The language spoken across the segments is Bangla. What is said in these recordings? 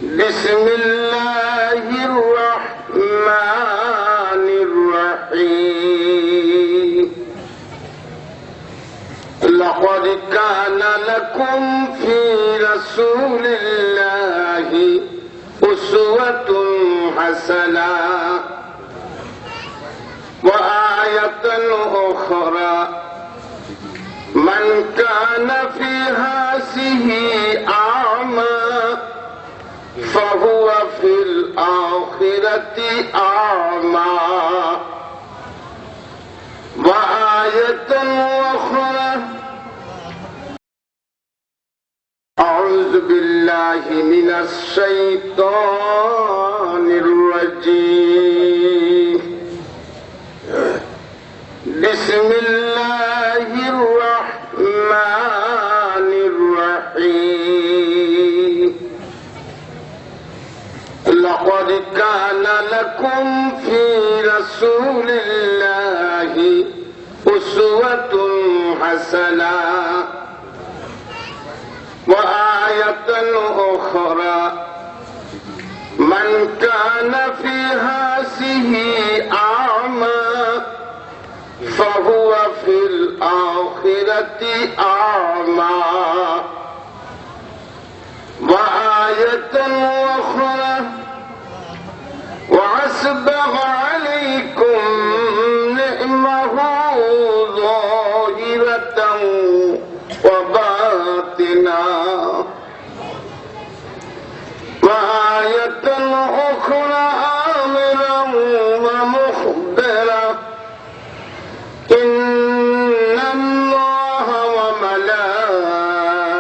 بسم الله الرحمن الرحيم لقد كان لكم في رسول الله أسوة حسنة وآية أخرى من كان في هذه أعمى فهو في الآخرة أعمى وآية أخرى أعوذ بالله من الشيطان الرجيم بسم الله الرحمن الرحيم لقد كان لكم في رسول الله أسوة حسنة وآية أخرى من كان في هذه أعمى فهو في الآخرة أعمى وآية أخرى وأسبغ عليكم نعمه ظاهرة وباطنة وآية أخرى آمرا ومخبرا إن الله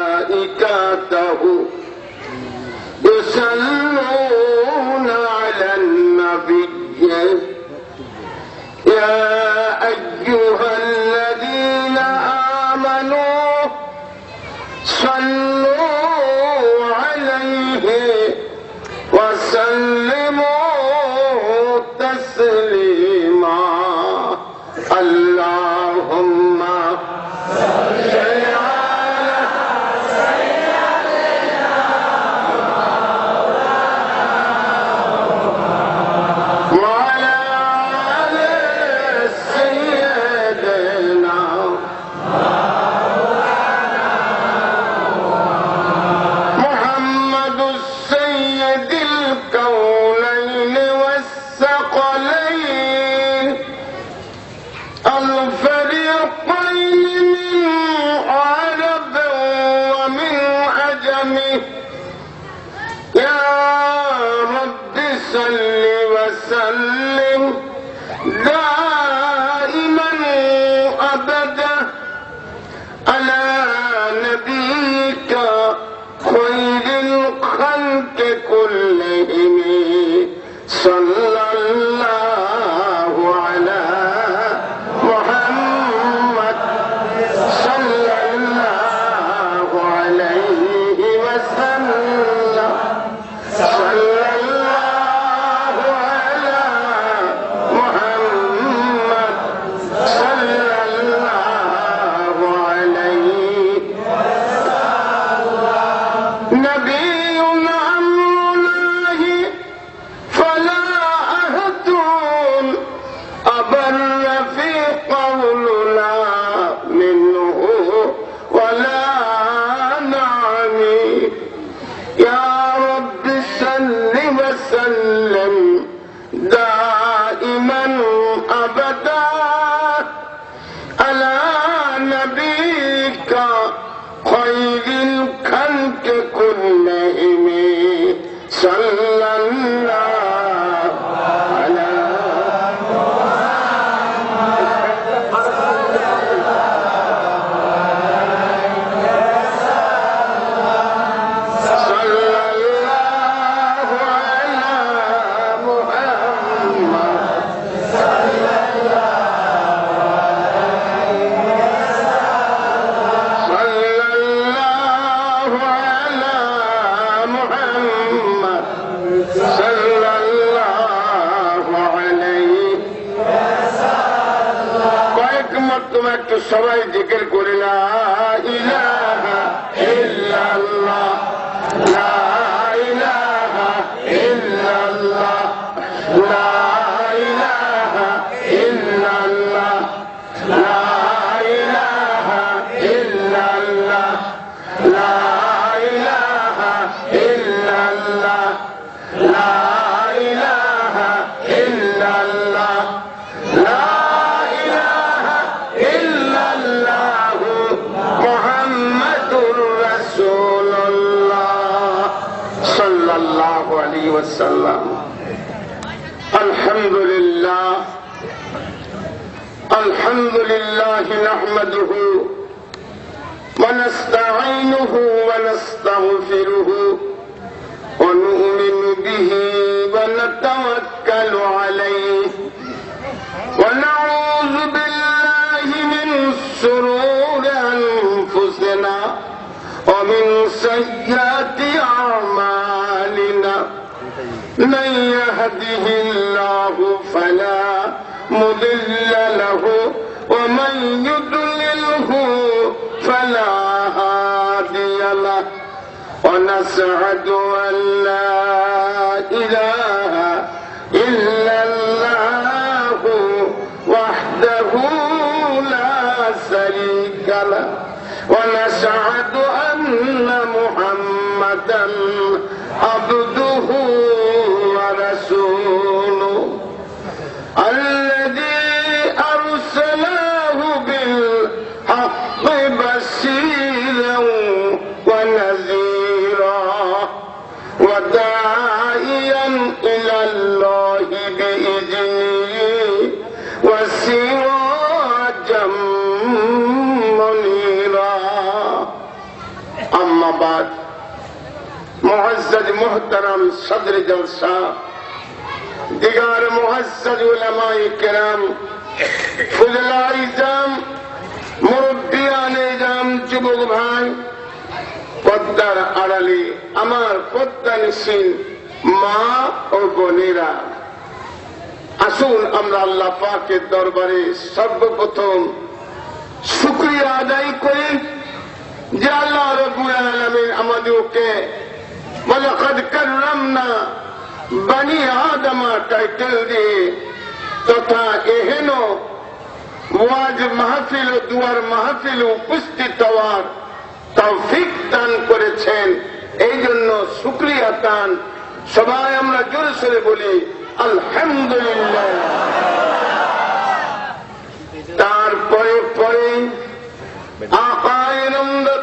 وملائكته يصلون على النبي يا أيها الذين آمنوا صلوا عليه وسلموا تسليما اللهم صل على سيدنا وعلى آل سيدنا محمد السيد الكونين والثقلين الفريقين من عرب ومن عجم يا رب صل وسلم دائما أبدا على نبيك خير الخلق كلهم صلى الله على محمد صلى الله عليه وسلم صلى الله على محمد صلى الله عليه نبي أمر الله فلا أحد أبر في قولنا منه ولا نعني يا رب صل وسلم دائما أبدا على نبيك خير الخلق كلهم صلى الله على একটু সবাই জিকির করে লা ইলাহা ইল্লাল্লাহ লা ইলাহা عليه وسلم الحمد لله نحمده ونستعينه ونستغفره ونؤمن به ونتوكل عليه ونعوذ بالله من شرور أنفسنا ومن سيئات أعمالنا من يهده الله فلا مضل له ومن يضلله فلا هادي له ونشهد أن لا إله إلا الله وحده لا شريك له ونشهد أن محمدا عبده ورسوله الذي أرسله بالحق بشيرا ونذيرا وداعيا إلى الله بإذنه وسراجا منيرا أما بعد मुअज़्ज़ज़ मुहतरम सदर जलसा दिगार मुअज़्ज़ज़ उलमाए किराम फुज़लाए इज़ाम मुरब्बियाने इज़ाम যুবক ভাই পদ্মার আড়ালে আমার পদ্মানিসীন মা ও বোনেরা আসুন আমরা আল্লাহ পাকের দরবারে সর্বপ্রথম শুকরিয়া আদায় করি যে আল্লাহ রাব্বুল আলামিন আমাদেরকে ওয়ালাকাদ কাররামনা বনি আদম টাইটেল দিয়ে তথা এহেন ওয়াজ মাহফিল ও দুয়ার মাহফিল উপস্থিত হওয়ার তৌফিক দান করেছেন। এই জন্য শুকরিয়া দান সবাই আমরা জোরে সোরে বলি আলহামদুলিল্লাহ। তারপরে পরে আকায়ে নামদার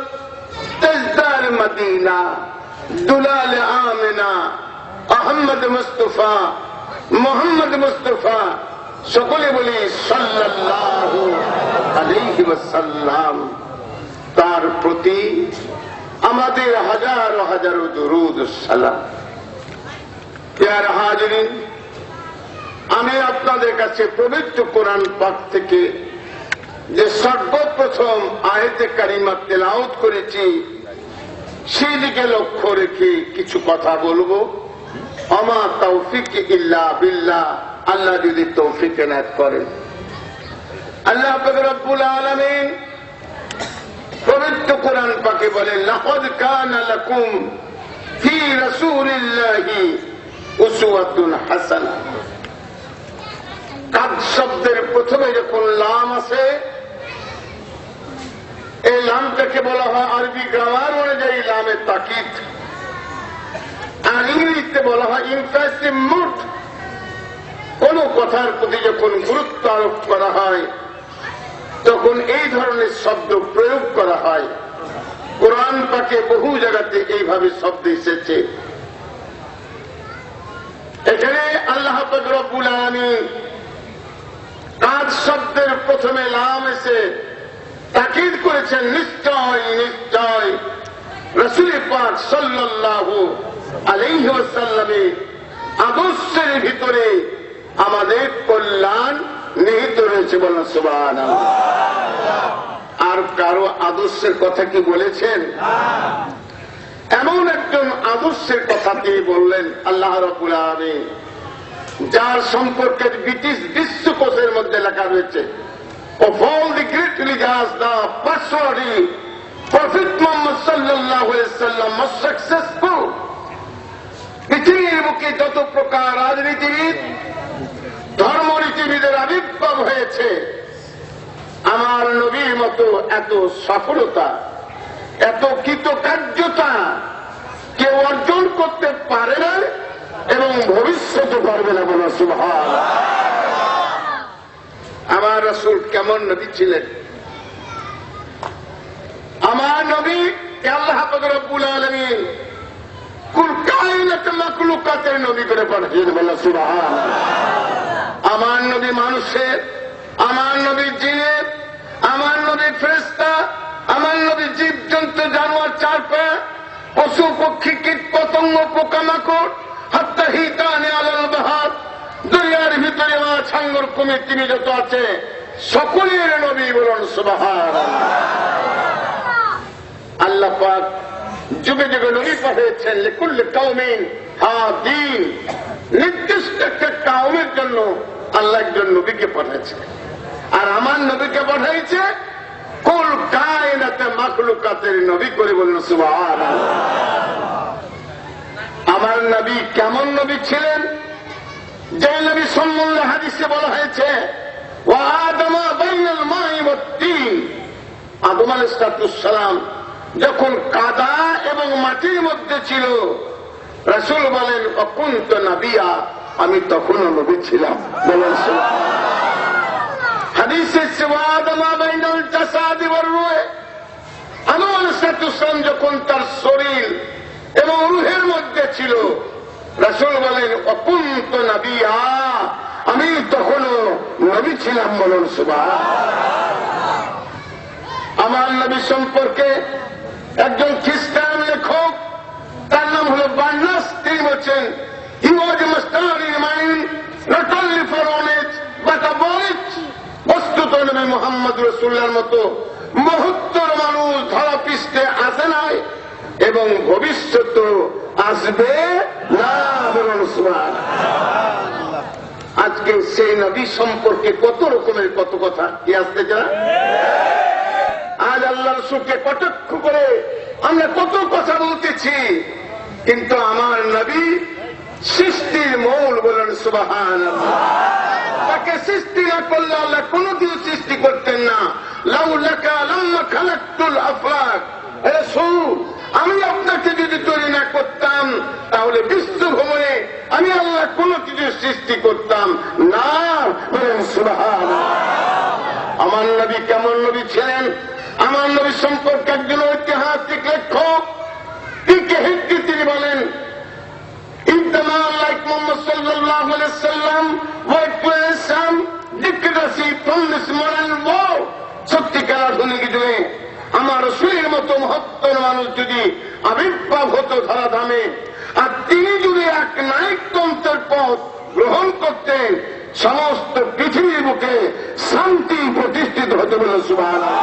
তাজদার মদিনা দুলাল আমিনা আহমদ মুস্তাফা মোহাম্মদ মুস্তাফা সকলে বলি সাল্লাল্লাহু আলাইহি ওয়াসাল্লাম। তার প্রতি আমাদের হাজারো হাজারো দুরূদ ও সালাম। প্রিয় হাজিরিন, আমি আপনাদের কাছে পবিত্র কোরআন পাক থেকে যে সর্বপ্রথম আয়াতে কারিমা তেলাওয়াত করেছি সেই দিকে লক্ষ্য রেখে কিছু কথা বলবো। আমা তৌফিক ইল্লা বিল্লাহ, আল্লাহ যদি তৌফিক এনায়েত করেন। আল্লাহ পাক রব্বুল আলামিন পবিত্র কোরআন পাকে বলেন লাকাদ কানা লাকুম ফি রাসূলিল্লাহি উসওয়াতুন হাসানাহ। কাদ শব্দের প্রথমে যখন লাম আছে, এই লামটাকে বলা হয় আরবি গ্রামার অনুযায়ী লামে তাকিদ, আর ইংরেজিতে বলা হয় ইমফ্যাসিভ মুড। কোন কথার প্রতি যখন গুরুত্ব আরোপ করা হয় তখন এই ধরনের শব্দ প্রয়োগ করা হয়। কোরআন পাকে বহু জায়গাতে এইভাবে শব্দ এসেছে। এখানে আল্লাহ পাক রব্বুল আলামিন কাদ শব্দের প্রথমে লাম এসে তাকিদ করেছেন নিশ্চয় নিশ্চয় রাসূল পাক সাল্লাল্লাহু আলাইহি ওয়াসাল্লামের আদর্শের ভিতরে আমাদের কল্যাণ নিহিত রয়েছে। বলেন সুবহানাল্লাহ। আর কারো আদর্শের কথা কি বলেছেন? এমন একজন আদর্শের কথা তিনি বললেন আল্লাহ রাব্বুল আলামিন, যার সম্পর্কে ব্রিটিশ বিশ্বকোষের মধ্যে লেখা রয়েছে of all the great religions, the personality Prophet Muhammad sallallahu alaihi wasallam was successful. পৃথিবীর বুকে যত প্রকার রাজনীতিবিদ ধর্মনীতিবিদের আবির্ভাব হয়েছে, আমার নবীর মতো এত সফলতা এত কৃতকার্যতা কেউ অর্জন করতে পারে না এবং ভবিষ্যতে পারবে না। বলা সুবহানাল্লাহ। আমার রাসূল কেমন নবী ছিলেন? আমার নবী আল্লাহ পাক রব্বুল আলামিন কুল কায়নাত মাখলুকাতের নবী করে পাঠিয়েছে। বলা সুবহানাল্লাহ। আমার নবী মানুষের, আমার নবী জিনের, আমার নবী ফেরেশতা, আমার নবী জীবজন্তু জানোয়ার চার পায়ে, পশু পক্ষী কীট পতঙ্গ পোকামাকড়, হাত্তা হিতানে আলাল বাহার, দুনিয়ার ভিতরে মাছ হাঙ্গর কুমির তিনি যত আছে সকলের নবী। বলুন সুবহানাল্লাহ। আল্লাহ পাক যুগে যুগে নবী পাঠিয়েছেন। লিকুল্লি কওমিন হাদিন, নির্দিষ্ট একটা কওমের জন্য আল্লাহ একজন নবীকে পাঠিয়েছে। আর আমার নবীকে পাঠিয়েছে কুল কায়নাতে মাখলুকাতের নবী করে। বলুন সুবহানাল্লাহ। আমার নবী কেমন নবী ছিলেন? যে নবী সম্বন্ধে হাদিসে বলা হয়েছে ওয়া আদমা বাইনাল মাই ওয়াত তিন, আদম আলাইহিস সালাম যখন কাদা এবং মাটির মধ্যে ছিল, রাসূল বলেন অকুন্ত নবিয়া, আমি তখনও নবী ছিলাম। বলেন হাদিসে ওয়া আদমা বাইনাল জাসাদি ওয়ার রূহ, আদম আলাইহিস সালাম যখন তার শরীর এবং রূহের মধ্যে ছিল, রাসূল বলেন অকুন্ত নবিয়া, আমি তখনও নবী ছিলাম। বলুন সুবহানাল্লাহ। আমার নবী সম্পর্কে একজন খ্রিস্টান লেখক, তার নাম হল বার্নাস, তিনি বলছেন he was a master in mind, not only for knowledge but a boys. বস্তুত নবী মুহাম্মদ রাসূলুল্লাহর মতো মহত্তর মানুষ ধরা পৃষ্ঠে আসে নাই এবং ভবিষ্যৎ আসবে না। বলুন সুবহানাল্লাহ। আজকে সেই নবী সম্পর্কে কত রকমের কত কথা কি আসতে চায়। আজ আল্লাহর রাসূলকে কটাক্ষ করে আমরা কত কথা বলতেছি, কিন্তু আমার নবী সৃষ্টির মূল। বলেন সুবহানাল্লাহ। তাকে সৃষ্টি না করলে আল্লাহ কোনো কিছু সৃষ্টি করতেন না। লাউলাকা লাম্মা খালাকতুল আফলাক, রাসূল আমি আপনাকে যদি তৈরি না করতাম তাহলে বিশ্বভ্রমণে আমি আল্লাহ কোনো কিছু সৃষ্টি করতাম না। বলেন সুবহানাল্লাহ। আমার নবী কেমন নবী ছিলেন? আমার নবী সম্পর্কে একজন ঐতিহাসিক লেখক টিকে হিট্টি তিনি বলেন if the man like Muhammad সাল্লাল্লাহু আলাইহি ওয়াসাল্লাম was to some dictatorship from this moral world, সত্যিকার আধুনিক যুগে আমার রাসূলের মতো মহত্তর মানুষ যদি আবির্ভাব হতো ধরাধামে, আর তিনি যদি এক নায়কতন্ত্রের পথ গ্রহণ করতেন, সমস্ত পৃথিবীর বুকে শান্তি প্রতিষ্ঠিত হতে। বলে সুবহানাল্লাহ।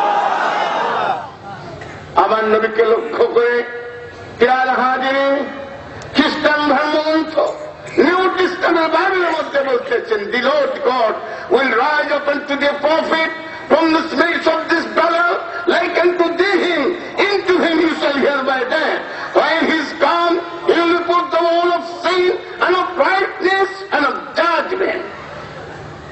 আমার নবীকে লক্ষ্য করে প্রিয় হাজিরিন, খ্রিস্টান ধর্মগ্রন্থ নিউ টেস্টামেন্ট বাইবেলের মধ্যে বলতেছেন the lord God will raise up unto the prophet from the smells of this blood like unto him, into him you shall hereby die. When he is come, he will report the whole of sin and of righteousness and of judgment.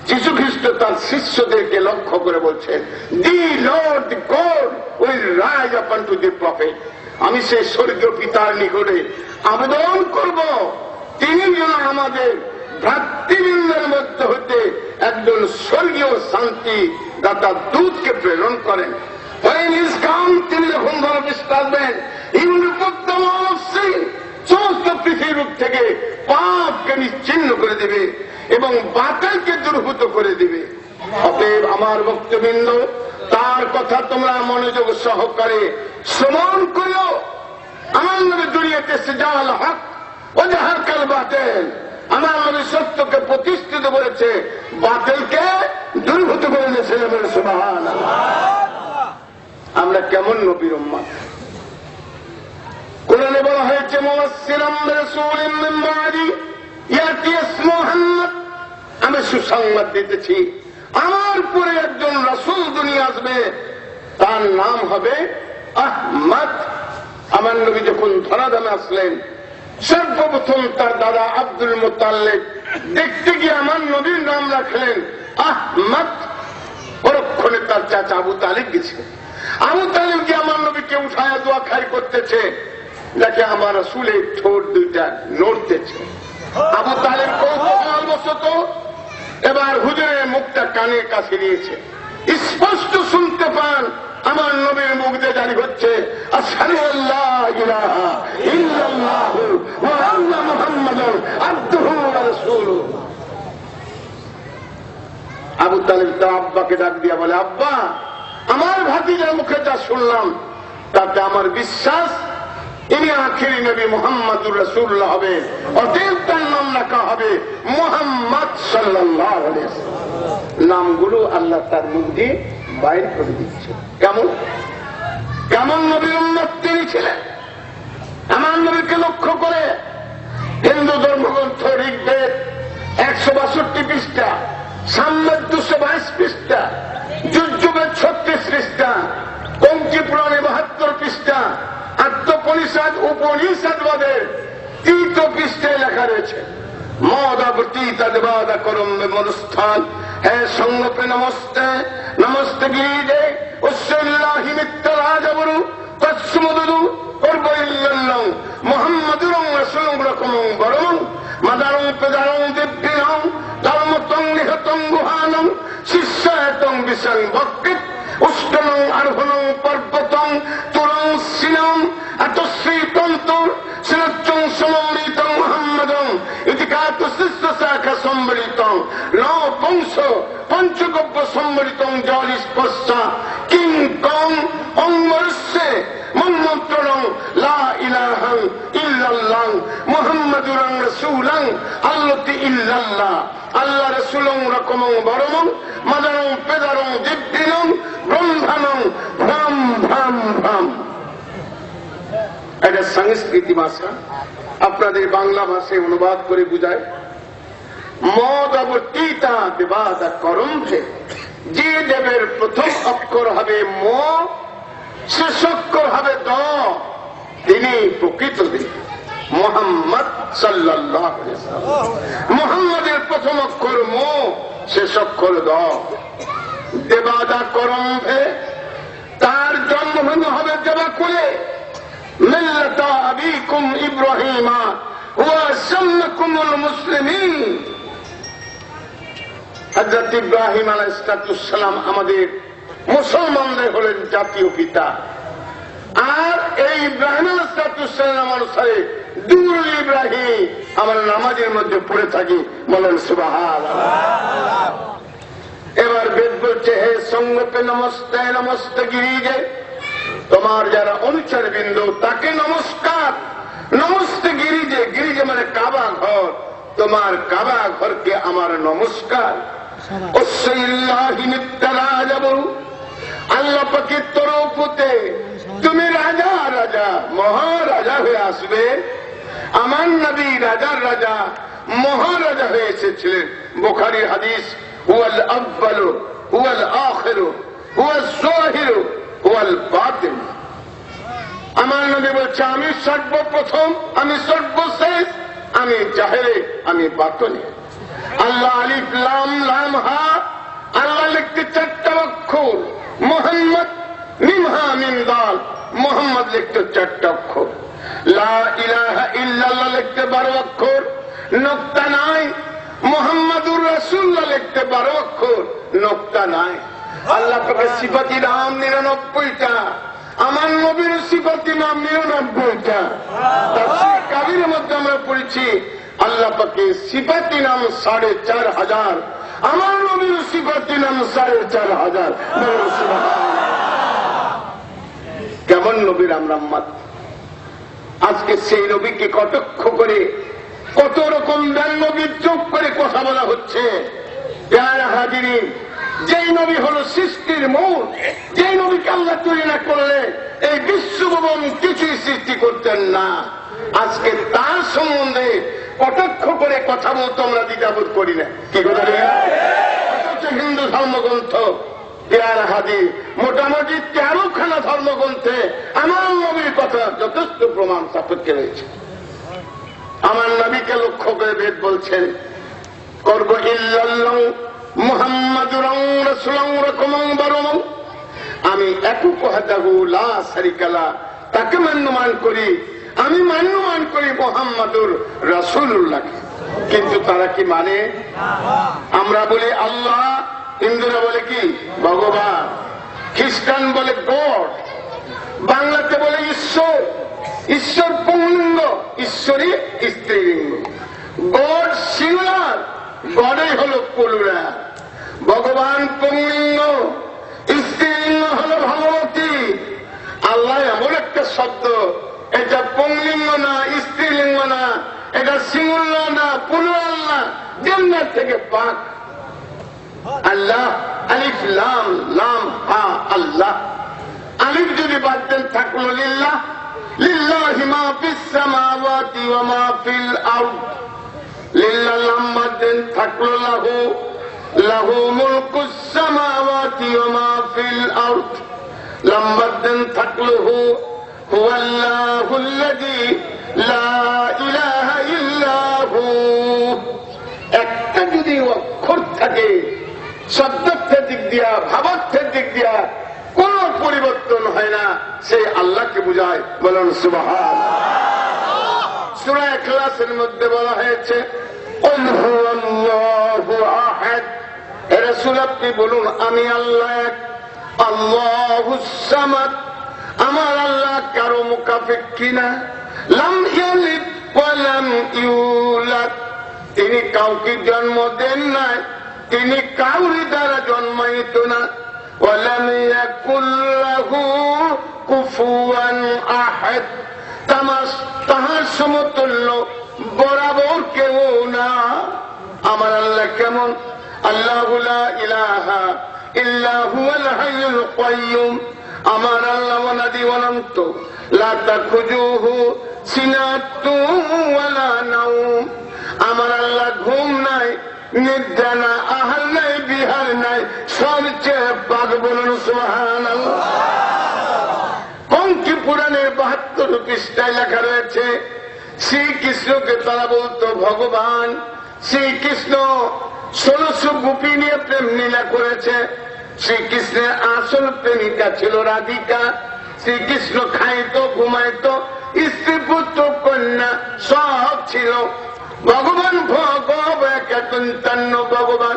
যীশু খ্রিস্ট তার শিষ্যদেরকে লক্ষ্য করে বলছেন the lord God will raise up unto the prophet, আমি সেই স্বর্গীয় পিতার নিকটে আবেদন করব তিনি যেন আমাদের ভ্রাতৃবৃন্দের মধ্যে হতে একজন স্বর্গীয় শান্তি দাতা দূতকে প্রেরণ করেন। When he is come, তিনি যখন ধর্মবিষ্ট আসবেন, he will report the whole of sin, সমস্ত পৃথিবীর থেকে পাপকে নিশ্চিহ্ন করে দেবে এবং বাতিলকে দূরীভূত করে দিবে। অতএব আমার ভক্তবৃন্দ, তার কথা তোমরা মনোযোগ সহকারে শ্রবণ করো। আমার নবী দুনিয়াতে সিজাল হক ও জাহার কাল বাতিল, আমার নবী সত্যকে প্রতিষ্ঠিত করেছে, বাতিলকে দূরীভূত করে দিয়েছে। সুবহানাল্লাহ। আমরা কেমন নবীর উম্মত? কোরআনে বলা হয়েছে মুবাশশিরাম বিরাসূলিন মিন বাদি ইয়াতি ইসমু মুহাম্মদ, আমি সুসংবাদ দিতেছি আমার পরে একজন রাসূল দুনিয়া আসবে, তার নাম হবে আহমদ। আমার নবী যখন ধরাধামে আসলেন, সর্বপ্রথম তার দাদা আব্দুল মুত্তালিব দেখতে গিয়ে আমার নবীর নাম রাখলেন আহমদ। পরক্ষণে তার চাচা আবু তালিব গেছে, আবু তালিবকে আমার নবীকে উঠায় দোয়া খাই করতেছে, দেখে আমার রাসূলের ঠোঁট দুইটা নড়তেছে। আবু তালিব কৌতূহলবশত এবার হুজুরের মুখটা কানের কাছে নিয়েছে, স্পষ্ট শুনতে পান আমার নবীর মুখ দিয়ে জারি হচ্ছে আশহাদু আল্লা ইলাহা ইল্লাল্লাহু ওয়া আন্না মুহাম্মাদান তালিব তার আব্বাকে ডাক দিয়া বলে, আব্বা, আমার ভাতিজার মুখে যা শুনলাম তাতে আমার বিশ্বাস ইনি আখিরি নবী মুহাম্মদুর রাসূলুল্লাহ হবে, অতএব তার নাম রাখা হবে মুহাম্মদ সাল্লাল্লাহু আলাইহি ওয়াসাল্লাম। নামগুলো আল্লাহ তার মুখ দিয়ে বাইর করে দিচ্ছে। কেমন কেমন নবীর উম্মত তিনি ছিলেন। আমার নবীকে লক্ষ্য করে হিন্দু ধর্মগ্রন্থ ঋগ্বেদ 162 পৃষ্ঠা, সামবেদ 222 পৃষ্ঠা, যুজুবেদ 36 পৃষ্ঠা, পঞ্চী পুরাণে 72 পৃষ্ঠা, আত্মপনিষদ উপনিষদবাদের 3 পৃষ্ঠায় লেখা রয়েছে, মদাবতী তদবাদা করম মনুস্থান হে সঙ্গপে নমস্তে নমস্তে গিরিজে উচ্চল্লাহি মিত্তরাজবরু তৎসমুদু করবইল্লাল্লাহ মুহাম্মাদুর রাসূলুর রকমং বরং মাদারং পেদারং দিব্যিনং ধর্মতং নিহতং গুহানং শিষ্যায়তং বিশং ভক্তিত উষ্টনং আরোহণং পর্বতং তুরং সিনং আতশ্রী তন্তুর সিনচ্চং সমমৃতং মুহাম্মাদং ইতিকাত শিষ্য শাখা সম্বলিতং নবংশ পঞ্চগব্য সম্বলিতং জলিস্পর্শা কিং কং অঙ্গরস্যে মন্মন্ত্রং লা ইলাহা ইল্লাল্লাহ মুহাম্মাদুর রাসূলুল্লাহ আল্লাতি ইল্লাল্লাহ আল্লাহ রাসূলুং রকমং বরমং মাদারং পেদারং দিব্যিনং ব্রহ্মানং ভ্রাম ভ্রাম ভ্রাম। এটা সংস্কৃতি ভাষা, আপনাদের বাংলা ভাষায় অনুবাদ করে বুঝায়। মদ অবতীতা দেবাদা করমে, যে দেবের প্রথম অক্ষর হবে ম, শেষ অক্ষর হবে দ, তিনি প্রকৃত দেব মুহাম্মদ সাল্লাল্লাহু আলাইহি ওয়াসাল্লাম। মুহাম্মদের প্রথম অক্ষর ম, শেষ অক্ষর দ। দেবাদা করমে, তার জন্মভূমি হবে দেবাকুলে। মিল্লাতা আবিকুম ইব্রাহিমা ওয়া সাম্মাকুমুল মুসলিমিন। হযরত ইব্রাহিম আলাইহিস সালাম আমাদের মুসলমানদের হলেন জাতীয় পিতা। আর এই ইব্রাহিম আলাইহিস সালাম অনুসারে দুরুদ ইব্রাহিম আমরা নামাজের মধ্যে পড়ে থাকি, বলেন সুবহানাল্লাহ। এবার বেদ বলছে, হে সঙ্গপে নমস্তে নমস্তে গিরিজে, তোমার যারা অনুচর বিন্দু তাকে নমস্কার। নমস্তে গিরিজে, গিরিজে মানে কাবা ঘর, তোমার কাবা ঘরকে আমার নমস্কার। আল্লাহ পাকের তরফ হতে তুমি রাজা রাজা মহারাজা হয়ে আসবে। আমার নবী রাজার রাজা মহারাজা হয়ে এসেছিলেন। বুখারী হাদিস, হুয়াল আউয়ালু হুয়াল আখিরু হুয়াজ যাহিরু হুয়াল বাতিন। আমার নবী বলছে, আমি সর্বপ্রথম, আমি সর্বশেষ, আমি জাহেরে, আমি বাতনে। আল্লাহ আলিফ লাম লাম হা, আল্লাহ লিখতে 4টা অক্ষর, মুহাম্মদ মিমহা মিম দাল, মুহাম্মদ লিখতে 4টা অক্ষর। লা ইলাহা ইল্লাল্লাহ লিখতে 12 অক্ষর, নোক্তা নাই। মুহাম্মাদুর রাসূলুল্লাহ লিখতে 12 অক্ষর, নোক্তা নাই। আল্লাহ পাকের সিফাতি নাম 99টা, আমার নবীর সিফাতি নাম 99টা। তাফসীর কাবীরের মধ্যে আমরা পড়েছি আল্লাহ পাকের সিফাতি নাম 4500, আমার নবীর সিফাতি নাম 4500। কেমন নবীর আমরা উম্মত। আজকে সেই নবীকে কটাক্ষ করে কত রকম ব্যঙ্গ বিদ্রুপ করে কথা বলা হচ্ছে। প্যারা হাজিরিন, যেই নবী হলো সৃষ্টির মূল, যেই নবীকে আল্লাহ তৈরি না করলে এই বিশ্বভুবন কিছুই সৃষ্টি করতেন না। আজকে তার সম্বন্ধে কটাক্ষ করে কথা বলতে আমরা দ্বিধাবোধ করি না। কি কথা অথচ হিন্দু ধর্মগ্রন্থ প্যারা হাদিস মোটামুটি 13খানা ধর্মগ্রন্থে আমার নবীর কথা যথেষ্ট প্রমাণ সাপেক্ষে রয়েছে। আমার নবীকে লক্ষ্য করে বেদ বলছেন, করব ইল্লাল্লাহ মুহাম্মাদুর রাসূলুল্লাহ রকমং বরমং, আমি একক ওয়াহদাহু লা শারীকা লা, তাকে মান্যমান করি, আমি মান্যমান করি মুহাম্মাদুর রাসূলুল্লাহকে। কিন্তু তারা কি মানে? আমরা বলি আল্লাহ, হিন্দুরা বলে কি ভগবান, খ্রিস্টান বলে গড, বাংলাতে বলে ঈশ্বর। ঈশ্বর পুংলিঙ্গ, ঈশ্বরী স্ত্রীলিঙ্গ। গড সিঙ্গুলার, গডই হল প্লুরাল। ভগবান পুংলিঙ্গ, স্ত্রীলিঙ্গ হলো ভগবতী। আল্লাহ এমন একটা শব্দ, এটা পুংলিঙ্গ না, স্ত্রীলিঙ্গ না, এটা সিঙ্গুল না, প্লুরাল না, জান্নাত থেকে পাক। আল্লাহ, আলিফ লাম, লাম হা আল্লাহ। আলিফ যদি বাদ দেন থাকলো লিল্লাহ, লিল্লাহি মা ফিস সামাওয়াতি ওয়া মা ফিল আরদ। লিল্লাহ লাম বাদ দেন থাকলো লাহু, লাহু মুলকুস সামাওয়াতি ওয়া মা ফিল আরদ। লাম বাদ দেন থাকলো হু, হুয়াল্লাহুল্লাযী লা ইলাহা ইল্লা হু। একটা যদি অক্ষর থাকে, শব্দের দিক দিয়া, ভাবার্থের দিক দিয়া কোন পরিবর্তন হয় না, সেই আল্লাহকে বুঝায়। বলুন সুবহানাল্লাহ। সূরা ইখলাসের মধ্যে বলা হয়েছে কুল হুয়াল্লাহু আহাদ। হে রাসূল আপনি বলুন আমি আল্লাহ এক। আল্লাহুস সামাদ, আমার আল্লাহ কারো মুকাফিক্কি না। লাম ইয়ালিদ ওয়া লাম ইউলাদ, তিনি কাউকে জন্ম দেন নাই, তিনি কাউরি দ্বারা জন্মায়িত না। ওয়ালাম ইয়াকুল লাহু কুফুয়ান আহাদ, তাহার সমতুল্য বরাবর কেউ না। আমার আল্লাহ কেমন? আল্লাহু লা ইলাহা ইল্লা হুয়াল হাইয়ুল কাইয়্যুম, আমার আল্লাহ অনাদি অনন্ত। লা তাখুজুহু সিনাতুন ওয়ালা নাওম, আমার আল্লাহ ঘুম নাই, নিদ্রা না, আহার নাই, বিহার নাই, সবচেয়ে পাক। বলুন সুবহানাল্লাহ। কঙ্কি পুরাণের 72 পৃষ্ঠায় লেখা রয়েছে শ্রীকৃষ্ণকে তারা বলতো ভগবান। শ্রীকৃষ্ণ 1600 গোপী নিয়ে প্রেম লীলা করেছে। শ্রীকৃষ্ণের আসল প্রেমিকা ছিল রাধিকা। শ্রীকৃষ্ণ খাইতো, ঘুমাইতো, স্ত্রী পুত্র কন্যা সব ছিল। ভগবান ভগবান,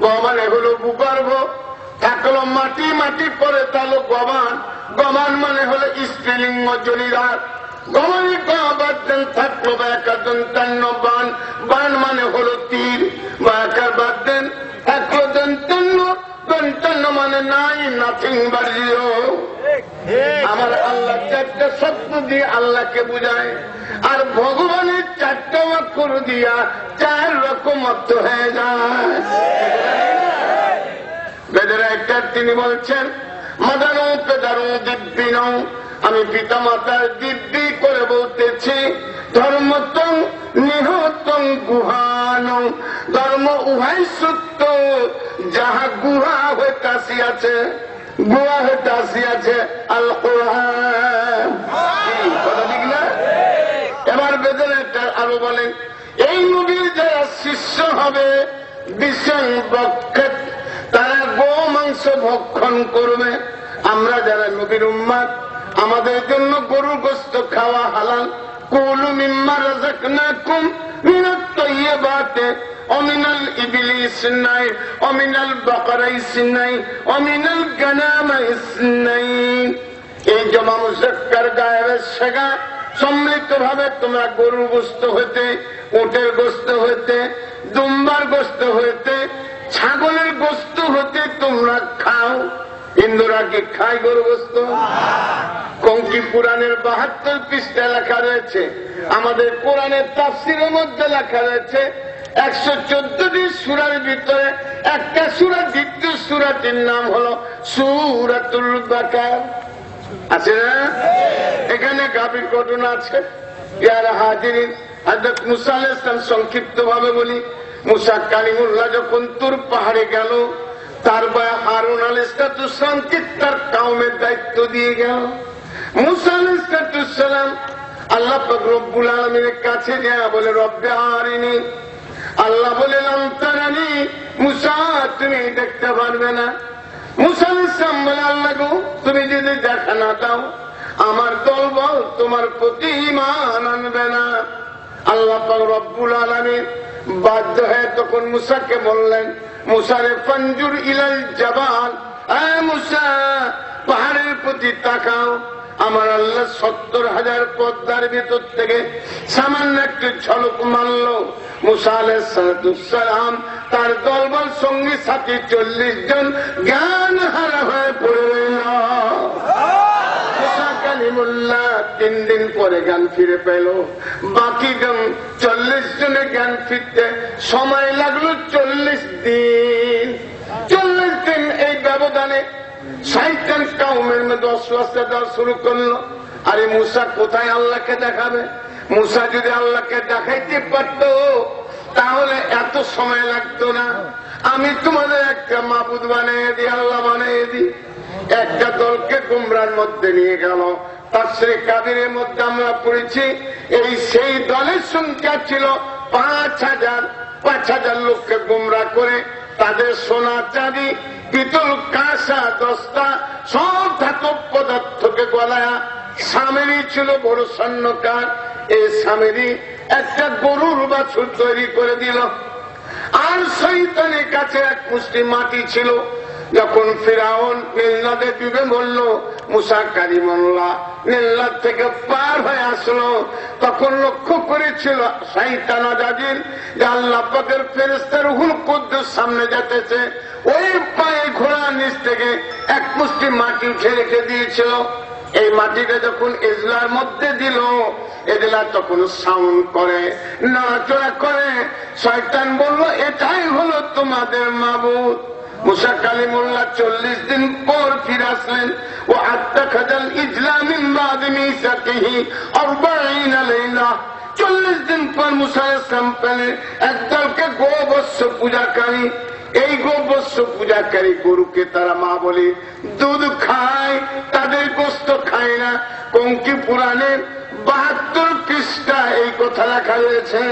ভগবানে হলো ভূগর্ভ, থাকলো মাটি, মাটি পরে তাহলে গমান, গমান মানে হলো স্ত্রীলিঙ্গ জনিরার। গমানি বাদ দেন থাকলো ব্যাকাদন্তান্ন বান, বান মানে হলো তীর, ব্যাকার বাদ দেন থাকলো দন্তান্ন, দন্তান্ন মানে নাই, নাথিং বাট জিরো। আমার আল্লাহ 4টা শব্দ দিয়ে আল্লাহকে বুঝায়, আর ভগবানের 4টা অক্ষর দিয়া 4 রকম অর্থ হয়ে যায়। বেদের একটা তিনি বলছেন মাদানো পেদারো দিব্যিন, আমি পিতা মাতার দিব্যি করে বলতেছি ধর্মতং নিহতং গুহান, ধর্ম উহাই সত্য যাহা গুহা হইতে আসিয়াছে, গুহা হইতে আসিয়াছে আল কোরআন। কথা ঠিক না? এবার বেদের একটা আরো বলেন এই নবীর যারা শিষ্য হবে বিশং বক্ষেত, তারা গো মাংস ভক্ষণ করবে। আমরা যারা নবীর উম্মত, আমাদের জন্য গরুর গোশত খাওয়া হালাল। কুলু মিম্মা রাযাকনাকুম মিনাত তাইয়্যিবাতি ওয়া মিনাল ইবলি ইসনাইন ওয়া মিনাল বাকারা ইসনাইন ওয়া মিনাল গানামা ইসনাইন। এই জমা মুযাক্কার গায়েবের শেখা সম্মিলিত ভাবে তোমরা গরুর গোশত হইতে, উটের গোশত হইতে, দুম্বার গোশত হইতে, ছাগলের গোশত হতে তোমরা খাও। হিন্দুরা কি খায় গরু গোশত? কঙ্কি পুরাণের 72 পৃষ্ঠায় লেখা রয়েছে। আমাদের কোরআনের তাফসীরের মধ্যে লেখা রয়েছে 114টি সূরার ভিতরে একটা সূরা, দ্বিতীয় সূরাটির নাম হলো সূরাতুল বাকারা। আছে না? এখানে গাভীর ঘটনা আছে। ইয়ারা হাজিরিন, হযরত মুসা আলাইহিস সালাম সংক্ষিপ্ত ভাবে বলি। মুসা কালিমুল্লাহ যখন তুর পাহাড়ে গেল, তার ভাই হারুন আলাইহিস সালামকে তার কওমের দায়িত্ব দিয়ে গেল। মুসা আলাইহিস সালাম আল্লাহ পাক রব্বুল আলামিনের কাছে গিয়ে বলে রব্বে আরিনি। আল্লাহ বলে লাম তারানি, মুসা তুমি দেখতে পারবে না। মুসা আলাইহিস সালাম বলে আল্লাহ গো তুমি যদি দেখা না দাও আমার দলবল তোমার প্রতি ঈমান আনবে না। আল্লাহ পাক রব্বুল আলামিন বাধ্য হয়ে তখন মুসাকে বললেন মুসারে ফানজুর ইলাল জাবাল, মুসা পাহাড়ের প্রতি তাকাও। আমার আল্লাহ 70,000 পদ্মার ভিতর থেকে সামান্য একটি ঝলক মারল। মুসা আলাইহিস সালাম তার দলবল সঙ্গী সাথী 40 জন জ্ঞান হারা হয়ে পড়ে রইল। মুসা কালিমুল্লাহ 3 দিন পরে জ্ঞান ফিরে পেল। বাকি 40 জনের জ্ঞান ফিরতে সময় লাগলো 40 দিন। 40 দিন এই ব্যবধানে শয়তান কওমের মধ্যে ওয়াসওয়াসা দেওয়া শুরু করলো। আরে মুসা কোথায় আল্লাহকে দেখাবে? মুসা যদি আল্লাহকে দেখাইতে পারতো তাহলে এত সময় লাগতো না। আমি তোমাদের একটা মাবুদ বানিয়ে দিই, আল্লাহ বানিয়ে দিই। একটা দলকে গুমরার মধ্যে নিয়ে গেল। তাফসীরে কাবীরের মধ্যে আমরা পড়েছি এই সেই দলের সংখ্যা ছিল 5,000 লোককে গুমরা করে তাদের সোনা চাঁদি পিতল কাঁসা দস্তা সব ধাতব পদার্থকে গলায়া সামেরি ছিল বড় স্বর্ণকার। এই সামেরি একটা গরুর বাছুর তৈরি করে দিল। আর শয়তানের কাছে এক মুষ্টি মাটি ছিল। যখন ফিরাউন নীলনদে ডুবে মরল, মুসা কালিমুল্লাহ নীলনদ থেকে পার হয়ে আসলো, তখন লক্ষ্য করেছিল শয়তান আজাজিল যে আল্লাহ পাকের ফেরেশতা রূহুল কুদ্দুস সামনে যেতেছে। ওই পায়ে ঘোড়া নিচ থেকে এক মুষ্টি মাটি উঠে রেখে দিয়েছিল। এই মাটিটা যখন ইজলার মধ্যে দিল, এজলা তখন সাউন্ড করে, নড়াচড়া করে। শয়তান বলল, এটাই হলো তোমাদের মাবুদ। মুসা কালিমুল্লাহ 40 দিন পর ফিরে আসলেন। ও আত্তাখাযাল ইজলা মিন বাদি মিসাকিহি 40 লাইলা। 40 দিন পর মুসা আলাইহিস সালাম পেলেন একদলকে গোবৎস পূজাকারী। এই গোবৎস পূজাকারী গরুকে তারা মা বলে দুধ খায়, তাদের গোস্ত খায় না। কঙ্কি পুরাণের 72 পৃষ্ঠা এই কথা লেখা রয়েছে।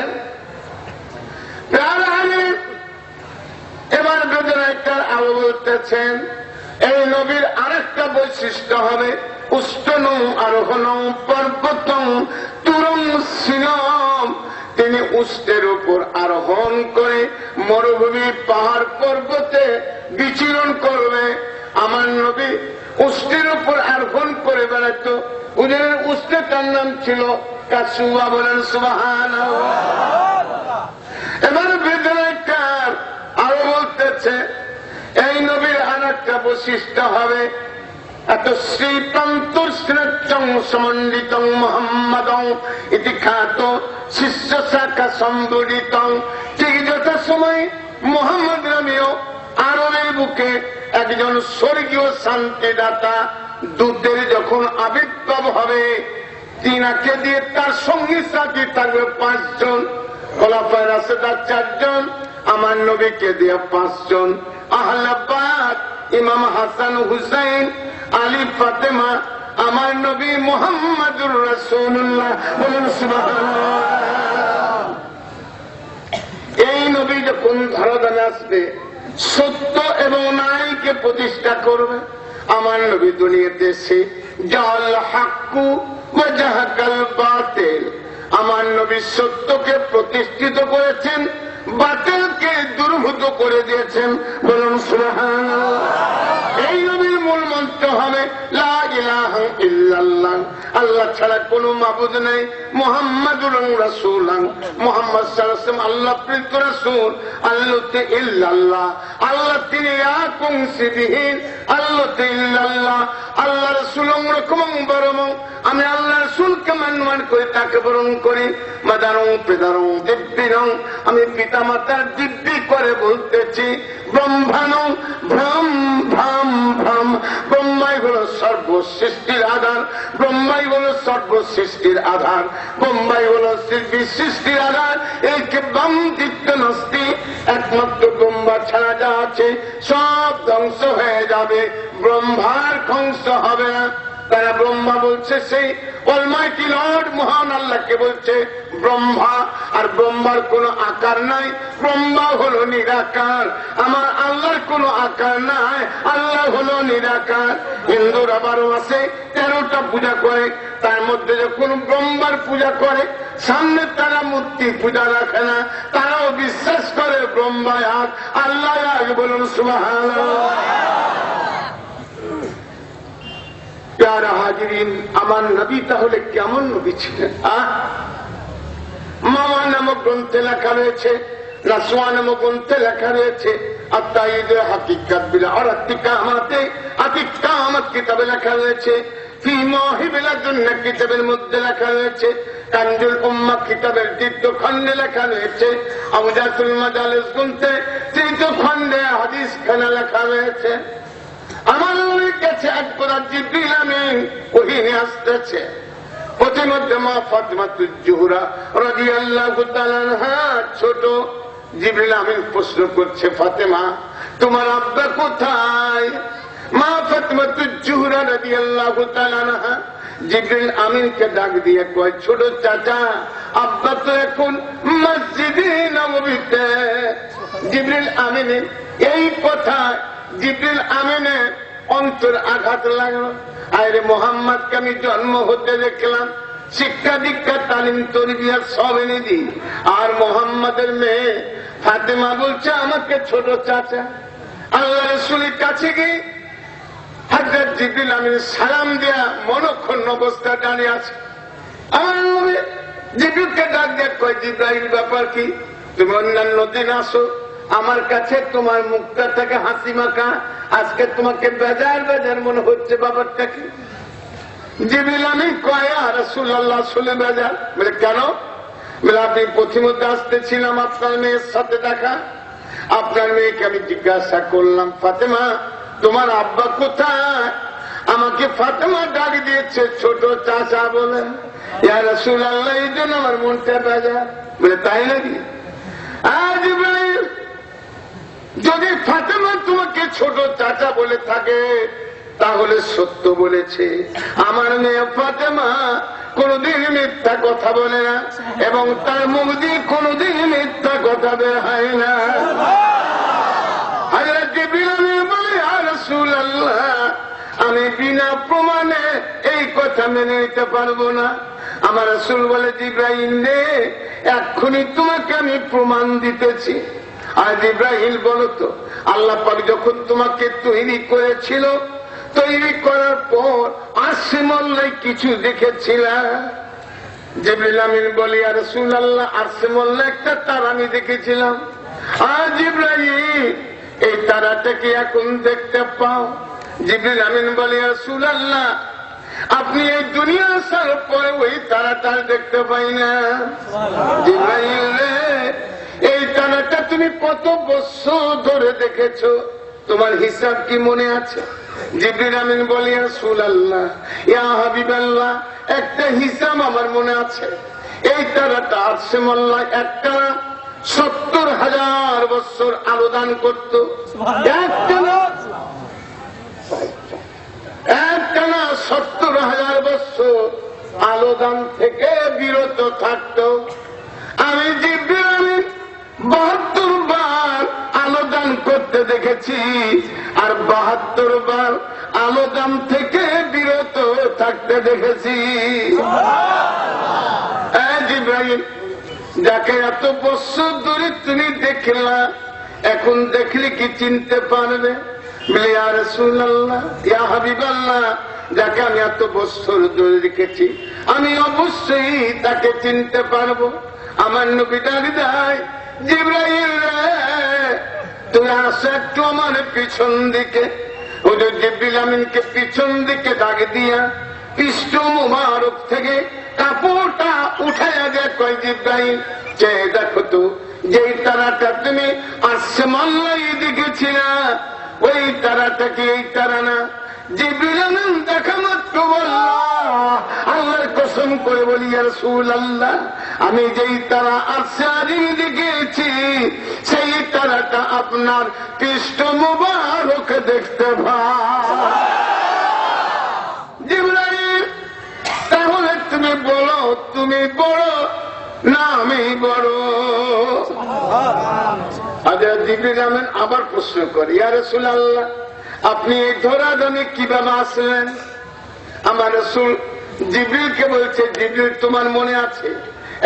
এবার বেদনাইটার আলো বলতেছেন এই নবীর আরেকটা বৈশিষ্ট্য হবে উষ্টনং আরোহণং পর্বতং তুরং সিনম। তিনি উষ্টের উপর আরোহণ করে মরুভূমি পাহাড় পর্বতে বিচরণ করবে। আমার নবী উষ্টের উপর আরোহণ করে বেড়াতো। উদের উষ্টে তার নাম ছিল কাসুয়া। বলেন সুবহানাল্লাহ। এবার বেদনাইটার আরো বলতেছে এই নবীর আর একটা বৈশিষ্ট্য হবে এত শ্রীতন্তর শ্রেচং সমন্বিতং মোহাম্মদং ইতি খ্যাত শিষ্য শাখা সম্বরিতং। ঠিক যথা সময় মোহাম্মদ নামীয় আরবের বুকে একজন স্বর্গীয় শান্তিদাতা দূতের যখন আবির্ভাব হবে, তিনাকে দিয়ে তার সঙ্গী সাথী থাকবে 5 জন, খোলাফায়ে রাশেদার 4 জন, আমার নবীকে দিয়ে 5 জন, আহলে বাইত ইমাম হাসান হুসাইন আলী ফাতেমা, আমার নবী মুহাম্মাদুর রাসূলুল্লাহ। বলুন সুবহানাল্লাহ। এই নবী যখন ধরাধামে আসবে, সত্য এবং ন্যায়কে প্রতিষ্ঠা করবে। আমার নবী দুনিয়াতে এসে জাল হাক্কু ওয়া জাহাকাল বাতিল, আমার নবী সত্যকে প্রতিষ্ঠিত করেছেন, বাতিলকে দুর্ভূত করে দিয়েছেন। বলুন সুবহানাল্লাহ। এই নবীর মূল মন্ত্র হবে লা ইলাহা ইল্লাল্লাহ, আল্লাহ ছাড়া কোনো মাবুদ নেই, মুহাম্মাদুর রাসূলুল্লাহ, মুহাম্মদ সাল্লাল্লাহু আলাইহি ওয়াসাল্লাম আল্লাহ প্রেরিত রাসূল, আল্লাহতে ইল্লাল্লাহ, আল্লাহ তিনি ইয়াকুম সিবিহিন, আল্লাহতে ইল্লাল্লাহ, আল্লাহ রাসূল রকম বরম, আমি আল্লাহ রাসূলকে সম্মান করে তাকে বরণ করি। মাদারং পেদারং দিব্যিরং, আমি পিতা মাতার দিব্যি করে বলতেছি। ব্রহ্মাণং ভ্রম ভ্রম ভ্রম, ব্রহ্মাই হলো সর্বসৃষ্টির আধার, ব্রহ্মাই হলো সর্বসৃষ্টির আধার, ব্রহ্মাই হলো সৃষ্টির আধার। একে ব্রহ্ম দিত্য নস্তি, একমাত্র ব্রহ্মা ছাড়া যা আছে সব ধ্বংস হয়ে যাবে, ব্রহ্মার ধ্বংস হবে না। তারা ব্রহ্মা বলছে সেই অলমাইটি লর্ড মহান আল্লাহকে বলছে ব্রহ্মা, আর ব্রহ্মার কোন আকার নাই, ব্রহ্মা হলো নিরাকার। আমার আল্লাহর কোন আকার নাই, আল্লাহ হলো নিরাকার। হিন্দুর আবারও আছে 13টা পূজা করে, তার মধ্যে যখন ব্রহ্মার পূজা করে সামনে তারা মূর্তি পূজা রাখে না, তারাও বিশ্বাস করে ব্রহ্মা এক, আল্লাহ এক। বলুন সুবহানাল্লাহ। প্যারা হাজিরিন, আমার নবী তাহলে কেমন নবী ছিলেন? মামা নামক গ্রন্থে লেখা রয়েছে, রাসওয়া নামক গ্রন্থে লেখা রয়েছে, আত্মাইদ হাকিকাত বিল আরাতিকা আমাতে আতিকা আমার কিতাবে লেখা রয়েছে, ফি মাহিবিল দুনিয়া কিতাবের মধ্যে লেখা রয়েছে, কানজুল উম্মাহ কিতাবের দ্বিতীয় খণ্ডে লেখা রয়েছে, আওজাতুল মাজালিস গ্রন্থে তৃতীয় খণ্ডে হাদিস খানা লেখা রয়েছে। আমার নবীর কাছে একবার জিবরিল আমিন ওহী নিয়ে আসতেছে। প্রতিমধ্যে মা ফাতিমাতুজ জোহরা রাদিয়াল্লাহু তাআলা আনহা ছোট। জিবরিল আমিন প্রশ্ন করছে, ফাতেমা তোমার আব্বা কোথায়? মা ফাতিমাতুজ জোহরা রাদিয়াল্লাহু তাআলা আনহা জিবরিল আমিনকে ডাক দিয়ে কয়, ছোট চাচা আব্বা তো এখন মসজিদে নববীতে। জিবরিল আমিনের এই কথা জিবরিল আমিনের অন্তর আঘাত লাগলো। আরে মোহাম্মদকে আমি জন্ম হতে দেখলাম, শিক্ষা দীক্ষা তালিম তরবিয়া সব এনে দিই, আর মোহাম্মদের মেয়ে ফাতেমা বলছে আমাকে ছোট চাচা। আল্লাহ রাসূলের কাছে গিয়ে হযরত জিবরিল আমিন সালাম দেয়া মনক্ষুণ্ণ অবস্থা দাঁড়িয়ে আছে। আমার নবী জিবরিলকে ডাক দিয়ে কয়, জিবরাইল ব্যাপার কি? তুমি অন্যান্য দিন আসো আমার কাছে, তোমার মুখটা থেকে হাসি মাখা, আজকে তোমাকে বেজার বেজার মনে হচ্ছে, ব্যাপারটা কি? জিবরিল আমিন কয়, ইয়া রাসূলুল্লাহ আসলে বেজার। বলে কেন? বলে আপনি প্রতিমধ্যে আসতেছিলাম আপনার মেয়ের সাথে দেখা, আপনার মেয়েকে আমি জিজ্ঞাসা করলাম, ফাতেমা তোমার আব্বা কোথায়? আমাকে ফাতেমা ডাক দিয়েছে ছোট চাচা বলে। ইয়া রাসূলুল্লাহ এই জন্য আমার মনটা বেজার। বলে তাই নাকি? আজ ইব্রাহিম যদি ফাতেমা তোমাকে ছোট চাচা বলে থাকে তাহলে সত্য বলেছে। আমার মেয়ে ফাতেমা কোনদিন মিথ্যা কথা বলে না, এবং তার মুখ দিয়ে কোনদিন মিথ্যা কথা বের হয় না। হযরত জিবরিল আমিন বলে, ইয়া রাসূলুল্লাহ আমি বিনা প্রমাণে এই কথা মেনে নিতে পারবো না। আমার রাসূল বলে, জিবরাইল রে এক্ষুনি তোমাকে আমি প্রমাণ দিতেছি। আর জিবরাইল বলো তো, আল্লাহ পাক যখন তোমাকে তৈরি করেছিল, তৈরি করার পর আরশে কিছু দেখেছিল? জিবরিল আমিন বলি, ইয়া রাসূলুল্লাহ আরশে একটা তারা আমি দেখেছিলাম। আর জিবরাইল এই তারাটা কি এখন দেখতে পাও? জিবরিল আমিন বলি, ইয়া রাসূলুল্লাহ আপনি এই দুনিয়া আসার পরে ওই তারাটা দেখতে পাই না। জিবরাইল রে এই তারাটা তুমি কত বছর ধরে দেখেছো, তোমার হিসাব কি মনে আছে? জিবরিল আমিন বলি, ইয়া রাসূলুল্লাহ ইয়া হাবিবাল্লাহ একটা হিসাব আমার মনে আছে। এই তারাটা আরশে মোল্লা একটা 70,000 বছর আলো দান করত। একটানা 70,000 বছর আলো দান থেকে বিরত থাকত। আমি জিবরিল আমিন 72 বার আলো দান করতে দেখেছি, আর 72 বার আলো দান থেকে বিরত থাকতে দেখেছি। জিবরাইল যাকে এত বছর ধরে তুমি দেখলা, এখন দেখলে কি চিনতে পারবে? ইয়া রাসূলুল্লাহ ইয়া হাবিবাল্লাহ যাকে আমি এত বছর ধরে দেখেছি আমি অবশ্যই তাকে চিনতে পারবো। আমার নবী ডাক দেয়, জিবরাইল রে তুমি আসো একটু আমার পিছন দিকে। হুজুর জিবরিল আমিনকে পিছন দিকে ডাক দিয়া পৃষ্ঠ মুবারক থেকে কাপড়টা উঠাইয়া যায়, কয় জিবরাইল চেয়ে দেখো তো, যেই তারাটা তুমি আরশে মোল্লাই দেখেছিলা ওই তারাটা কি এই তারা না? জিবরিল আমিন দেখা মাত্র বলল, আল্লাহর কসম করে বলি ইয়া রাসূলুল্লাহ আমি যেই তারা আরশে আজিম দেখেছি সেই তারাটা আপনার পৃষ্ঠ মুবারক দেখতে পাই। জিবরাইল তাহলে তুমি বলো, তুমি বড় না আমি বড়? হযরত জিবরিল আমিন আবার প্রশ্ন করে, ইয়া রাসূলুল্লাহ আপনি এই ধরাধামে কিভাবে আসলেন? আমার রাসূল জিবরিলকে বলছে, জিবরিল তোমার মনে আছে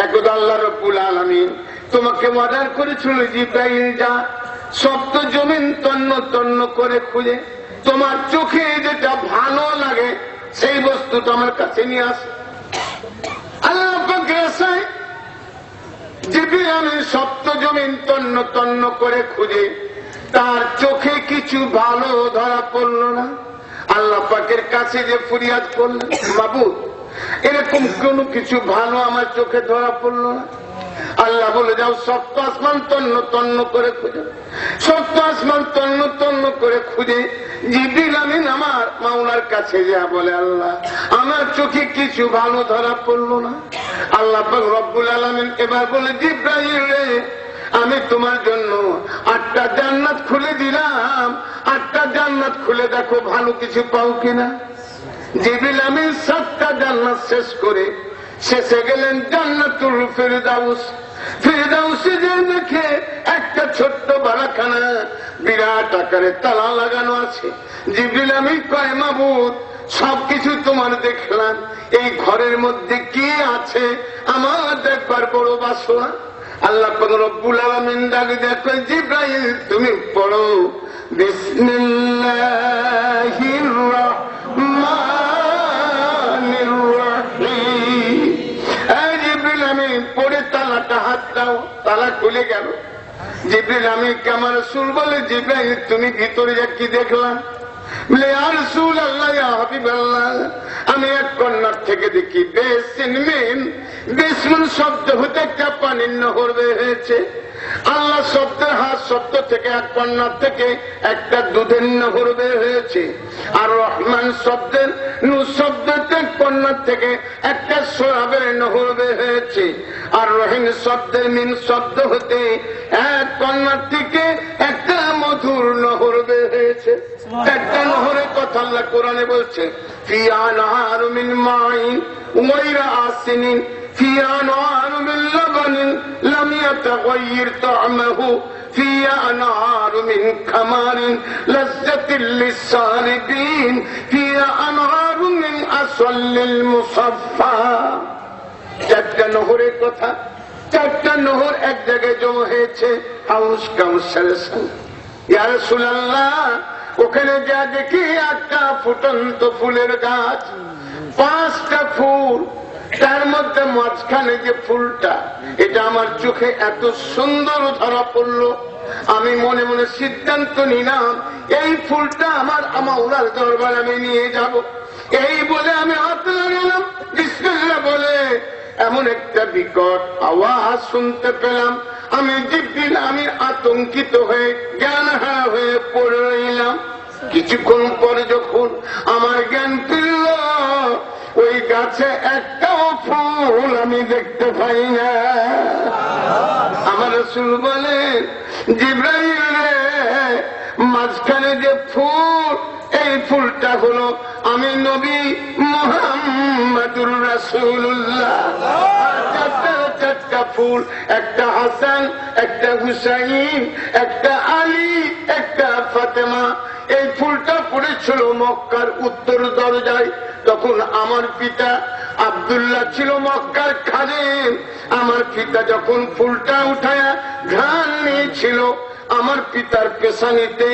একদা আল্লাহ রাব্বুল আলামিন তোমাকে অর্ডার করেছিল, জিবরাইল যা সপ্ত জমিন তন্ন তন্ন করে খুঁজে তোমার চোখে যেটা ভালো লাগে সেই বস্তুটা আমার কাছে নিয়ে আসে। আল্লাহ পাকের আশায় জিবরিল আমিন সপ্ত জমিন তন্ন তন্ন করে খুঁজে তার চোখে কিছু ভালো ধরা পড়ল না। আল্লাহ পাকের কাছে যে ফরিয়াদ করলেন, মাবুদ এরকম কোন কিছু ভালো আমার চোখে ধরা পড়ল না। আল্লাহ বলে যাও সপ্ত আসমান তন্ন তন্ন করে খুঁজে। সপ্ত আসমান তন্ন তন্ন করে খুঁজে জিবরিল আমিন আমার মাওলার কাছে যা বলে, আল্লাহ আমার চোখে কিছু ভালো ধরা পড়লো না। আল্লাহ পাক রব্বুল আলামিন এবার বলে, জিবরাইল রে আমি তোমার জন্য 8টা জান্নাত খুলে দিলাম, 8টা জান্নাত খুলে দেখো ভালো কিছু পাও কিনা। জিবরিল আমিন 7টা জান্নাত শেষ করে শেষে গেলেন জান্নাতুল ফিরদাউস। ফিরদাউসে যে দেখে একটা ছোট্ট বারাখানা বিরাট আকারে তালা লাগানো আছে। জিবরিল আমিন কয়, মাবুদ সবকিছু তোমার দেখলাম, এই ঘরের মধ্যে কি আছে আমার দেখবার বড় বাসনা। আল্লাহ পাক রব্বুল আলামিন ডাকে দেখো, জিবরাইল তুমি পড়ো বিসমিল্লাহির রাহমানির রাহিম। এই জিবরিল আমিন পড়ে তালাটা হাত দাও, তালা খুলে গেল। জিবরিল আমিন আমার রাসূল বলে, জিবরাইল তুমি ভিতরে যা কি দেখলাম? বলে ইয়া রাসূলুল্লাহ ইয়া হাবিবাল্লাহ আমি এক কন্যার থেকে দেখি বিসমিন শব্দ হতে একটা পানির নহর বের হয়েছে। আল্লাহ শব্দের হাত শব্দ থেকে এক কন্যার থেকে একটা দুধের নহর বের হয়েছে। আর রহমান শব্দের নূর শব্দের কন্যার থেকে একটা সোয়াবের নহর বের হয়েছে। আর রহিম শব্দের মিন শব্দ হতে এক কন্যার থেকে একটা মধুর নহর বের হয়েছে। একটা নহরের কথা আল্লাহ কোরআনে বলছে, ফিহা নাহারু মিন মাইন গায়রা আসিনিন ফিহা নাহারু মিন লাবানিন লাম ইয়াতাগায়্যার তা'মাহু ফিহা নাহারু মিন খামারিন লাজ্জাতিল লিস-শারিবিন ফিহা আনহারু মিন আসওয়ালিল মুসাফফা। চারটা নহরের কথা, চারটা নহর এক জায়গায় জমা হয়েছে হাউস কাউসারের সঙ্গে। ইয়া রাসূলুল্লাহ ওখানে যা দেখি একটা ফুটন্ত ফুলের গাছ, 5টা ফুল, তার মধ্যে মাঝখানে যে ফুলটা, এটা আমার চোখে এত সুন্দর ধরা পড়লো। আমি মনে মনে সিদ্ধান্ত নিলাম এই ফুলটা আমার মাওলার দরবারে আমি নিয়ে যাব। এই বলে আমি হাত লাগালাম, বিসমিল্লাহ বলে এমন একটা বিকট আওয়াজ শুনতে পেলাম। আমি জিবরিল আমি আতঙ্কিত হয়ে জ্ঞানহারা হয়ে পড়ে রইলাম। কিছুক্ষণ পরে যখন আমার জ্ঞান ফিরল, ওই গাছে একটাও ফুল আমি দেখতে পাই না। আমার রাসূল বলেন, জিবরাইল রে মাঝখানে যে ফুল, এই ফুলটা হলো আমি নবী মুহাম্মদুর রাসূলুল্লাহ। চারটা ফুল, একটা হাসান, একটা হুসাইন, একটা আলী, একটা ফাতেমা। এই ফুলটা পড়েছিল মক্কার উত্তর দরজায়। তখন আমার পিতা আব্দুল্লাহ ছিল মক্কার খাদেম। আমার পিতা যখন ফুলটা উঠায়া ঘ্রাণ নিয়েছিল, আমার পিতার পেশানিতে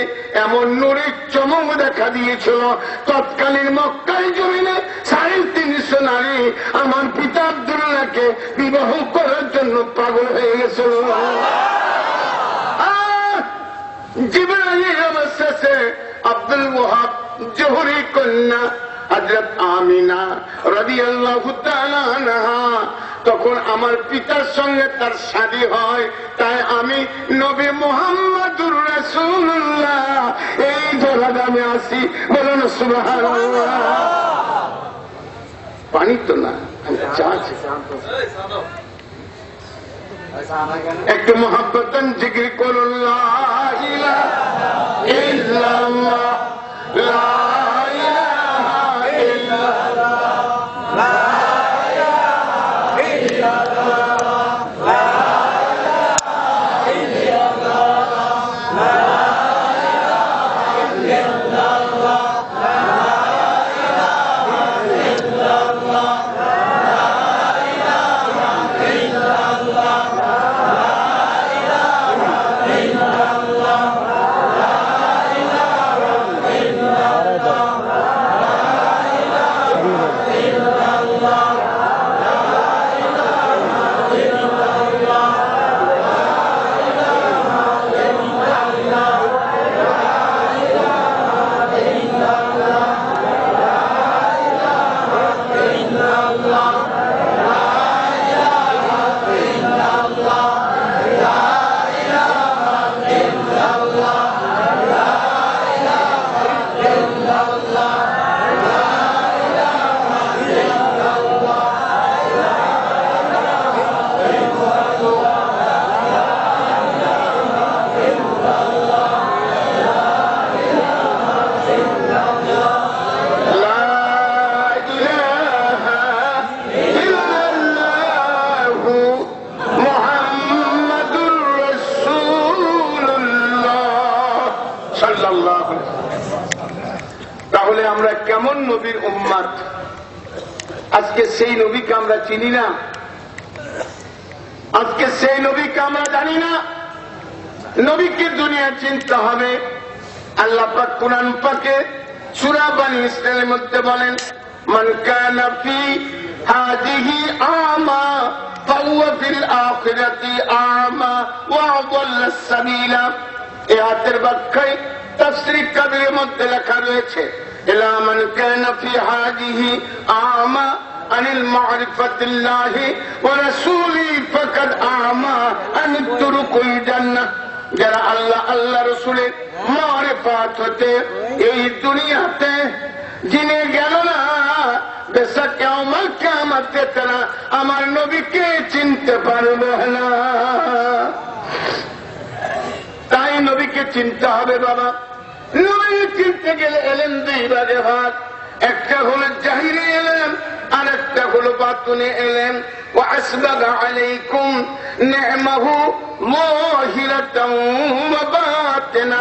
এমন নূরের চমক দেখা দিয়েছিল, তৎকালীন মক্কার জমিনে 350 নারী আমার পিতা আব্দুল্লাহকে বিবাহ করার জন্য পাগল হয়ে গেছিল। জিবরাইল অবশেষে আব্দুল ওয়াহাব জোহরি কন্যা হযরত আমিনা রাদিয়াল্লাহু তাআলা আনহা, তখন আমার পিতার সঙ্গে তার শাদী হয়। তাই আমি নবী মুহাম্মদুর রাসূলুল্লাহ এই ধরাধামে আসি। বলুন সুবহানাল্লাহ। পানি তো না, একটু মোহাব্বতান জিকির করুন, লা ইলাহা ইল্লাল্লাহ, লা ইলাহা ইল্লাল্লাহ, লা ইলাহা ইল্লাল্লাহ, লা ইলাহা ইল্লাল্লাহ, লা ইলাহা ইল্লাল্লাহ, লা ইলাহা ইল্লাল্লাহ, লা ইলাহা ইল্লাল্লাহ। কেমন নবীর উম্মত। আজকে সেই নবীকে আমরা চিনি না, আজকে সেই নবীকে আমরা জানি না। নবীকে দুনিয়া চিনতে হবে। আল্লাহ পাক কুরআন পাকে সূরা বনী ইসরাঈলের মধ্যে বলেন, মান কানা ফি হাযিহি আমা ফাহুয়া ফিল আখিরাতি আমা ওয়া আদাল্লাস সাবিলা। এই আয়াতের ব্যাখ্যায় তাফসীর কাবীরের মধ্যে লেখা রয়েছে, ইলা মান কানা ফি হাযিহি আমা আনিল মারিফাতিল্লাহি ওয়া রাসূলি ফাকাদ আমা আন তুরুকুল জান্নাহ। যারা আল্লাহ আল্লাহ রসুলের মারিফাত হতে এই দুনিয়াতে জিনে গেল না, বেশক কিয়ামতে তারা আমার নবীকে চিনতে পারবে না। তাই নবীকে চিনতে হবে বাবা। নবীকে চিনতে গেলে এলেম দুই ভাগে ভাগ, একটা হলো জাহিরি এলেম আর একটা হলো বাতুনি এলেম। ওয়া আসবাগা আলাইকুম নি'মাহু মুহিরাতাও ওয়া বাতিনা।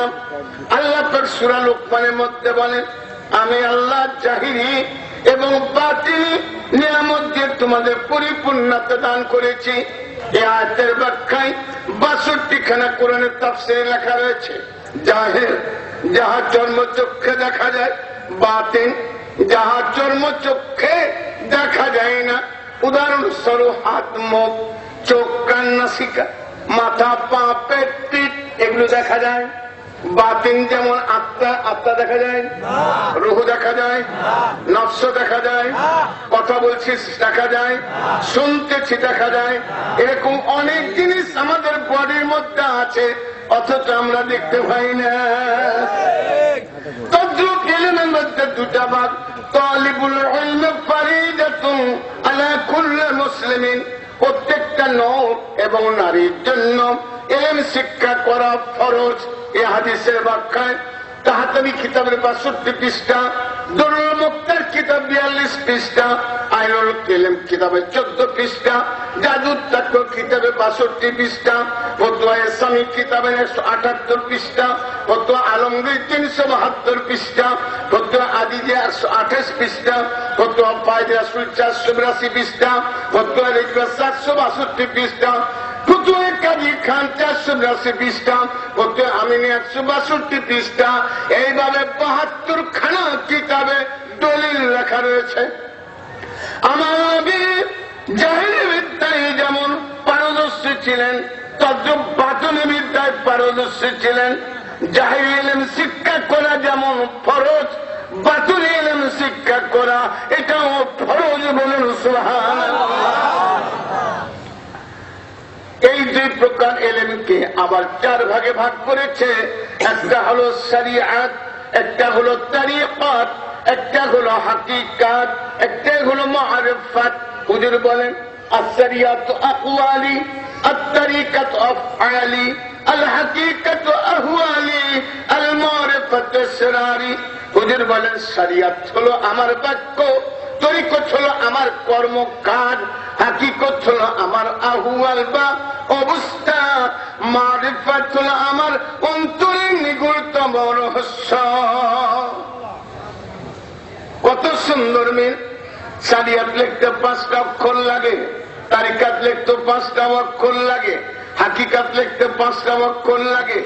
আল্লাহ পাক সূরা লুকমানের মধ্যে বলেন, আমি আল্লাহ জাহিরি এবং বাতিনি নিয়ামত দিয়ে তোমাদের পরিপূর্ণতা দান করেছি। এই আয়াতের ব্যাখ্যায় ৬২ খানা কোরআনের তাফসীরে লেখা রয়েছে। জাহির যাহা চর্মচক্ষে দেখা যায়, বাতিন যাহা চর্মচক্ষে দেখা যায় না। উদাহরণস্বরূপ হাত, মুখ, চোখ, কান, নাসিকা, মাথা, পা, পেট, পিঠ এগুলো দেখা যায়। বাতিন যেমন আত্মা, আত্মা দেখা যায়, রূহ দেখা যায়, নফস দেখা যায়, কথা বলছিস দেখা যায়, শুনতেছি দেখা যায়। এরকম অনেক জিনিস আমাদের বডির মধ্যে আছে, অথচ আমরা দেখতে পাই না। তদ্রুপ ইলমের মধ্যে দুটা ভাগ। তালিবুল ইলম ফারিদাতুন আলা কুল্লি মুসলিমিন। প্রত্যেকটা নর এবং নারীর জন্য ইলম শিক্ষা করা ফরজ। এই হাদিসের ব্যাখ্যায় তাহাতাবি কিতাবের ৬২ পৃষ্ঠা, দুরুল মুক্তার কিতাব ৪২ পৃষ্ঠা, আইনুল ইলম কিতাবের ১৪ পৃষ্ঠা, জাদুত তাকওয়া কিতাবের ৬২ পৃষ্ঠা, ফতোয়া ইসলামী কিতাবের ১৭৮ পৃষ্ঠা, ফতোয়া আলমগীর ৩৭২ পৃষ্ঠা, ফতোয়া আদিজিয়া ১২৮ পৃষ্ঠা, ফতোয়া ফায়দে রাসূল ৪৮২ পৃষ্ঠা, ফতোয়া রিজওয়ান ৭৬২ পৃষ্ঠা, ফতোয়া কাজী খান ৪৮২ পৃষ্ঠা, ফতোয়া আমিনী ১৬২ পৃষ্ঠা। এইভাবে ৭২ খানা কিতাবে দলিল লেখা রয়েছে। আমাদের জাহিরি বিদ্যায় যেমন পারদর্শী ছিলেন, তদ্রুপ বাতুনি বিদ্যায় পারদর্শী ছিলেন। জাহিরি ইলম শিক্ষা করা যেমন ফরজ, বাতুনি ইলম শিক্ষা করা এটাও ফরজ। বলেন সুবহানাল্লাহ। এই দুই প্রকার এলেমকে আবার ৪ ভাগে ভাগ করেছে। একটা হলো শরিয়াত, একটা হলো তরিকাত, একটা হলো হাকিকাত, একটা হলো মারিফাত। হুজুর বলেন, আশ-শরিয়াতু আকওয়ালি, আত-তরিকাতু আফআলি, আল-হাকিকাতু আহওয়ালি, আল-মারিফাতু আসরারি। হুজুর বলেন, শরিয়াত হলো আমার বাক্য, তরিকত হলো আমার কর্মকাণ্ড, হাকিকত হলো আমার আহওয়াল বা অবস্থা, মারিফাত হলো আমার অন্তরের নিগূঢ়তম রহস্য। কত সুন্দর মিল। শরিয়াত লিখতে ৫টা অক্ষর লাগে, তরিকাত লিখতে ৫টা অক্ষর লাগে, হাকিকত লিখতে 5টা অক্ষর লাগে,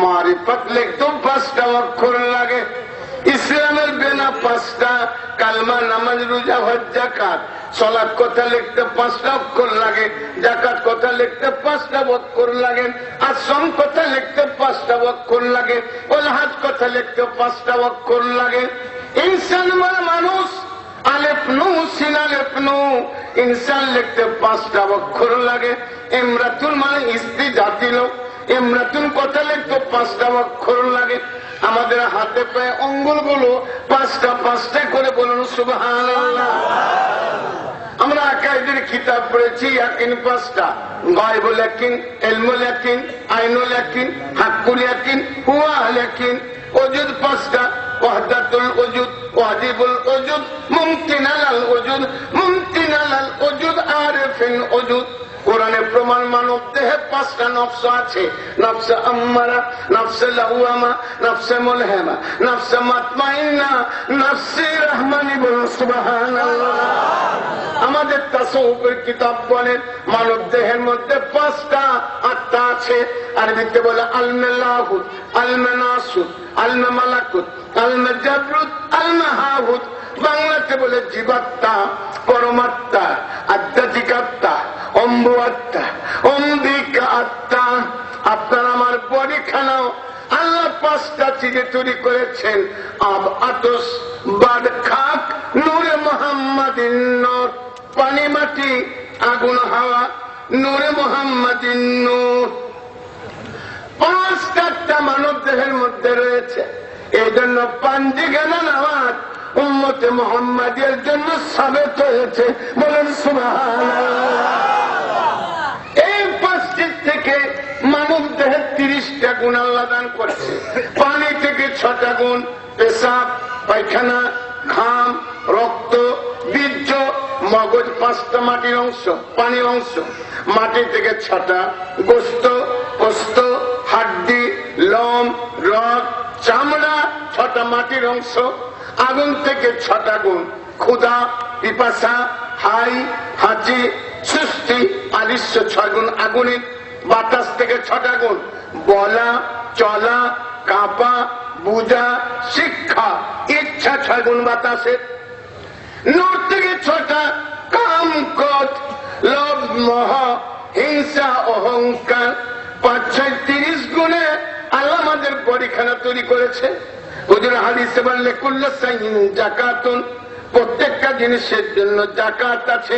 মারিফাত লিখতে 5টা অক্ষর লাগে। ইসলামের বেনা 5টা, কালমা, নামাজ, রোজা, হজ, যাকাত। সালাত কথা লিখতে 5টা অক্ষর লাগে, যাকাত কথা লিখতে 5টা অক্ষর লাগে, আসম কথা লিখতে 5টা অক্ষর লাগে, ওয়াল কথা লিখতে 5টা অক্ষর লাগে। ইনসান মানে মানুষ, আলেফ নু সিন আলেফ নু, ইনসান লিখতে 5টা অক্ষর লাগে। ইমরাতুল মানে স্ত্রী, জাতি লোক, ইমরাতুন কথা লিখতে 5টা অক্ষর লাগে। আমাদের হাতে পায়ে অঙ্গুলগুলো 5টা করে বলুন সুবহানাল্লাহ। আমরা আকাইদের কিতাব পড়েছি, ইয়াকিন 5টা, গায়বুল ইয়াকিন, ইলমুল ইয়াকিন, আইনুল ইয়াকিন, হাক্কুল ইয়াকিন, হুয়াল ইয়াকিন। ওজুদ 5টা, ওয়াহদাতুল ওজুদ, ওয়াজিবুল ওজুদ, মুমকিনাল ওজুদ, মুমতিনাল ওজুদ, আরিফিন ওজুদ। কোরআনে প্রমাণ মানব দেহে 5টা নফস আছে। নফসে আম্মারা, নফসে লাওয়ামা, নফসে মুলহামা, নফসে মুতমাইন্না, নফসে রহমানি। বলুন সুবহানাল্লাহ। আমাদের তাসাউফের কিতাব বলেন মানব দেহের মধ্যে 5টা আত্মা আছে। আরবিতে বলে আলমে লাহুত, আলমে নাসুত, আলমে মালাকুত, আলমে জাবরুত, আলমে হাহুত। বাংলাতে বলে জীবাত্মা, পরমাত্মা, আধ্যাত্মিক আত্মা, অম্ব আত্মা, অম্বিকা আত্মা। আপনার আমার বডিখানাও আল্লাহ 5টা চিজে তৈরি করেছেন। আব, আতস, বাদ, খাক, নূরে মুহাম্মাদিন নূর। পানি, মাটি, আগুন, হাওয়া, নূরে মুহাম্মাদিন নূর। 5টা মানব দেহের মধ্যে রয়েছে। এই জন্য পাঞ্জিগানা নামাজ উম্মতে মুহাম্মাদিয়ার জন্য সাবেত হয়েছে। বলেন সুবহানাল্লাহ। এই 5টি থেকে মানব দেহের 30টা গুণ আল্লাহ দান করেছে। পানি থেকে 6টা গুণ, পেশাব, পায়খানা, ঘাম, রক্ত, বীর্য, মগজ 5টা মাটির অংশ, পানির অংশ। মাটি থেকে 6টা, গোশত, পোস্ত, হাড্ডি, লোম, রগ, চামড়া 6টা মাটির অংশ। আগুন থেকে 6টা গুণ, ক্ষুধা, পিপাসা, হাই, হাঁচি, সুস্তি, আলিস্য 6 গুণ আগুনের। বাতাস থেকে 6টা গুণ, বলা, চলা, কাঁপা, বুঝা, শিক্ষা, ইচ্ছা 6 গুণ বাতাসের। নূর থেকে 6টা, কাম, ক্রোধ, লোভ, মোহ, হিংসা, অহংকার। 5-6 30 গুণে আল্লাহ আমাদের বডিখানা তৈরি করেছে। হুজুর হাদিসে বললে কুল্লু শাইইন যাকাতুন, প্রত্যেকটা জিনিসের জন্য যাকাত আছে।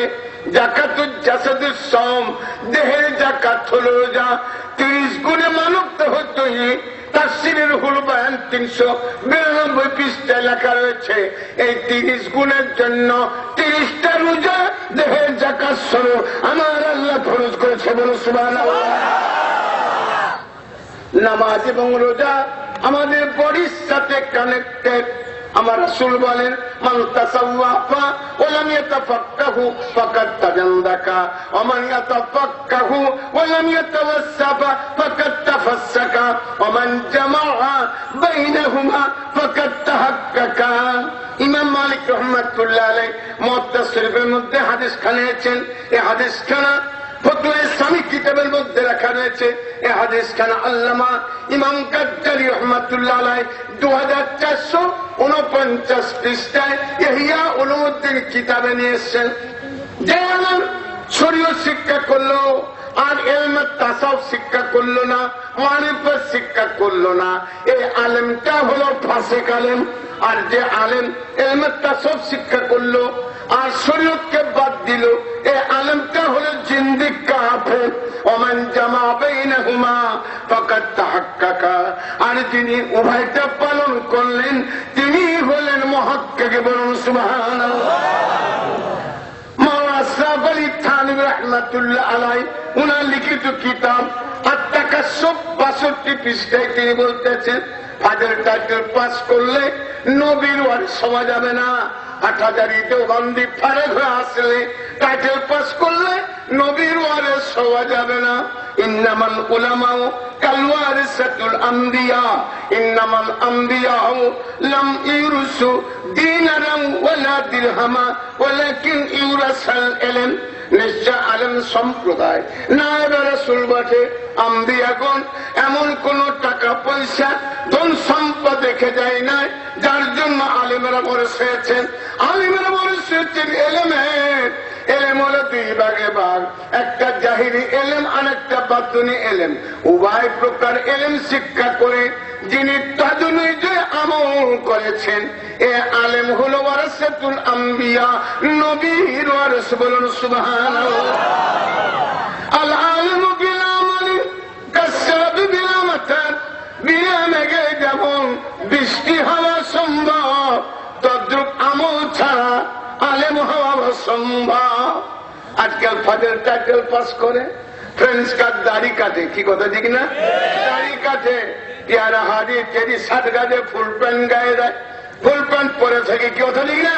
যাকাতুল জাসাদুস সাওম, দেহের যাকাত হলো রোজা। 30 গুণে মানব দেহ তৈরি। তাফসীরের রুহুল বায়ান 392 পৃষ্ঠায় লেখা রয়েছে এই 30 গুণের জন্য 30টা রোজা দেহের যাকাত স্বরূপ আমার আল্লাহ ফরজ করেছে। বলো সুবহানাল্লাহ। নামাজ এবং রোজা আমাদের বডির সাথে কানেক্টেড। আমার রাসূল বলেন মান তাসাওয়াফা ওয়া লাম ইয়াতাফাক্কাহু ফাকাদ তাজান্দাকা ওয়া মান ইয়াতাফাক্কাহু ওয়া লাম ইয়াতাওয়াসসাফা ফাকাদ তাফাসসাকা ওয়া মান জামাআ বাইনাহুমা ফাকাদ তাহাক্কাকা। ইমাম মালিক রাহমাতুল্লাহ আলাইহি মুওয়াত্তা শরীফের মধ্যে হাদিস খানিয়েছেন। এই হাদিসখানা ফতোয়া ইসলামী কিতাবের মধ্যে রাখা রয়েছে। এই হাদিসখানা আল্লামা ইমাম গাজ্জালি রাহমাতুল্লাহ আলাইহি 2449 পৃষ্ঠায় ইহইয়া উলুমুদ্দিন কিতাবে নিয়ে এসেছেন। যে আলেম শরীয়ত শিক্ষা করলো আর ইলমে তাসাউফ শিক্ষা করলো না, মারিফত শিক্ষা করলো না, এই আলেমটা হলো ফাসিক আলেম। আর যে আলেম ইলমে তাসাউফ শিক্ষা করলো আর শরীয়তকে বাদ দিল, এই আলেমটা হলো জিন্দিক কাফের। ওমান জামা বাইনাহুমা ফাকাদ তাহাক্কাকা। আর যিনি উভয়টা পালন করলেন তিনি হলেন মুহাক্কিক। বলুন সুবহানাল্লাহ। মাওলানা আশরাফ আলী থানভী রাহমাতুল্লাহ আলাইহি উনার লিখিত কিতাব আত-তাকাসসুফ 62 পৃষ্ঠায় তিনি বলতেছেন ফাজর টাইটেল পাস করলে নবীর ওয়ারিস হওয়া যাবে না। 8000 দেওবন্দি ফারেক হয়ে আসলে টাইটেল পাস করলে নবীর ওয়ারিস হওয়া যাবে না। ইন্নামাল উলামাউ কাল ওয়ারিসাতুল আম্বিয়া, ইন্নামাল আম্বিয়াউ লাম ইউরসু দিনারান ওয়ালা দিরহামা ওয়ালাকিন ইউরাসাল ইলম। নিশ্চয় আলেম সম্প্রদায় নায়েব রাসূল বটে। আম্বিয়াগণ এমন কোন টাকা পয়সা ধন সম্পদ রেখে যায় না যার জন্য আলেমেরা ওয়ারিস হয়েছেন। আলেমেরা ওয়ারিস হয়েছেন এলেমের। এলেম হলো 2 ভাগে ভাগ, একটা জাহিরি এলেম আর একটা বাতুনি এলেম। উভয় প্রকার এলেম শিক্ষা করে যিনি তাদনুযায়ী আমল করেছেন এ আলেম হলো ওয়ারাসাতুল আম্বিয়া, নবীর ওয়ারিস। বলুন সুবহানাল্লাহ। আল আলিমু বিল আমালি কাসসাবি বিল মাতার। বিনা মেঘে যেমন বৃষ্টি হওয়া সম্ভব তদ্রুপ আমল ছাড়া আলেম হওয়া অসম্ভব। আজকাল ফাজর টাইটেল পাস করে ফ্রেন্স কাট দাড়ি কাটে, কি কথা ঠিক না? দাড়ি কাটে, পেয়ারা হাড়ি চেরি শার্ট গায়ে ফুল প্যান্ট গায়ে দেয়, ফুল প্যান্ট পরে থাকে, কি কথা ঠিক না?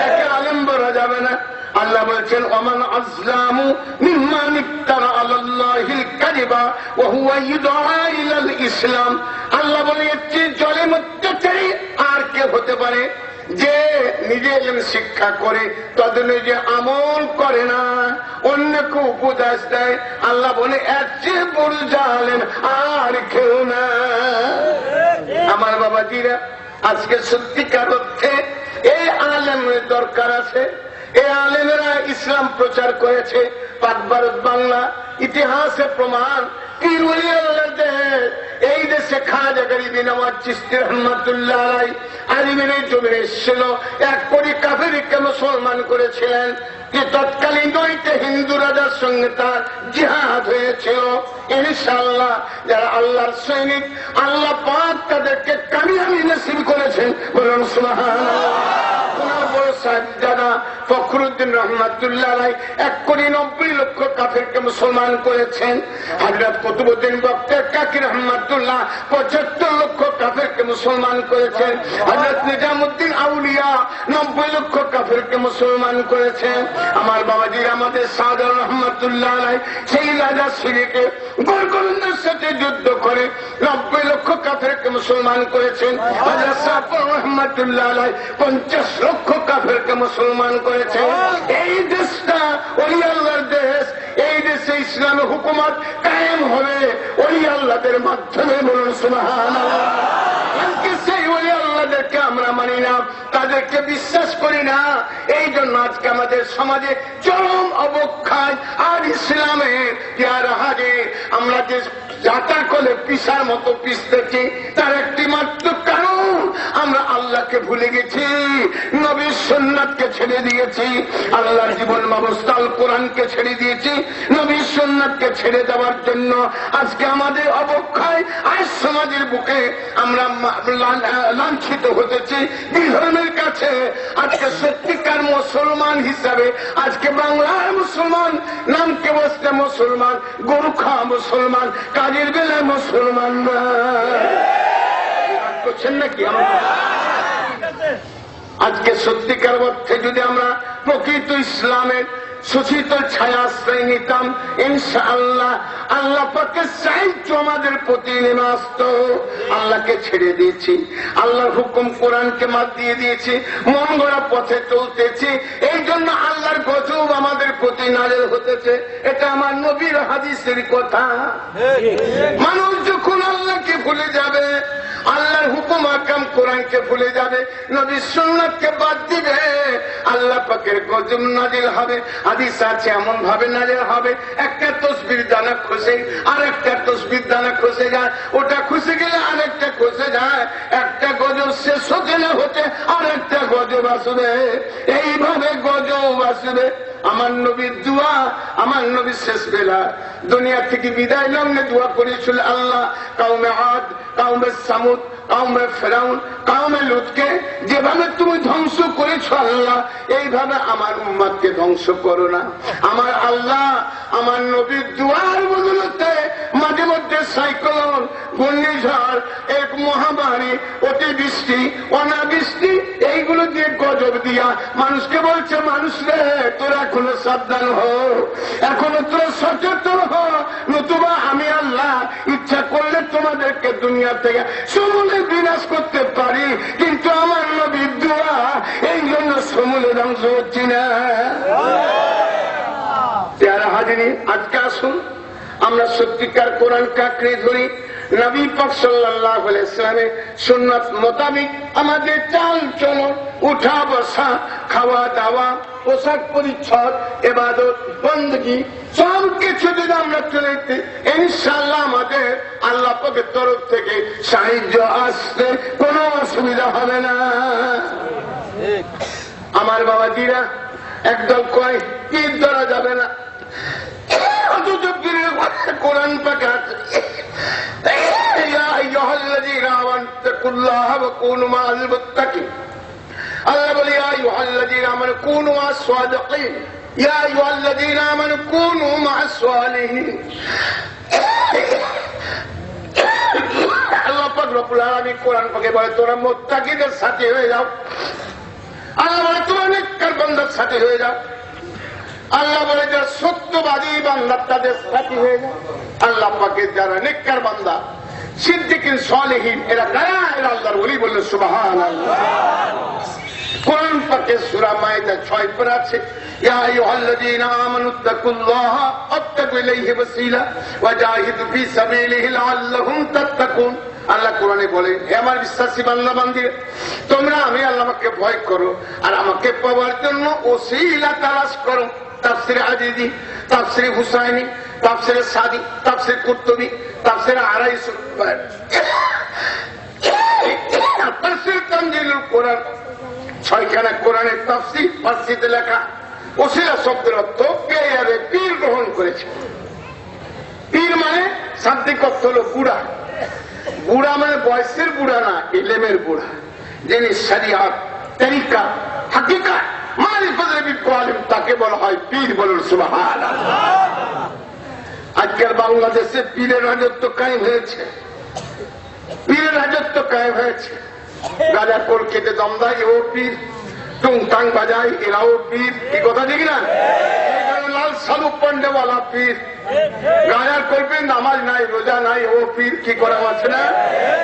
একে আলেম বলা যাবে না। আল্লাহ বলেছেন ওমান আযলামু মিম্মান ইফতারা আলাল্লাহিল কাযিবা ওয়া হুয়া ইউদআ ইলাল ইসলাম। আল্লাহ বলে এর চেয়ে জালেম অত্যাচারী আর কে হতে পারে যে নিজে শিক্ষা করে তাদের যে আমল করে না, অন্যকে উপদেশ দেয়। আল্লাহ বলে এর চেয়ে বড় জালেম আর কেউ না। আমার বাবাজিরা, আজকে সত্যিকার অর্থে এই আলেমের দরকার আছে। এই আলেমেরা ইসলাম প্রচার করেছে। পাক ভারত বাংলা ইতিহাসে প্রমাণ পীর ওলি আল্লাহর দেশ, এই দেশে খাজা গরিবি নওয়াজ চিশতি রহমাতুল্লাহ আলাইহি আলিমের জমিনে এসেছিল। এক কোটি কাফেরকে মুসলমান করেছিলেন যে তৎকালীন দুইটা হিন্দু রাজার সঙ্গে তার জিহাদ হয়েছিল। ইনশাআল্লাহ যারা আল্লাহর সৈনিক, আল্লাহ পাক তাদেরকে কামিয়াবি নসিব করেছেন, বলুন সুবহানাল্লাহ। ফখরুদ্দিন রহমাতুল্লাহ আলাইহি 1,90,00,000 কাফেরকে মুসলমান করেছেন। হযরত কুতুবউদ্দিন বক্তের কাকি রহমাতুল্লাহ 75 লক্ষ কাফেরকে মুসলমান করেছেন। হযরত নিজামউদ্দিন আউলিয়া 90 লক্ষ কাফেরকে মুসলমান করেছেন। আমার বাবাজি আমাদের সাদর রহমাতুল্লাহ আলাইহি সেই রাজা সিরিকে গোলগোলন্দের সাথে যুদ্ধ করে 90 লক্ষ কাফেরকে মুসলমান করেছেন। হযরত সাফর রহমাতুল্লাহ আলাইহি 50 লক্ষ কাফেরকে মুসলমান করেছেন। এই দেশটা ওলি আল্লাহর দেশ। এই দেশে ইসলামের হুকুমত কায়েম হবে ওলি আল্লাহদের মাধ্যমে, বলুন সুবহানাল্লাহ। আজকে সেই ওলি আল্লাহদেরকে আমরা মানি না, তাদেরকে বিশ্বাস করি না। এই জন্য আজকে আমাদের সমাজে চরম অবক্ষয়। আর ইসলামের পেয়ারা হাজে আমরা যে যাতা করে পিসার মতো পিসতেছি, তার একটি মাত্র কারণ আমরা আল্লাহকে ভুলে গেছি, নবীর সুন্নাতকে ছেড়ে দিয়েছি, আল্লাহর জীবন ব্যবস্থা আল কোরআনকে ছেড়ে দিয়েছি। নবীর সুন্নাতকে ছেড়ে দেওয়ার জন্য আজকে আমাদের অবক্ষয়। আজ সমাজের বুকে আমরা লাঞ্ছিত হতেছি বিধর্মের কাছে। আজকে সত্যিকার মুসলমান হিসাবে আজকে বাংলার মুসলমান, নামকে বসতে মুসলমান, গোরখা মুসলমান, কাজের বেলায় মুসলমান করছেন নাকি? আজকে সত্যিকার অর্থে যদি আমরা প্রকৃত ইসলামের সুশীতল ছায়া আশ্রয় নিতাম, ইনশাআল্লাহ আল্লাহ পাকের সাহায্য আমাদের প্রতি নেমে আসত। আল্লাহকে ছেড়ে দিয়েছি, আল্লাহর হুকুম কোরআনকে মাত দিয়ে দিয়েছি, মন গড়া পথে চলতেছি। এই জন্য আল্লাহর গজব আমাদের প্রতি নাযিল হতেছে। এটা আমার নবীর হাদিসের কথা। মানুষ যখন আল্লাহকে ভুলে যাবে, আল্লাহর হুকুম আহকাম কোরআনকে ভুলে যাবে, নবীর সুন্নাতকে বাদ দিবে, আল্লাহ পাকের গজব নাযিল হবে। হাদিস আছে এমন ভাবে নাযিল হবে, একটা তসবির দানা খসে আর একটা তসবির দানা খসে যায়, ওটা খসে গেলে আরেকটা খসে যায়, একটা গজব শেষ হতে না হতে আর একটা গজব আসবে। এইভাবে গজব আসবে। আমার নবীর দোয়া, আমার নবীর শেষ বেলা দুনিয়া থেকে বিদায় লগ্নে দোয়া করেছিল, আল্লাহ কওমে আদ, কওমে সামুদ, কওমে ফেরাউন, কওমে লুতকে যেভাবে তুমি ধ্বংস করেছো আল্লাহ, এইভাবে আমার উম্মতকে ধ্বংস করো না। আমার আল্লাহ আমার নবীর দোয়ার বদলতে মাঝে মধ্যে সাইক্লোন, ঘূর্ণিঝড়, এক মহামারী, অতিবৃষ্টি, অনাবৃষ্টি, এইগুলো দিয়ে গজব দিয়া মানুষকে বলছে, মানুষ রে তোরা এখনো সাবধান হো, এখনো তোরা সচেতন হো, নতুবা আমি আল্লাহ ইচ্ছা করলে তোমাদেরকে দুনিয়া থেকে সমূলে বিনাশ করতে পারি, কিন্তু আমার নবীর দোয়া এই জন্য সমূলে ধ্বংস হচ্ছি না। প্যারা হাজিরি, আজকে আসুন আমরা সত্যিকার কোরআনকে আঁকড়ে ধরি। নবী পাক সাল্লাল্লাহু আলাইহি ওয়াসাল্লামের সুন্নাত মোতাবেক আমাদের চাল চলন, উঠা বসা, খাওয়া দাওয়া, পোশাক পরিচ্ছদ, ইবাদত বندگی সব কিছু যদি আমরা চলে ইনশাআল্লাহ আমাদের আল্লাহ পাকের তরফ থেকে সাহায্য আসতে কোনো অসুবিধা হবে না। আমার বাবাজিরা একদল কয় ঈদ ধরা যাবে না, অথচ কোরআন পাক আছে আল্লাহ বলে ইয়া আইয়ুহাল্লাযীনা আমানু কুনু মা'আস সাদিকিন, ইয়া আইয়ুহাল্লাযীনা আমানু কুনু মা'আস সালিহিন। আল্লাহ পাক রব্বুল আলামিন কোরআন পাকে বলে তোমরা মুত্তাকিদের সাথে হয়ে যাও। আল্লাহ বলে তোমরা নেককার বান্দার সাথে হয়ে যাও। আল্লাহ বলে যারা সত্যবাদী বান্দা তাদের সাথী হয়ে যায়। আল্লাহ পাকের যারা নেককার বান্দা সিদ্দিকিন সালেহিন এরা কারা? এরা আল্লাহর ওলি। বললেন সুবহানাল্লাহ। কোরআন পাকে সূরা মাইদা 6 পরে আছে, ইয়া আইয়ুহাল্লাযীনা আমানুত্তাকুল্লাহা ওয়াত্তাকু ইলাইহি ওয়াসিলা ওয়াজাহিদু ফী সাবিলিহি লাআল্লাকুম তাত্তাকুন। আল্লাহ কোরআনে বলে, হে আমার বিশ্বাসী বান্দা বান্দীরা, তোমরা আমি আল্লাহকে ভয় করো আর আমাকে পাওয়ার জন্য ওসিলা তালাশ করো। তাফসীরে আজিজি, তাফসীরে হুসাইনি, তাফসীরে সাদি, তাফসীর কুরতুবী, তাফসীরে আরাইস, তাফসীর তানজিলুল কোরআন, 6খানা কোরআনের তাফসীর ফারসিতে লেখা। ওসিলা শব্দের অর্থ পেয়ারে পীর গ্রহণ করেছে। পীর মানে শাব্দিক অর্থ হলো বুড়া। বুড়া মানে বয়সের বুড়া না, ইলমের বুড়া, যিনি শরিয়াত, তরিকা, হাকিকাত, মারিফতের বিজ্ঞ আলেম, তাকে বলা হয় পীর। বলুন সুবহানাল্লাহ। আজকাল বাংলাদেশে পীরের রাজত্ব কায়েম হয়েছে। পীরের রাজত্ব কায়েম হয়েছে। গাজা কোল খেতে দম দেয় ও পীর, টুংটাং বাজায় এরাও পীর। কি কথা ঠিক না? লাল সালু পান্ডেওয়ালা পীর। গাজার করবে নামাজ নাই, রোজা নাই, ও পীর। কি করা আছে না?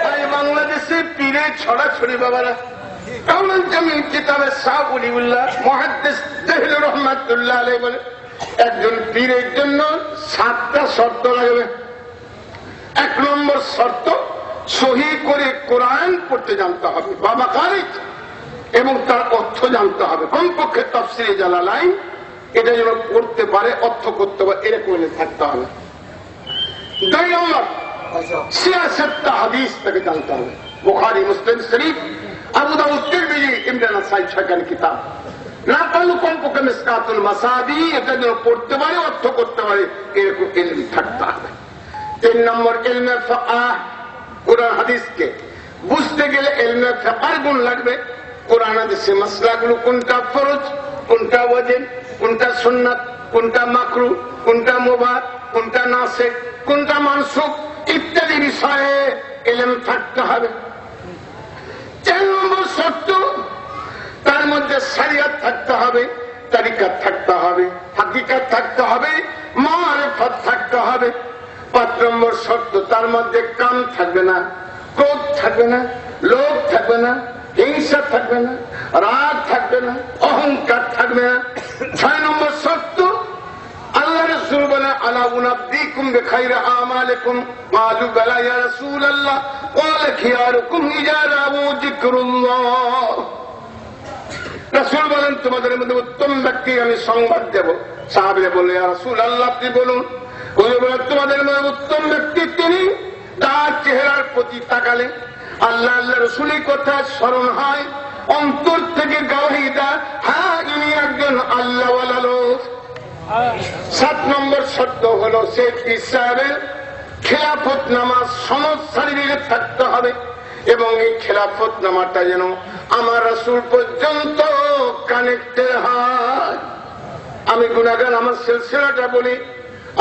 তাই বাংলাদেশে পীরের ছড়াছড়ি বাবারা। কাউলান জামিল কিতাবে শাহ ওলিউল্লাহ মুহাদ্দিস দেহলুর রহমাতুল্লাহ আলাইহি বলে, একজন পীরের জন্য 7টা শর্ত লাগবে। 1 নম্বর শর্ত, সহি করে কোরআন পড়তে জানতে হবে, বাবা কারিক, এবং তার অর্থ জানতে হবে। কমপক্ষে তাফসীরে জালালাইন এটা যেন পড়তে পারে, অর্থ করতে পারে, এরকম থাকতে হবে। 2 নম্বর, 66টা হাদিস তাকে জানতে হবে। বুখারী, মুসলিম শরীফ, আবু দাউদ, তিরমিজি, ইবনে নাসাই, 6খানা কিতাব। না পারলে কমপক্ষে মিসকাতুল মাসাবি এটা যেন পড়তে পারে, অর্থ করতে পারে, এরকম ইলম থাকতে হবে। 3 নম্বর, ইলমে ফিকহ, কোরআন হাদিসকে বুঝতে গেলে ইলমে ফিকহের গুণ লাগবে। কোরআন হাদিসে মাসলাগুলো কোনটা ফরজ, কোনটা ওয়াজিব, কোনটা সুন্নাত, কোনটা মাকরুহ, কোনটা মুবাহ, কোনটা নাসিখ, কোনটা মানসুখ ইত্যাদি বিষয়ে ইলম থাকতে হবে। 4 নম্বর শর্ত, তার মধ্যে শরিয়ত থাকতে হবে, তরিকত থাকতে হবে, হাকিকত থাকতে হবে, মারিফত থাকতে হবে। 5 নম্বর শর্ত, তার মধ্যে কাম থাকবে না, ক্রোধ থাকবে না, লোভ থাকবে না, হিংসা থাকবে না, রাগ থাকবে না, অহংকার থাকবে না। 6 নম্বর শর্ত, আল্লাহ রাসূল বলে, আলা উনাব্বিকুম বিখাইরি আমালিকুম, ক্বালু বালা ইয়া রাসূলুল্লাহ, ক্বালা খিয়ারুকুম ইজারাহু যিকরুল্লাহ। রাসূল বলেন, তোমাদের মধ্যে উত্তম ব্যক্তি আমি সংবাদ দেব। সাহাবীরা বলে, ইয়া রাসূলুল্লাহ আপনি বলুন। হুজুর বলেন, তোমাদের মধ্যে উত্তম ব্যক্তি তিনি তার চেহারার প্রতি তাকালে আল্লাহ আল্লাহ রাসূলের কথা স্মরণ হয়, অন্তর থেকে গাওয়াহি দেয়, হ্যাঁ ইনি একজন আল্লাহওয়ালা লোক। 7 নম্বর শর্ত হলো, সে ইসলামের খেলাফত নামাজ সনদ সার্টিফিকেট থাকতে হবে, এবং এই খেলাফত নামাটা যেন আমার রাসূল পর্যন্ত কানেক্টেড হয়। আমি গুনাহগার, আমার সিলসিলাটা বলি।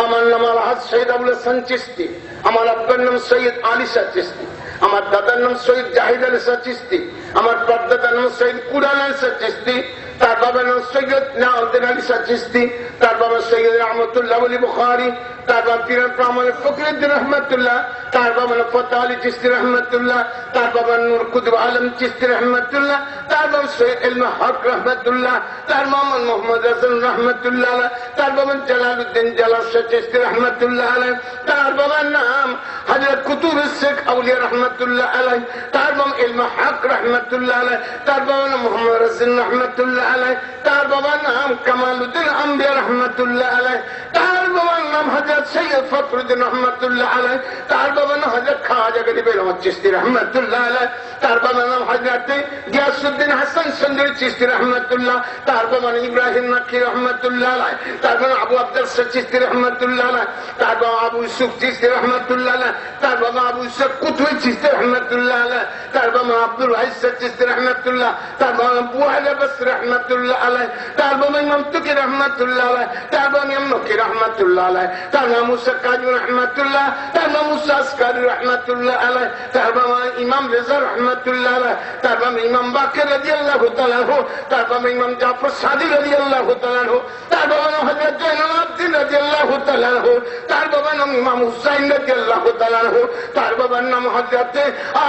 আমার নাম আলহাজ সৈয়দ আবুল হাসান চিশতি, আমার আব্বার নাম সৈয়দ আলী শাহ চিশতি, আমার দাদার নাম সৈয়দ জাহিদ আলী শাহ চিশতি, আমার পরদাদার নাম সৈয়দ কুরআন আলী শাহ চিশতি, তার বাবার নাম সৈয়দ নাউদ্দিন আলী শাহ চিশতি, তার বাবা সৈয়দ রহমতুল্লাহ আলী বুখারী, তার বাবা পীর প্রামাণ ফখরুদ্দিন রহমতুল্লাহ, তার বাবা ফতেহ আলী চিশতি রহমতুল্লাহ, তার বাবা নূর কুতুব আলম চিশতি রহমতুল্লাহ, তার বাবা সৈয়দ ইলমে হক রহমতুল্লাহ, তার মামা মোহাম্মদ হাসান রহমতুল্লাহ আলাইহি, তার বাবা জালালউদ্দিন জালাল শাহ চিশতি রহমতুল্লাহ আলাইহি, তার বাবার নাম হযরত কুতুব শেখ আউলিয়া রহমতুল্লাহ আলাইহি, তার বাবা ইলমে হক রহমতুল্লাহ আলাইহি, তার বাবা নাম মোহাম্মদ হাসান রহমতুল্লাহ আলাইহি, তার বাবার নাম কামালউদ্দিন আম্বিয়া রহমতুল্লাহ আলাইহি, তার বাবার নাম হযরত সৈয়দ ফখরুদ্দিন রহমতুল্লাহ আলাইহি, তার বাবার নাম হযরত খাজা গরিব রহমত চিশতি রহমতুল্লাহ আলাইহি, তার বাবার নাম হযরত গিয়াসউদ্দিন হাসান সন্দরি চিশতি রহমতুল্লাহ, তার বাবা নাম ইব্রাহিম নাকি রহমতুল্লাহ আলাইহি, তার বাবা আবু আব্দুল চিশতি রহমতুল্লাহ আলাইহি, তার বাবা আবু ইউসুফ চিশতি রহমতুল্লাহ আলাইহি, তার বাবা আবু ইউসুফ কুতুবী চিশতি রহমতুল্লাহ আলাইহি, তার বাবা আব্দুল ওয়াহিদ চিশতি রহমতুল্লাহ, তার বাবা আবু আলী বসরি রহমতুল্লাহ আলাইহি, তার বাবা ইমাম তুকি রহমতুল্লাহ আলাইহি, তার বাবা ইমাম নকি রহমতুল্লাহ আলাইহি, তার বাবা মুসা কাজী রহমতুল্লাহ, তার বাবা মুসা আসকারী রহমতুল্লাহ রহমাতুল্লাহ আলাইহি, তার বাবা ইমাম রেজা রহমাতুল্লাহ আলাইহি, তার বাবা ইমাম বাকের রাদিয়াল্লাহু তাআলা আনহু, তার বাবা ইমাম জাফর সাদিক রাদিয়াল্লাহু তাআলা আনহু, তার বাবা নাম হযরত জয়নুল আবদিন রাদিয়াল্লাহু তাআলা আনহু, তার বাবার নাম ইমাম হুসাইন রাদিয়াল্লাহু তাআলা আনহু, তার বাবার নাম হযরত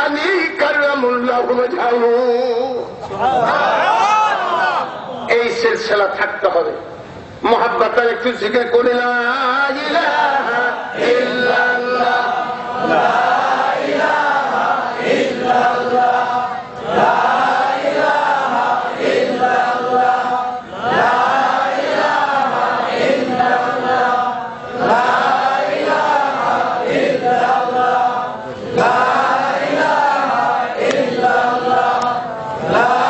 আলী কাররামুল্লাহু ওয়াজহাহু। এই সিলসিলা থাকতে হবে। মোহাব্বত একটু জিকির করে লা ইলাহা ইল্লাল্লাহ, লা ইলাহা ইল্লাল্লাহ, লা ইলাহা ইল্লাল্লাহ, লা ইলাহা ইল্লাল্লাহ, লা ইলাহা ইল্লাল্লাহ, লা ইলাহা ইল্লাল্লাহ, লা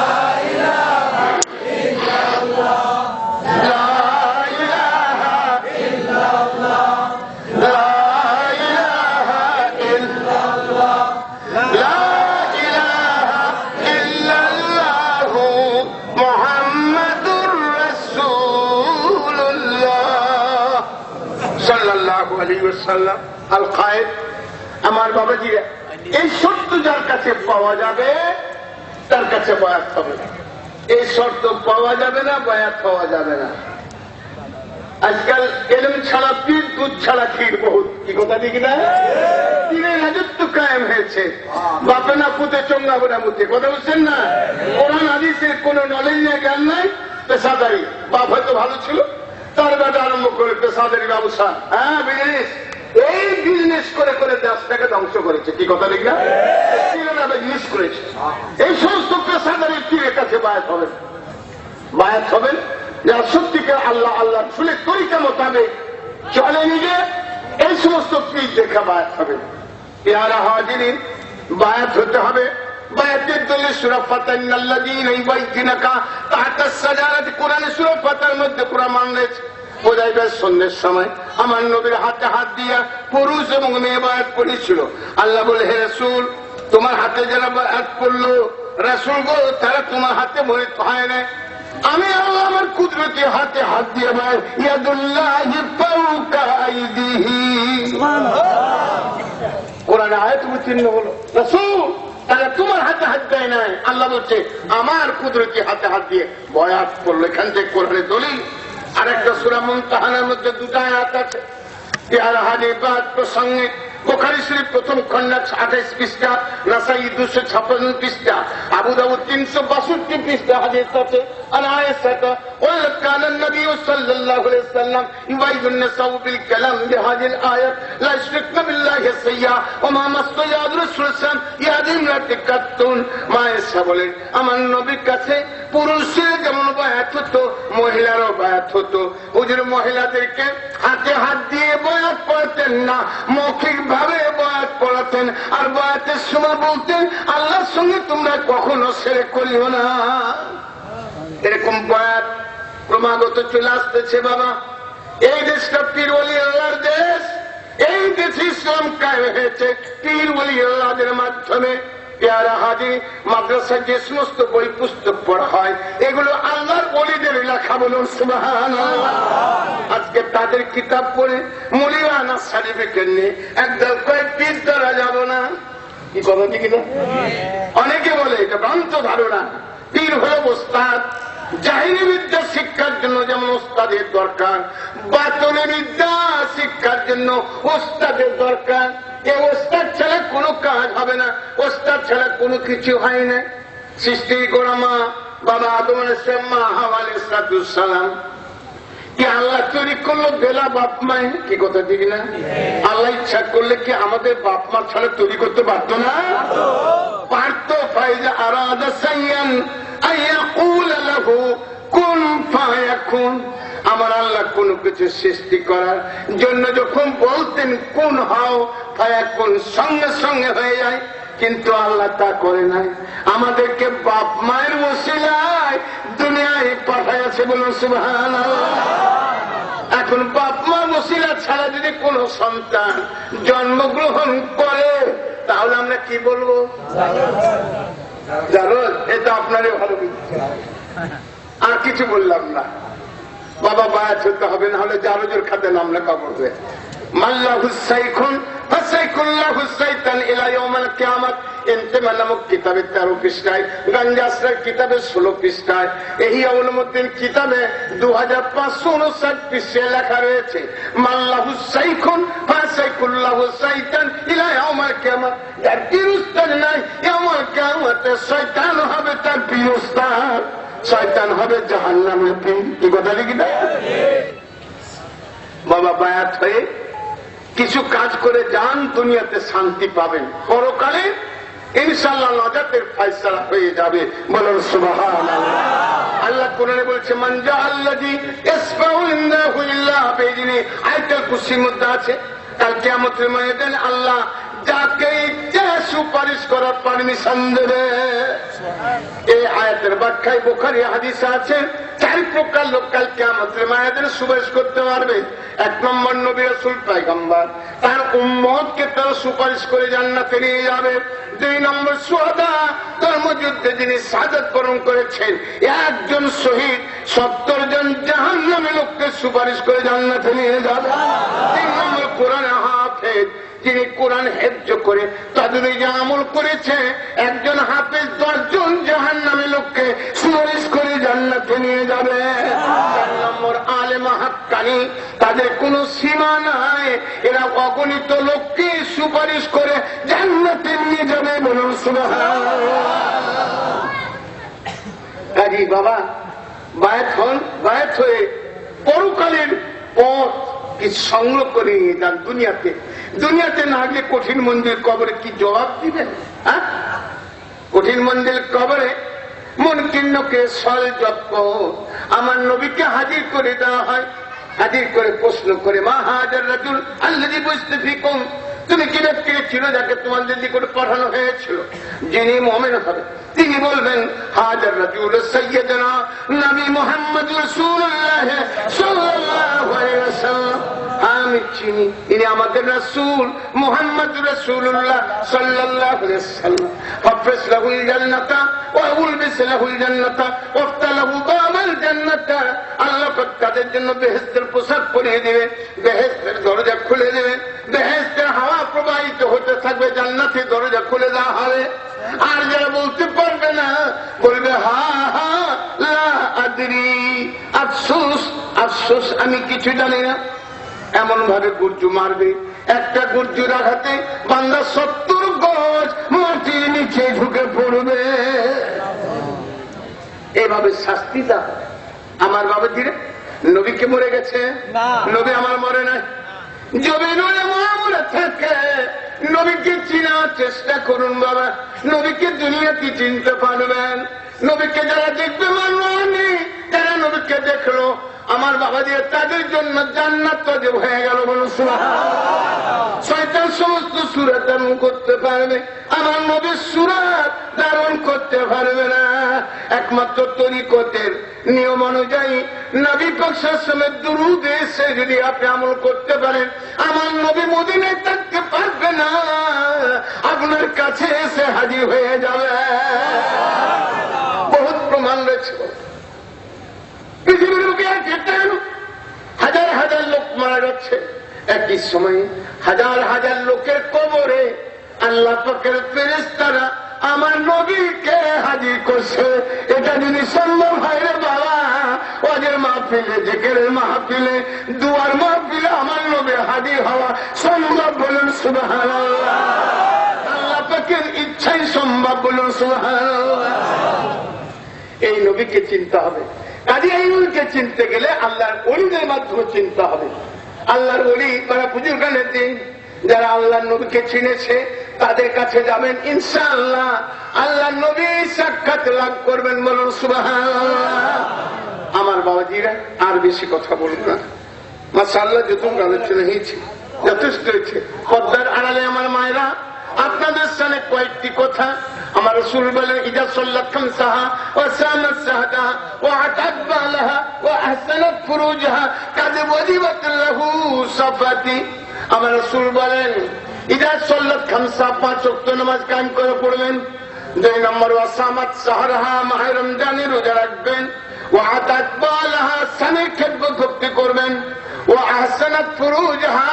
আল কায়েদ। আমার বাবাজিরা, এই শর্ত যার কাছে পাওয়া যাবে তার কাছে বয়াত হবে না। এই শর্ত পাওয়া যাবে না, বয়াত পাওয়া যাবে না। আজকাল এলম ছাড়া পীর, দুধ ছাড়া ক্ষীর বহুত, কি কথা ঠিক না? পীরের রাজত্ব কায়েম হয়েছে, বাপে না পুতে চঙ্গা বোনা মুতে, কথা বলছেন না? কোরআন হাদিসের কোন নলেজ নেই, জ্ঞান নাই, পেশাদারি। বাপ হয়তো ভালো ছিল, তার বেটা আরম্ভ করে পেশাদারি ব্যবসা, হ্যাঁ বিজনেস। এই বিজনেস করে করে দেশটাকে ধ্বংস করেছে, কি কথা ঠিক না? বিজনেস করেছে। এই সমস্ত পেশাদারি পীরের কাছে বায়াত হবেন, বায়াত হবেন যারা সত্যিকার আল্লাহ আল্লাহ শুনে তরিকা মোতাবেক চলে নিজে। এই সমস্ত পীর দেখা বায়াত হবে। পেয়ারা হাজিরিন, বায়াত হতে হবে। বায়াতের দলে সূরা ফাতির আল্লাযীনা ইউবাইয়িনুকা তাহতা সাজারাত, কোরআনে সূরা ফাতির মধ্যে পুরা মান রয়েছে। হুদায়বিয়ার সন্ধ্যের সময় আমার নবীর হাতে হাত দিয়া পুরুষ এবং মেয়ে বায়াত করেছিল। আল্লাহ বলে, হে রাসূল, তোমার হাতে যারা বায়াত করলো, রাসূল গো, তারা তোমার হাতে মনে হয় না। আমি আল্লাহ আমার কুদরতি হাতে হাত দিয়ে ভাই, ইয়াদুল্লাহি ফাওকা আইদিহি, কোরআনে আয়াত উত্তীর্ণ হলো। রাসূল, তারা তোমার হাতে হাত দেয় নাই, আল্লাহ বলছে আমার কুদরতি হাতে হাত দিয়ে বয়াত করলো। এখান থেকে কোরআনে দলিল। আর একটা সূরা মুমতাহানার মধ্যে দুটো আয়াত আছে। পেয়ারা হাজির বায়াত প্রসঙ্গে বুখারী শরীফ প্রথম খণ্ড 28 পৃষ্ঠা, নাসাঈ 256 পৃষ্ঠা, আবু দাউদ 362 পৃষ্ঠা হাদিস আছে। আন আয়েশা قال كان النبي صلى الله عليه وسلم يبين النساء بالكلام بهذه الآيات لا يشركن بالله شيئا وما مس يد رسول الله يدين لتكتون। মা আয়েশা বলেন, আমার নবীর কাছে পুরুষের যেমন বায়াত হতো, মহিলারও বায়াত হতো। হুজুর মহিলাদেরকে হাতে হাত দিয়ে বয়াত পড়তেন না, মৌখিক ভাবে বয়াত পড়াতেন। আর বয়াতের সময় বলতেন, আল্লাহর সঙ্গে তোমরা কখনো শিরক করিও না। এরকম বয়াত ক্রমাগত চলে আসতেছে। বাবা, এই দেশটা পীর ওলি আল্লাহর দেশ। এই দেশে ইসলাম কায়েম হয়েছে পীর ওলি আল্লাহদের মাধ্যমে। পেয়ারা হাজি, মাদ্রাসায় যে সমস্ত বই পুস্তক পড়া হয়, এগুলো আল্লাহর ওলিদের লেখা, বলুন সুবহানাল্লাহ। আজকে তাদের কিতাব পড়ে মুলিয়ানা সার্টিফিকেট নিয়ে একদল কয়েক পীর ধরা যাব না, কি কথা ঠিক না? অনেকে বলে এটা ভ্রান্ত ধারণা। পীর হলো ওস্তাদ। জাহিরি বিদ্যা শিক্ষার জন্য যেমন ওস্তাদের দরকার, বাতনি বিদ্যা শিক্ষার জন্য ওস্তাদের দরকার। এই ওস্তাদ ছাড়া কোনো কাজ হবে না, ওস্তাদ ছাড়া কোনো কিছু হয় না। সৃষ্টি করা মা বাবা আদম আলাইহিস সালাম, মা হাওয়া আলাইহিস সালাম, কি আল্লাহ তৈরি করলো বেলা বাপ মায়, কি কথা ঠিক না? আল্লাহ ইচ্ছা করলে কি আমাদের বাপ মা ছাড়া তৈরি করতে পারতো না? পারতো। ফাইজা আরাদা সাইয়ান আইয়াকুল লাহু কুন ফায়াকুন। আমার আল্লাহ কোন কিছু সৃষ্টি করার জন্য যখন বলতেন কোন হও ফায়াকুন, সঙ্গে সঙ্গে হয়ে যায়। কিন্তু আল্লাহ তা করে নাই, আমাদেরকে বাপ মায়ের ওসিলায় দুনিয়ায় পাঠাইছে, বলুন সুবহানাল্লাহ। এখন বাপ মা ওসিলা ছাড়া যদি কোন সন্তান জন্মগ্রহণ করে, তাহলে আমরা কি বলবো জানো? এটা আপনারই ভালো বুঝছে, আর কিছু বললাম না। বাবা বায়াত হতে হবে, না হলে জারজের খাতে নাম লেখা পড়বে। মাল্লাহু শাইখুন ফাসাইকুল্লাহু শাইতান ইলা ইয়াউমিল কিয়ামাত। ইন্তেমা নামক কিতাবে 13 পৃষ্ঠায়, গঞ্জ আসরার কিতাবে 16 পৃষ্ঠায়, ইহইয়া উলুমুদ্দিন কিতাবে 2559 পৃষ্ঠায় লেখা রয়েছে মাল্লাহু শাইখুন ফাসাইকুল্লাহু শাইতান ইলা ইয়াউমিল কিয়ামাত। যার পীর উস্তাদ নাই, ইয়াউমিল কিয়ামতে শয়তান হবে তার পীর উস্তাদ, শয়তান হবে জাহান্নামের পীর। কি কথা লিখি না বাবা? বায়াত হয়ে কিছু কাজ করে যান, দুনিয়াতে শান্তি পাবেন, পরকালে ইনশাআল্লাহ নাজাতের ফয়সালা হয়ে যাবে। বলুন সুবহানাল্লাহ। আল্লাহ কোরআনে বলছে মান জাআল্লাযী ইসফাউ ইন্দাহু ইল্লা বিইذনি। আয়াতুল কুরসির মধ্যে আছে কাল কিয়ামতের ময়দানে আল্লাহ যাকে ইচ্ছা সুপারিশ করার পারমিশন দেবে। এই আয়াতের ব্যাখ্যায় বুখারী হাদিসে আছে 4 প্রকার লোক কাল কিয়ামতের ময়দানে সুপারিশ করতে পারবে। 1 নম্বর নবী রাসূল পয়গম্বর, তার উম্মতকে তারা সুপারিশ করে জান্নাতে নিয়ে যাবে। 2 নম্বর শুহাদা, ধর্মযুদ্ধে যিনি শাহাদাত বরণ করেছেন, একজন শহীদ 70 জন জাহান্নামী লোককে সুপারিশ করে জান্নাতে নিয়ে যাবে। 3 নম্বর কোরআন হাফেজ, যিনি কোরআন হেফজ করে তাজউদে আমল করেছে, একজন হাফেজ 10 জন জাহান্নামী লোককে সুপারিশ করে জান্নাতে নিয়ে যাবে। 4 নম্বর আলেম হাক্কানি, তাদের কোনো সীমা নাই, এরা অগণিত লোককে সুপারিশ করে জান্নাতে নিয়ে যাবে। বলুন সুবহানাল্লাহ। কাজী বাবা বায়াত হন, বায়াত হয়ে পরকালের পথ কিছু সংগ্রহ করে নিয়ে যান। দুনিয়াতে দুনিয়াতে না গিয়ে কঠিন মন্দির কবরে কি জবাব দিবেন? হ্যাঁ, কঠিন মন্দির কবরে মুনকিরকে সল জপ আমার নবীকে হাজির করে দেওয়া হয়। হাজির করে প্রশ্ন করে মা হাজার রাজুল আল্লাযী বুইসা ফীকুম, তুমি কি ব্যক্তিকে ছিল যাকে তোমাদের নিকট পাঠানো হয়েছিল? যিনি মুমিন হবে তিনি বলবেন হাজার রাজুল সাইয়্যিদুনা নবী মুহাম্মদ রাসূলুল্লাহ সাল্লাল্লাহু আলাইহি ওয়াসাল্লাম। আমি চিনি ইনি আমাদের রাসূল মুহাম্মদ রাসূলুল্লাহ সাল্লাল্লাহু আলাইহি ওয়াসাল্লাম। ফাফরিস লাহুল জান্নাতা ওয়া উলবিস লাহুল জান্নাতা ওয়াফতালাহু বাবাল জান্নাতা। আল্লাহ তাদের জন্য বেহেশতের পোশাক পরিয়ে দেবে, বেহেশতের দরজা খুলে দেবে, বেহেশতের হাওয়া প্রবাহিত হতে থাকবে, জান্নাতের দরজা খুলে দেওয়া হবে। আর যারা বলতে পারবে না বলবে হা হা লা আদরি, আফসোস আফসোস আমি কিছু জানি না। এমন ভাবে গুর্জু মারবে, একটা গুর্জুর আঘাতে বান্দা 70 গজ মাটির নিচে ঢুকে পড়বে। এভাবে শাস্তি দাও। আমার বাবা ধীরে নবীকে মরে গেছে, নবী আমার মরে নাই। যদি মরে থাকে নবীকে চিনার চেষ্টা করুন বাবা। নবীকে দুনিয়াতে চিনতে পারবেন। নবীকে যারা দেখবে মাননি, যারা নবীকে দেখলো আমার বাবা দিয়ে তাদের জন্য জান্নাত ওয়াজিব হয়ে গেল। বলুন সুবহানাল্লাহ। শয়তান সমস্ত সূরা ধারণ করতে পারবে, আমার নবীর সূরা ধারণ করতে পারবে না। একমাত্র তরিকতের নিয়ম অনুযায়ী নবী পাক সাল্লাল্লাহু আলাইহি ওয়াসাল্লামের দুরূদ এসে যদি আপনি আমল করতে পারেন, আমার নবী মদিনায় থাকতে পারবে না, আপনার কাছে এসে হাজির হয়ে যাবে। বহুত প্রমাণ রয়েছে। পৃথিবীর বুকে হাজার হাজার লোক মারা যাচ্ছে, একই সময়ে হাজার হাজার লোকের কবরে আল্লাহ পাকের ফেরেশতারা আমার নবীকে হাজির করছে। এটা যদি সম্ভব হয় রে বাবা, ওয়াজের মাহফিলে, জিকিরের মাহফিলে, দুয়ার মাহফিলে আমার নবী হাজির হওয়া সম্ভব। বলুন সুবহানাল্লাহ। আল্লাহ পাকের ইচ্ছাই সম্ভব। বলুন সুবহানাল্লাহ। এই নবীকে চিনতে হবে। কাজে এই নবীকে চিনতে গেলে আল্লাহর ওলিদের মাধ্যমে চিনতে হবে। আল্লাহর ওলি তারা পুজোর গানের দিন যারা আল্লাহর নবীকে চিনেছে তাদের কাছে যাবেন, ইনশাআল্লাহ আল্লাহর নবী সাক্ষাৎ লাভ করবেন। বলুন সুবহানাল্লাহ। আমার বাবাজিরা আর বেশি কথা বলব না, মাশাআল্লাহ যতটুকু আলোচনা হয়েছে যথেষ্ট হয়েছে। পর্দার আড়ালে আমার মায়েরা আপনাদের সামনে কয়েকটি কথা। আমার রাসূল বলেন ইজা সাল্লাত খামসাহা ওয়া সামাত সাহাদাহা ওয়া আতাত বালাহা ওয়া আহসানাত ফুরুজাহা কাদ ওয়াজিবাত লাহু সাফাতি। আমার রাসূল বলেন ইজা সাল্লাত খামসা, 5 ওয়াক্ত নামাজ কায়েম করে পড়বেন। 2 নম্বর ওয়া সামাত সাহারাহা, মাহে রমজানের রোজা রাখবেন। ওয়া আতাত বালাহা, স্বামীর খেদমত ভক্তি করবেন। ও আহসানাত ফুরুজহা,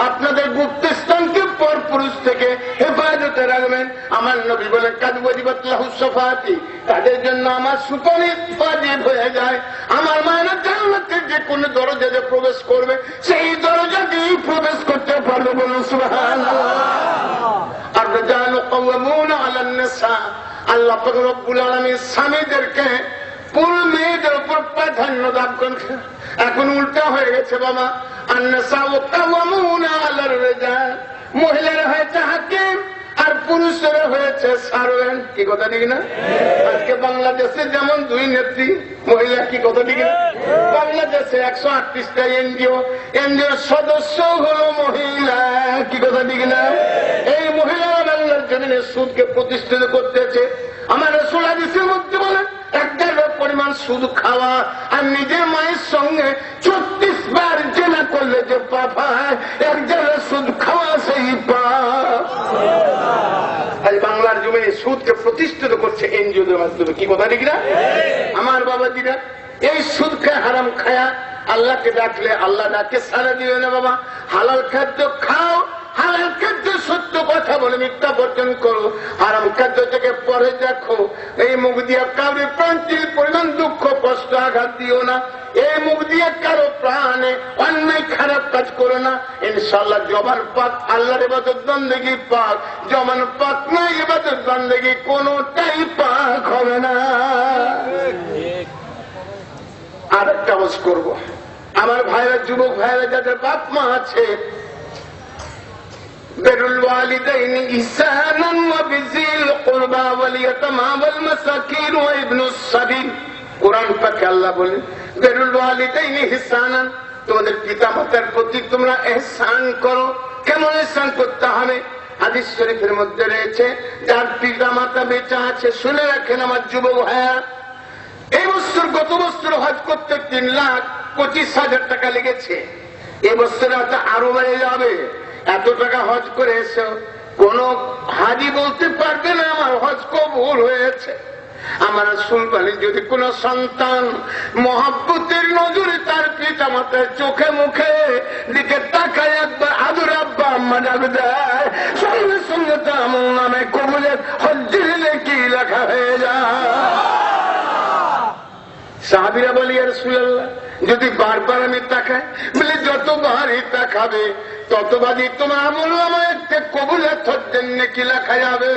আপনাদের গুপ্ত স্থানকে পর পুরুষ থেকে হেফাজতে রাখবেন। আমার নবী বলেন কাদ ওয়াজিবাত লাহু শাফাআতি, তাদের জন্য আমার সুপারিশ ওয়াজিব হয়ে যায়। আমার মায়েরা জান্নাতের যে কোন দরজায় প্রবেশ করবে সেই দরজা দিয়ে প্রবেশ করতে পারবে, বলুন সুবহানাল্লাহ। আর রিজালু কাওয়ামুনা আলান নিসা, আল্লাহ পাক রব্বুল আলামিন স্বামীদেরকে পুরুষ মেয়েদের উপর প্রাধান্য দান করেছে। এখন উল্টা হয়ে গেছে বাবা, আন-নিসাউ কাওয়ামুনা আলার রিজাল, মহিলারা হয়েছে হাকিম আর পুরুষেরা হয়েছে সার্ভেন্ট। কি কথা ঠিক না? আজকে বাংলাদেশে যেমন দুই নেত্রী মহিলা, কি কথা ঠিক না? বাংলাদেশে 138টা এনজিওর সদস্য হলো মহিলা, কি কথা ঠিক না? এই মহিলারা বাংলার জমিনে সুদকে প্রতিষ্ঠিত করতেছে। আমার রাসূল হাদিসের মধ্যে বলেন একটার পরিমাণ সুদ খাওয়া আর নিজের মায়ের সঙ্গে 36 বার জেনা করলে যে পাপ হয়, একজনের সুদ খাওয়া সেই পাপ। আজ বাংলার জমিনে সুদকে প্রতিষ্ঠিত করছে এনজিওদের মাধ্যমে, কি কথা ঠিক না? আমার বাবাজিরা এই সুদ খায় হারাম খায়া আল্লাহকে ডাকলে আল্লাহ ডাকে সারা দিবে না বাবা। হালাল খাদ্য খাও, হালাল খাদ্য সত্য কথা বলে মিথ্যা বর্জন করো, হারাম খাদ্য থেকে পরে দেখো। এই মুখ দিয়ে কারো প্রান্তিল পরিমাণ দুঃখ কষ্ট আঘাত দিও না। এই মুখ দিয়ে কারো প্রাণে অন্যায় খারাপ কাজ করো না। ইনশাআল্লাহ জবান পাক, আল্লাহর ইবাদত বন্দেগী পাক। জবান পাক না, ইবাদত বন্দেগী কোনটাই পাক হবে না। আর একটা কাজ করবো, আমার ভাইরা, যুবক ভাইরা যাদের বাপ মা আছে, বিরুল ওয়ালিদাইনি ইহসানান ওয়া বিযিল কুরবা ওয়াল ইয়াতামা ওয়াল মাসাকিন ওয়া ইবনুস সাবিল। কুরআন পাকে আল্লাহ বলেন বিরুল ওয়ালিদাইনি ইহসানান, তোমাদের পিতামাতার প্রতি তোমরা ইহসান করো। কেমন ইহসান করতে হবে? হাদিস শরীফের মধ্যে রয়েছে, যার পিতামাতা বেঁচে আছে, শুনে রাখেন আমার যুবক ভাইয়া, এই বছর গত বছর হজ করতে 3,25,000 টাকা লেগেছে। এই বছর আরো বেড়ে যাবে। এত টাকা হজ করে এসো, কোন হাজি বলতে পারবে না আমার হজ কবুল হয়েছে। আমার রাসূল বলেন যদি কোন সন্তান মহব্বতের নজরে তার পিতা মাতার চোখে মুখে দিকে তাকায় একবার আদর আব্বা আম্মা ডাক দেয়, সঙ্গে সঙ্গে তার আমল নামে কবুলের হজ্জের নেকি লেখা হয়ে যায়। সাহাবীরা বলি ইয়া রাসূলুল্লাহ যদি বারবার আমি তাকাই, বলে যতবারই তাকাবে ততবারই তোমার আমল নামায় কবুলের হজ্জের নেকি লেখা যাবে।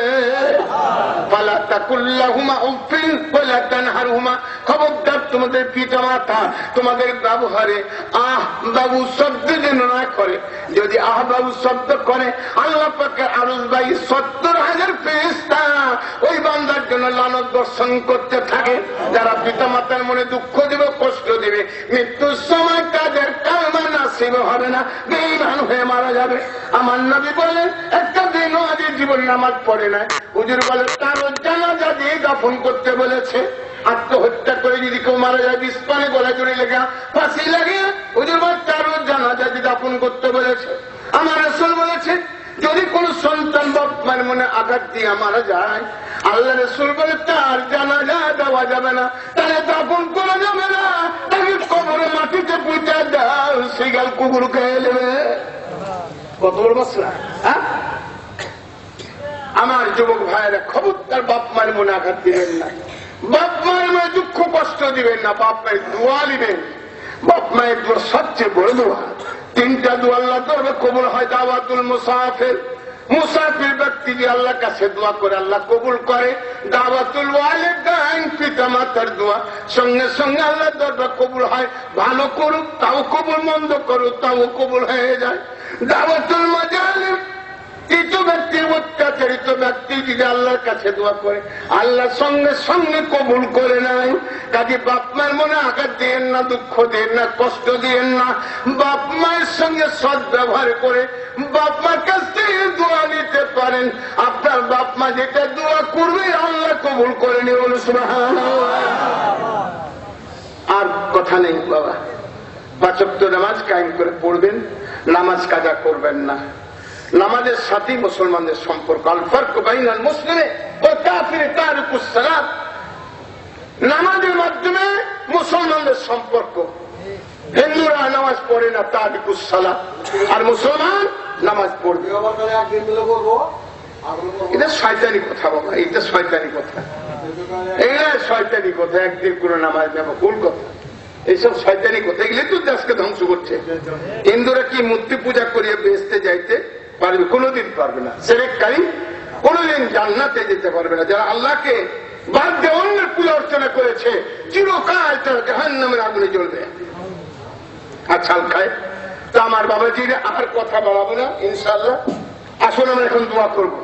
ফালা তাকুল্লাহুমা উফিন ওয়ালা তানহারহুমা, খবরদার তোমাদের পিতামাতা তোমাদের ব্যবহারে আহ বাবু শব্দ যেন না করে। যদি আহ বাবু শব্দ করে আল্লাহ পাকের আরশ বাই 70,000 ফেরেশতা ওই বান্দার জন্য লানত বর্ষণ করতে থাকে। যারা পিতামাতার মনে দুঃখ দিবে, কষ্ট দিবে, মৃত্যুর সময় তাদের কালমা নাসিব হবে না, বেঈমান হয়ে মারা যাবে। আমার নবী বলেন একটা দিন আজ জীবন নামাজ পড়ে না, হুজুর বলে তার জানাজা দিয়ে দাফন করতে বলেছে। আত্মহত্যা করে যদি কেউ মারা যায়, বিস্পানে গলা জড়িয়ে লেগে ফাঁসি লাগে, হুজুর বলে তার জানাজা দিয়ে দাফন করতে বলেছে। আমার রাসূল বলেছে যদি কোন সন্তান বাপ মায়ের মনে আঘাত দিয়ে মারা যায়, আল্লাহ রাসূল বলে তার জানাজা দেওয়া যাবে না, তাহলে দাফন করা যাবে না, তাকে কবরে মাটিতে পুঁতে দাও, শিগাল কুকুর খেয়ে নেবে। কত বড় মশলা! আমার যুবক ভাইয়েরা খবরদার বাপ মায়ের মনে আঘাত দিবেন না, বাপ মায়ের মনে দুঃখ কষ্ট দিবেন না, বাপ মায়ের দোয়া দিবেন। বাপ মায়ের দোয়া সবচেয়ে বড় দোয়া। 3টা দোয়া আল্লাহ তরফে কবুল হয়। দাওয়াতুল মুসাফির, মুসাফির ব্যক্তি যে আল্লাহর কাছে দোয়া করে আল্লাহ কবুল করে। দাওয়াতুল ওয়ালিদাইন, পিতা মাতার দোয়া সঙ্গে সঙ্গে আল্লাহ দরবার কবুল হয়। ভালো করুক তাও কবুল, মন্দ করুক তাও কবুল হয়ে যায়। দাওয়াতুল মাজালিম, তৃতীয় ব্যক্তি, অত্যাচারিত ব্যক্তি যদি আল্লাহর কাছে দোয়া করে আল্লাহ সঙ্গে সঙ্গে কবুল করে নাই। কাজে বাপ মায়ের মনে আঘাত দিয়েন না, দুঃখ দিয়েন না, কষ্ট দিয়েন না। বাপ মায়ের সঙ্গে সৎ ব্যবহার করে বাপ মার কাছ থেকে দোয়া নিতে পারেন। আপনার বাপ মা যেটা দোয়া করবে আল্লাহ কবুল করে নিবেন। সুবহানাল্লাহ। আর কথা নেই বাবা, 5 ওয়াক্ত নামাজ কায়েম করে পড়বেন, নামাজ কাজা করবেন না। নামাজের সাথে মুসলমানদের সম্পর্ক, আল ফারকু বাইনাল মুসলিমি ওয়াল কাফিরি তারিকুস সালাত, নামাজের মাধ্যমে মুসলমানদের সম্পর্ক। হিন্দুরা নামাজ পড়ে না তারিকুস সালাত, আর মুসলমান নামাজ পড়বে। এটা শয়তানি কথা বাবা, এটা শয়তানি কথা, এগুলা শয়তানি কথা, একদিন কোনো নামাজ নেবো কোন কথা, এইসব শয়তানি কথা, এগুলো তো দেশকে ধ্বংস করছে। হিন্দুরা কি মূর্তি পূজা করিয়ে বেহেশতে যাইতে পারবে? কোনোদিন পারবে না। শিরককারী কোনোদিন জান্নাতে যেতে পারবে না। যারা আল্লাহকে বাদ দিয়ে অন্যের পূজা অর্চনা করেছে চিরকাল তার জাহান্নামের আগুনে জ্বলবে। আচ্ছা খায় তো আমার বাবাজির আর কথা বাড়াবো না, ইনশাআল্লাহ আসুন আমরা এখন দোয়া করবো।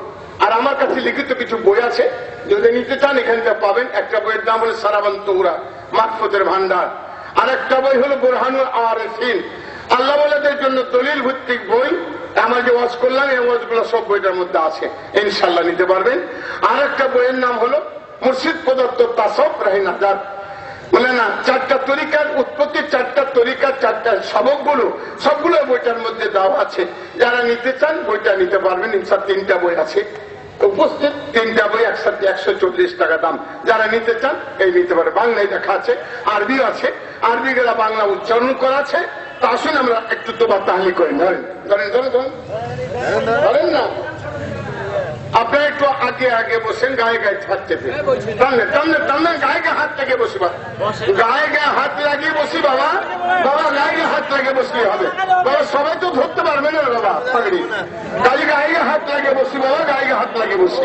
আর আমার কাছে লিখিত কিছু বই আছে, যদি নিতে চান এখান থেকে পাবেন। একটা বইয়ের নাম হলো সারাবান তৌরা, মারফতের ভান্ডার। আর একটা বই হলো বুরহানুল আরিফিন, আল্লাহ ওয়ালাদের জন্য দলিল ভিত্তিক বই। আমার যে ওয়াজ করলাম এই ওয়াজগুলো সব বইটার মধ্যে আছে, ইনশাআল্লাহ নিতে পারবেন। আর একটা বইয়ের নাম হলো মুর্শিদ প্রদত্ত তাসব রাহিনাজাত, বলে না চারটা তরিকার উৎপত্তি, চারটা তরিকার চারটা সবকগুলো সবগুলো বইটার মধ্যে দেওয়া আছে। যারা নিতে চান বইটা নিতে পারবেন। ইনশাআল্লাহ 3টা বই আছে উপস্থিত, 3টা বই একসাথে 140 টাকা দাম। যারা নিতে চান এই নিতে পারে। বাংলায় দেখা আছে, আরবিও আছে, আরবি গেলা বাংলা উচ্চারণ করা আছে। তা আসুন আমরা একটু তোবা তাহলি করি। ধরেন ধরেন ধরেন ধরেন ধরেন না, আপনারা একটু আগে আগে বসেন, গায়ে গায়ে হাত চেপে টানলে টানলে টানলে গায়ে গায়ে হাত লাগিয়ে বসি, গায়ে গায়ে হাত লাগিয়ে বসি বাবা, বাবা গায়ে গায়ে হাত লাগিয়ে বসলে হবে বাবা। সবাই তো ধরতে পারবে না বাবা পাগড়ি, গায়ে গায়ে হাত লাগিয়ে বসি বাবা, গায়ে গায়ে হাত লাগিয়ে বসি।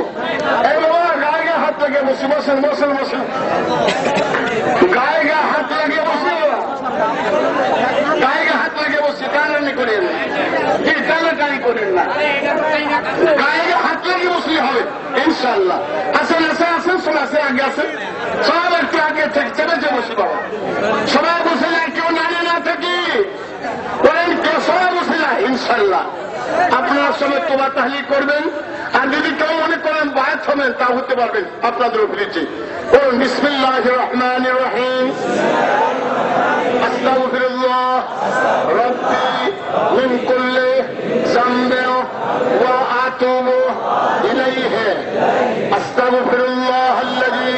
এই বাবা গায়ে গায়ে হাত লাগিয়ে বসি, বসেন বসেন বসেন, গায়ে গায়ে হাত লাগিয়ে বসি বাবা, গায়ে গায়ে হাত লাগিয়ে বসি। টানাটানি করেন না, টানাটানি করেন না, গায়ে গায়ে হাত লাগিয়ে বসলে হবে ইনশাআল্লাহ। আসেন আসেন আসেন, সব আসেন, আগে আসেন, সব একটু আগে থেকে চেপে বসি বাবা। সবাই বসে না, কেউ নাড়ে না থাকি বলেন, কেউ সবাই বসে না ইনশাআল্লাহ। আপনারা সবাই তোবা তাহলি করবেন। আর যদি কেউ মনে করেন বায়াত হবেন তা হতে পারবেন, আপনাদের উপরেছি। বলুন বিসমিল্লাহির রহমানির রহিম, আস্তাগফিরুল্লাহ রাব্বি মিন কুল্লি যামবিন ওয়া আতুবু ইলাইহি, আস্তাগফিরুল্লাহাল্লাযী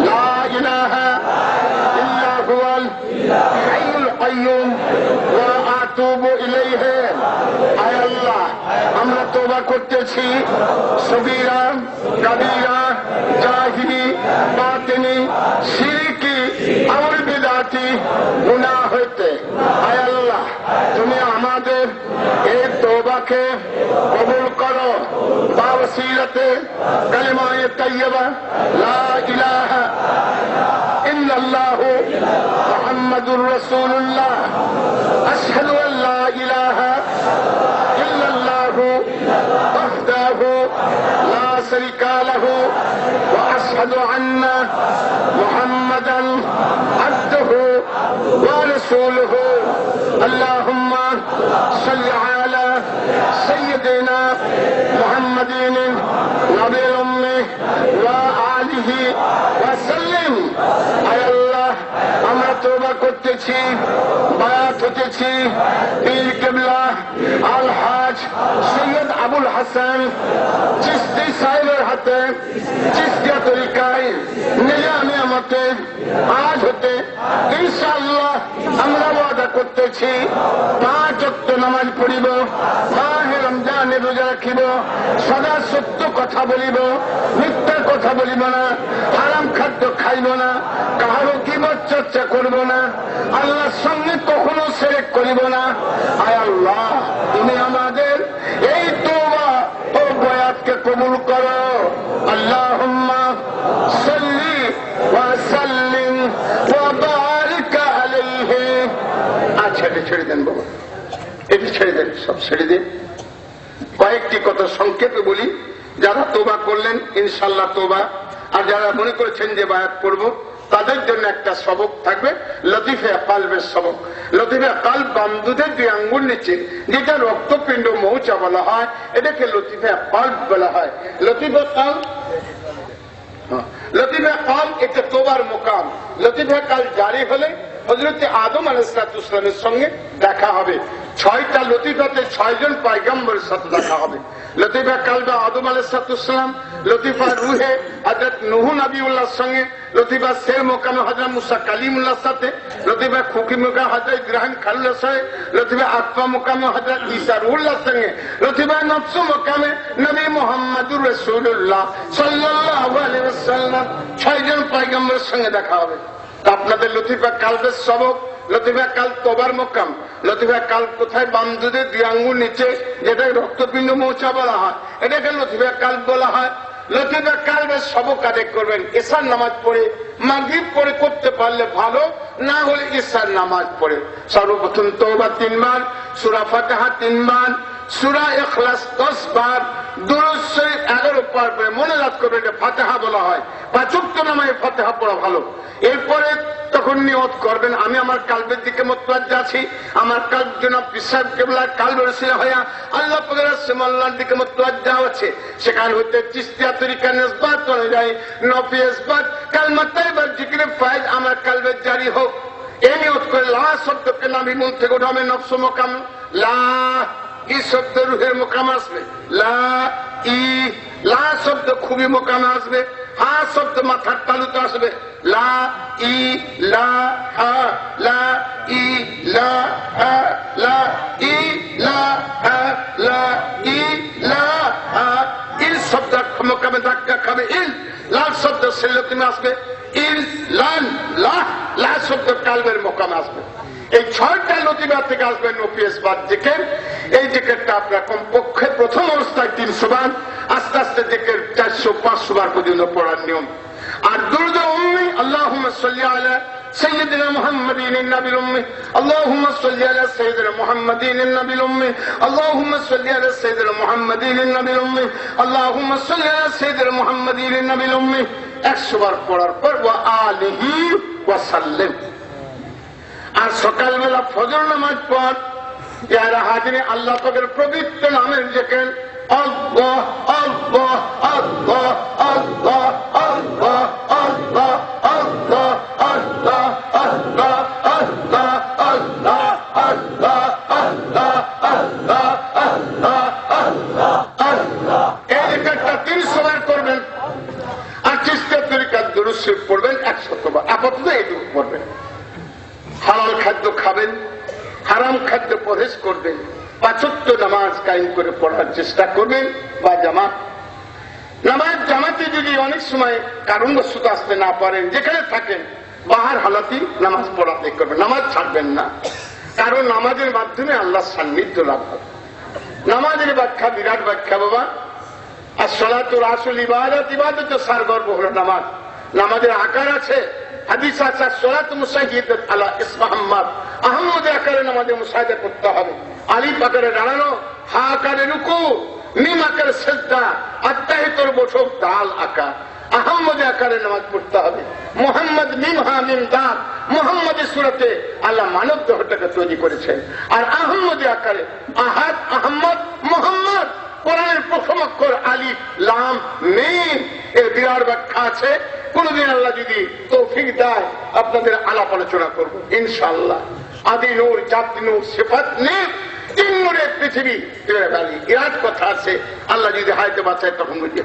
লা ইলাহা ইল্লা হুয়াল হাইয়ুল কাইয়্যুম ওয়া আতুবু ইলাইহি। আয় আল্লাহ, আমরা তওবা করতেছি সগীরা কাবীরা জাহিরি বাতিনি শিরকি আর বিদআতি গুনাহ হইতে। আয় আল্লাহ, তুমি আমাদের এই তওবাকে কবুল করো। বাওসিলাতে কালিমায়ে তাইয়্যিবা লা ইলাহা ইল্লাল্লাহু মুহাম্মাদুর রাসূলুল্লাহ, আশহাদু আল লা ইলাহা ইল্লাল্লাহু ওয়াহদাহু লা শারীকা লাহু ওয়া আশহাদু আন্না মুহাম্মাদান আবদুহু ওয়া রাসূলুহু। আল্লাহুম্মা সাল্লি আলা সাইয়্যিদিনা মুহাম্মাদিন নবিয়্যিল উম্মি ওয়া আলিহি ওয়া সাল্লিম। আয় আল্লাহ, আমরা তওবা করতেছি, বায়াত হতেছি পীর কিবলা আলহাজ সৈয়দ আবুল হাসান চিশতি সাহেবের হাতে, চিশতিয়া তরিকায় নিজামে মতে আজ হতে ইনশাআল্লাহ আমরা ওয়াদা করতেছি 5 ওয়াক্ত নামাজ পড়িব, মাহে রমজানে রোজা রাখিব, সদা সত্য কথা বলিব, মিথ্যা কথা বলিব না, হারাম খাদ্য খাইব না, কাহারও গীবত চর্চা করব না, আল্লাহর সঙ্গে কখনো শিরক করিব না। আয় আল্লাহ, তুমি আমাদের এই তওবা ও বয়াতকে কবুল করো। আল্লাহুম্মা সাল্লি ওয়া সাল্লিম ওয়া বারিক আলাইহি। আচ্ছা, এটা ছেড়ে দেন বাবা, এটা ছেড়ে দেন, সব ছেড়ে দিন। কয়েকটি কথা সংক্ষেপে বলি। যারা তওবা করলেন ইনশাআল্লাহ তওবা, আর যারা মনে করেছেন যে বায়াত করব তাদের জন্য একটা সবক থাকবে, লতিফে কালবের সবক। লতিফে কালব বামদুদের 2 আঙ্গুল নিচে যেটা রক্তপিণ্ড মৌচা বলা হয়, এটাকে লতিফে কালব বলা হয়। লতিফে কালব, লতিফে কালব এটা তোবার মুকাম। লতিফে কাল জারি হলে হযরত আদম আলাইহিস সালামের সঙ্গে দেখা হবে। ছয়টা লতিফাতে 6 জন পয়গম্বরের সাথে দেখা হবে। লতিফা কালবে আদম আলাইহিস সালাম, লতিফা রুহে হযরত নূহ নবীউল্লাহর সঙ্গে, লতিফা সের মোকামে হযরত মুসা কালিমুল্লাহর সাথে, লতিফা খুকি মোকামে হযরত ইব্রাহিম খালিলুল্লাহর সাথে, লতিফা আকফা মোকামে হযরত ঈসা রুহুল্লাহর সঙ্গে, লতিফা নফস মোকামে নবী মুহাম্মদুর রাসূলুল্লাহ সাল্লাল্লাহু আলাইহি ওয়াসাল্লাম 6 জন পয়গম্বরের সঙ্গে দেখা হবে। আপনাদের লতিফা কালবের সবক, লতিফা কাল তোবার মোকাম, লতিফা কাল কোথায় বাম দুধের 2 আঙ্গুল নিচে, যেটা রক্তপিণ্ড মৌচা বলা হয়, এটাকে লতিফা কাল বলা হয়। লতিফা কালবের সবক আদায় করবেন এশার নামাজ পড়ে, মাগরিব পড়ে করতে পারলে ভালো, না হলে এশার নামাজ পড়ে। সর্বপ্রথম তওবা 3 বার, সূরা ফাতিহা 3 বার, সূরা ইখলাস 10 বার, দুরূদ শরীফ 11 বার পড়ে মনে রাখ করবেন এটা ফাতিহা বলা হয়। 5 ওয়াক্ত নামাজে ফাতিহা পড়া ভালো। এরপরে তখন নিয়ত করবেন আমি আমার কালবের দিকে মুতওয়াজ্জা আছি, আমার কালব জনাব বিশ্বাস কিবলার কালবের উসিলা হইয়া আল্লাহ পাকের রাসূল আল্লাহর দিকে মুতওয়াজ্জা আছে। সেখান হইতে চিশতিয়া তরিকা নিসবাত অনুযায়ী নফি ইসবাত কালমা তাইয়্যিবা জিকিরে ফায়েজ আমার কালবে জারি হোক। এই নিয়ত করে লা শব্দকে নাভি মূল থেকে উঠাবে নফস মোকাম, লা ই শব্দ রুহের মোকাম আসবে, লা ই, লা শব্দ খুবই মোকাম আসবে, হা শব্দ মাথার তালুতে আসবে, লা ই লা হা, লা ই লা হা, লা ই লা হা, লা ই লা হা। ইল শব্দ মোকামে ধাক্কা খাবে, ইল লাল শব্দ সেলতিমে আসবে, ইল লান লা, লা শব্দ কালবের মোকামে আসবে। এই 6টা লতিফা থেকে আসবে নফি ইসবাত জিকির। এই জিকিরটা আপনার কমপক্ষে প্রথম অবস্থায় 300 বার, আস্তে আস্তে জিকির 400-500 বার পর্যন্ত পড়ার নিয়ম। আর দুরূদ উম্মি আল্লাহুম্মা সাল্লি আলা সাইয়্যিদিনা মুহাম্মাদিন নবিল উম্মি, আল্লাহুম্মা সাল্লি আলা সাইয়্যিদিনা মুহাম্মাদিন নবিল উম্মি, আল্লাহুম্মা সাল্লি আলা সাইয়্যিদিনা মুহাম্মাদিন নবিল উম্মি, আল্লাহুম্মা সাল্লি আলা সাইয়্যিদিনা মুহাম্মাদিন নবিল উম্মি 100 বার পড়ার পর ওয়া আলিহি ওয়া সাল্লাম। আর সকালবেলা ফজর নামাজ পর যারা হাজিরে আল্লাহ পাকের পবিত্র নামের জিকির আল্লাহ আল্লাহ আল্লাহ আল্লাহ আল্লাহ আল্লাহ আল্লাহ আল্লাহ আল্লাহ আল্লাহ আল্লাহ আল্লাহ আল্লাহ আল্লাহ আল্লাহ আল্লাহ আল্লাহ এই জিকিরটা 300 বার করবেন। আর চিশতিয়া তরিকার দুরূদ শরীফ পড়বেন 100 বার। আপাতত এইটুকু পড়বেন। হালাল খাদ্য খাবেন, হারাম খাদ্য পরহেজ করবেন, 5 ওয়াক্ত নামাজ কায়েম করে পড়ার চেষ্টা করবেন। বা জামাত নামাজ জামাতে যদি অনেক সময় কারণবশত আসতে না পারেন, যেখানে থাকেন বাহার হালাতি নামাজ পড়াতে করবেন, নামাজ ছাড়বেন না। কারণ নামাজের মাধ্যমে আল্লাহর সান্নিধ্য লাভ হবে। নামাজের ব্যাখ্যা বিরাট ব্যাখ্যা বাবা। আর সলাতুল আসল ইবাদত, ইবাদতের সারগর্ভ হলো নামাজ। নামাজের আকার আছে, হাদিস আছে, সলাত মুসাহিদাত আলা ইসম আহমদ, আহমদ আকারে নামাজে মুসাহিদা করতে হবে। আলিফ আকারে দাঁড়ানো, হা আকারে রুকু, মিম আকারে সিজদা, আত্তাহিয়াতুর বসক, দাল আকার, আহমদ আকারে নামাজ পড়তে হবে। মুহাম্মদ মিম হা মিম দাল, মুহাম্মদের সূরাতে আল্লাহ মানব দেহটাকে তৈরি করেছেন। আর আহমদ আকারে আহাদ, আহমদ, মুহাম্মদ, কোরআনের প্রথম অক্ষর আলিফ লাম মিম, এর বিরাট ব্যাখ্যা আছে। কোনদিন আল্লাহ যদি তৌফিক দেয় আপনাদের আলাপ আলোচনা করব ইনশাআল্লাহ। আদি নূর, জাতি নূর, সিফাত নূর, 3 নূরের পৃথিবী বিরাট কথা আছে। আল্লাহ যদি হায়াতে বাঁচায় তখন বুঝে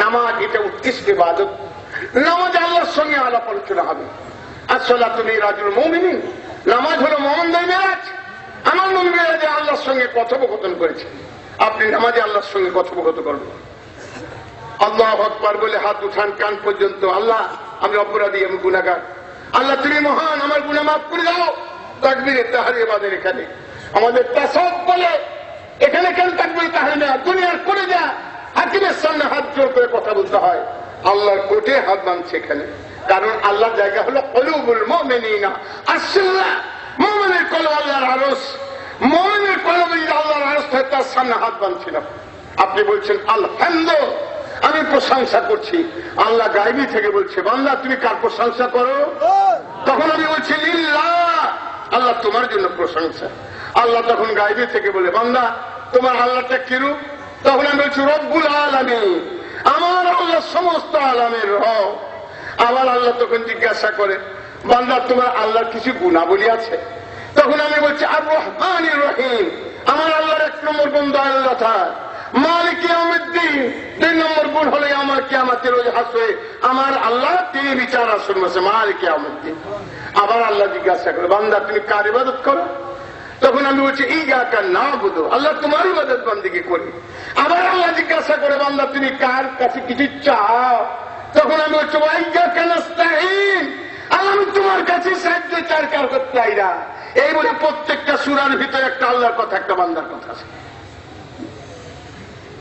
নামাজ এটা উৎকৃষ্ট ইবাদত। নামাজ আল্লাহর সঙ্গে আলাপ আলোচনা হবে। আসসালাতু মিরাজুল মুমিনিন, নামাজ হলো মুমিনদের মেরাজ। আমার নবী মেরাজে আল্লাহর সঙ্গে কথোপকথন করেছে। আপনি নামাজে আল্লাহর সঙ্গে কথোপকথন করবেন। আল্লাহু আকবার বলে হাত উঠান কান পর্যন্ত। আল্লাহ আমি অপরাধী, আমি গুনাহগার, আল্লাহ তুমি মহান, আমার গুনাহ মাফ করে দাও। তাকবীরে তাহরিম আমাদের এখানে, আমাদের তাসাউফ বলে এখানে কেন তাকবীরে তাহরিম না, দুনিয়ার করে যা হাকিমের সামনে হাত জোর করে কথা বলতে হয়। আল্লাহর কোটে হাত বাঁধছে এখানে, কারণ আল্লাহর জায়গা হলো কুলুবুল মুমিনিনা আসল্লাহ। মুমিনের কলব আল্লাহর আরশ, মুমিনের কলব যদি আল্লাহর আরশ হয় তার সামনে হাত বাঁধছিল। আপনি বলছেন আলহামদুলিল্লাহ, আমি প্রশংসা করছি। আল্লাহ গায়বী থেকে বলছে বান্দা তুমি কার প্রশংসা করো? তখন আমি বলছি লিল্লাহ, আল্লাহ তোমার জন্য প্রশংসা। আল্লাহ তখন গায়বী থেকে বলে বান্দা তোমার আল্লাহটা কিরূপ? তখন আমি বলছি রব্বুল আলামিন, আমার আল্লাহ সমস্ত আলামের রব। আবার আল্লাহ তখন জিজ্ঞাসা করে বান্দা তোমার আল্লাহর কিছু গুণাবলী আছে? তখন আমি বলছি আর রহমানির রহিম, আমার আল্লাহর 1 নম্বর গুণ দয়াল কথা। মালিক ইয়াউমিদ্দিন 2 নম্বর গুণ হলে আমার কিয়ামতের রোজ হাসবে আমার আল্লাহ, তিনি বিচার আসন বসে মালিক ইয়াউমিদ্দিন। আবার আল্লাহ জিজ্ঞাসা করে বান্দা তুমি কার ইবাদত করো? তখন আমি বলছি ইয়াকা না'বুদু, আল্লাহ তোমার ইবাদত বান্দিকে করি। আবার আল্লাহ জিজ্ঞাসা করে বান্দা তুমি কার কাছে কিছু চাও? তখন আমি বলছি ইয়াকা নাস্তাঈন, আল্লাহ আমি তোমার কাছে সাহায্য চাই, কার কাছে চাই না। এই বলে প্রত্যেকটা সূরার ভিতরে একটা আল্লাহর কথা, একটা বান্দার কথা আছে।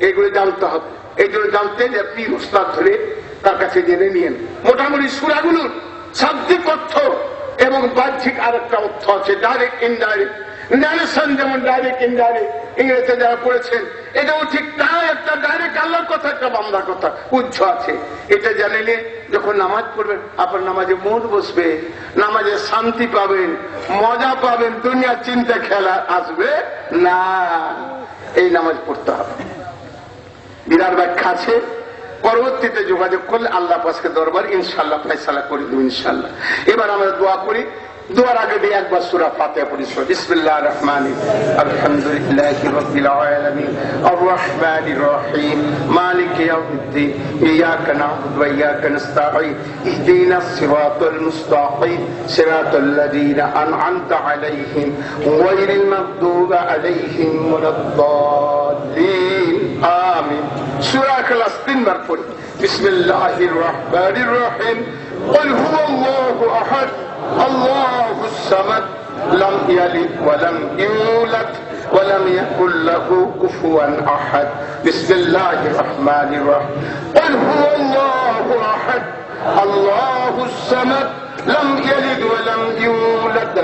এইগুলো জানতে হবে। এই জন্য জানতে যে আপনি উস্তাদ ধরে তার কাছে জেনে নিয়েন। মোটামুটি সূরাগুলোর শাব্দিক অর্থ এবং বাহ্যিক আর একটা অর্থ আছে, ডাইরেক্ট ইনডাইরেক্ট। ন্যারেশন যেমন ডাইরেক্ট ইনডাইরেক্ট ইংরেজিতে যারা পড়েছেন, এটাও ঠিক তাই, একটা ডাইরেক্ট আল্লাহর কথা, একটা বান্দার কথা উচ্চ আছে। এটা জানিলে যখন নামাজ পড়বেন আপনার নামাজে মন বসবে, নামাজে শান্তি পাবেন, মজা পাবেন, দুনিয়ার চিন্তা খেলা আসবে না। এই নামাজ পড়তে হবে। বিরাট ব্যাখ্যা আছে, পরবর্তীতে যোগাযোগ করলে আল্লাহ পাশকে দরবার ইনশাআল্লাহ ফয়সালা করে দেব ইনশাআল্লাহ। এবার আমরা দোয়া করি। দোয়ার আগে দিয়ে একবার সূরা ফাতিহা পড়ি। বিসমিল্লাহির রহমানির রহিম, আলহামদুলিল্লাহি রাব্বিল আলামিন, আর রহমানির রহিম, মালিকি ইয়াউমিদ্দিন, ইয়াকা না'বুদু ওয়া ইয়াকা নাস্তাঈন, ইহদিনাস সিরাতাল মুস্তাকিম, সিরাতাল লাযীনা আন'আমতা আলাইহিম, গায়রিল মাগদুবি আলাইহিম ওয়ালাদ-দাল্লিন, আমিন। সূরা ইখলাস 3 বার পড়ি। বিসমিল্লাহির রহমানির রহিম, কুল হুয়াল্লাহু আহাদ, আল্লাহু সামাদ, লাম ইয়ালিদ ওয়া লাম ইউলাদ ওয়া লাম ইয়াকুল লাহু কুফুয়ান আহাদ। বিসমিল্লাহির রহমানির রহিম, কুল হুয়াল্লাহু আহাদ, আল্লাহু সামাদ, লাম ইয়ালিদ ওয়া লাম ইউলাদ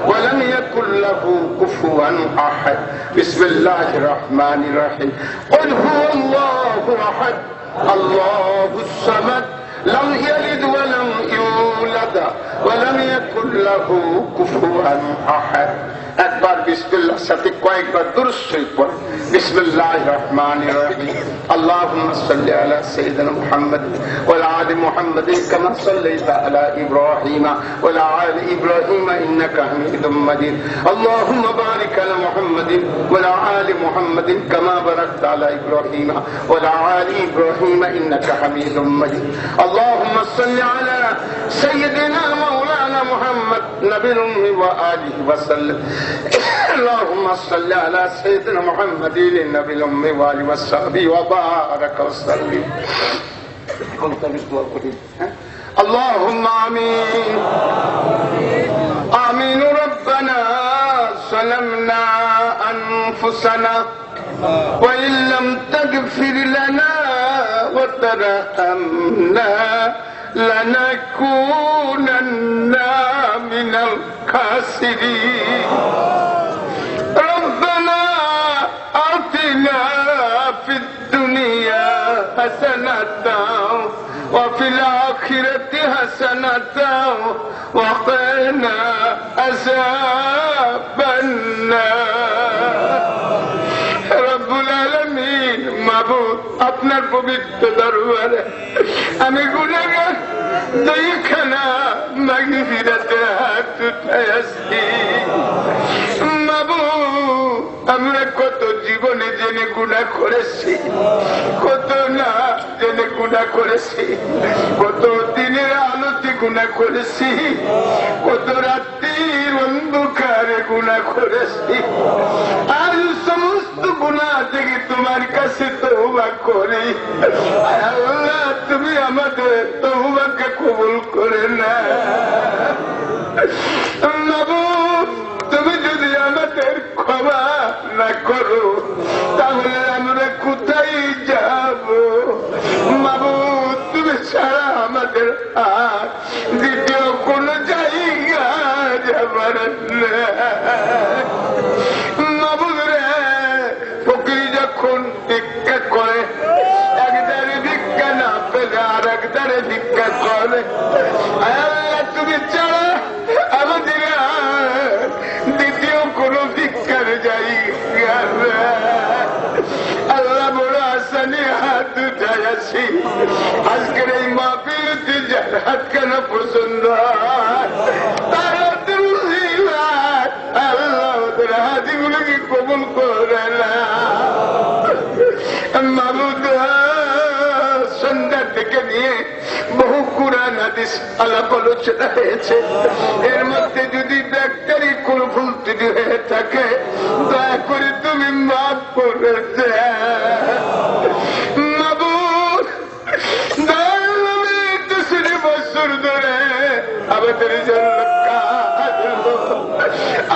ওয়া লাম ইয়াকুল লাহু কুফুয়ান আহাদ। বিসমিল্লাহির রহমানির রহিম, কুল হুয়াল্লাহু আহাদ, আল্লাহু সামাদ, লাম ইয়ালিদ ওয়া লাম ইউলাদ ওয়া লাম ইয়াকুল লাহু কুফুয়ান আহাদ। একবার বিসমিল্লাহ সাথে কয়েকবার দুরূদ শরীফ পড়ে। বিসমিল্লাহির রহমানির রহিম, আল্লাহুম্মা সাল্লি আলা সাইয়্যিদিনা মুহাম্মাদ ওয়া আলা আলি মুহাম্মাদ কামা সাল্লাইতা আলা ইব্রাহিম ওয়া আলা আলি ইব্রাহিম ইন্নাকা হামিদুম মাজিদ। আল্লাহুম্মা বারিক আলা মুহাম্মাদ ওয়া আলা আলি মুহাম্মাদ কামা বারাকতা আলা ইব্রাহিম ওয়া আলা আলি ইব্রাহিম ইন্নাকা হামিদুম মাজিদ। আল্লাহুম্মা সাল্লি আলা সাইয়্যিদিনা মাওলানা মুহাম্মাদ নবিয়্যিল উম্মি ওয়া আলিহি ওয়া সাল্লাম। اللهم صل على سيدنا محمد النبي الأمي وآله وصحبه وبارك وسلم. اللهم آمين آمين. ربنا ظلمنا أنفسنا وإن لم تغفر لنا وترحمنا لنكونن من الخاسرين. ربنا آتنا في الدنيا حسنة وفي الآخرة حسنة وقنا عذاب النار. রব্বুল আলামিন, মাবুদ, আপনার পবিত্র দরবারে আমি গুনাহগার দুইখানা মাগফিরাতের হাত উঠাইয়াছি। মাবুদ, আমরা কত জীবনে জেনে গুনাহ করেছি, কত না জেনে গুনাহ করেছি, কত দিনের আলোতে গুনাহ করেছি, কত রাত্রির অন্ধকারে গুনাহ করেছি। আজ সমস্ত গুনাহ থেকে তোমার কাছে তওবা করি। আল্লাহ, তুমি আমাদের তওবাকে কবুল করে না। মাবুদ, তুমি যদি আমাদের ক্ষমা না করো তাহলে আমরা কোথায় যাব? মাবুদ, তুমি ছাড়া আমাদের আর দ্বিতীয় কোন জায়গা যাবার না। মাবুদ রে, ফকির যখন ভিক্ষা করে একদারে ভিক্ষা না পেলে আর একদারে ভিক্ষা করে। আল্লাহ, তুমি ছাড়া আমাদের দ্বিতীয় কোন ভিক্ষার জায়গা। আল্লাহ, বড় আসানি হাত উঠায় আছি। আজকের এই মাহফিলতে যার হাত কেন পছন্দ তারা নিয়ে বহু কুরআন হাদিস আলাপ আলোচনা হয়েছে। এর মধ্যে যদি ব্যক্তির কোন ভুল ত্রুটি হয়ে থাকে দয়া করে তুমি মাফ করে মাবুদ। বছর ধরে আমাদের জন্য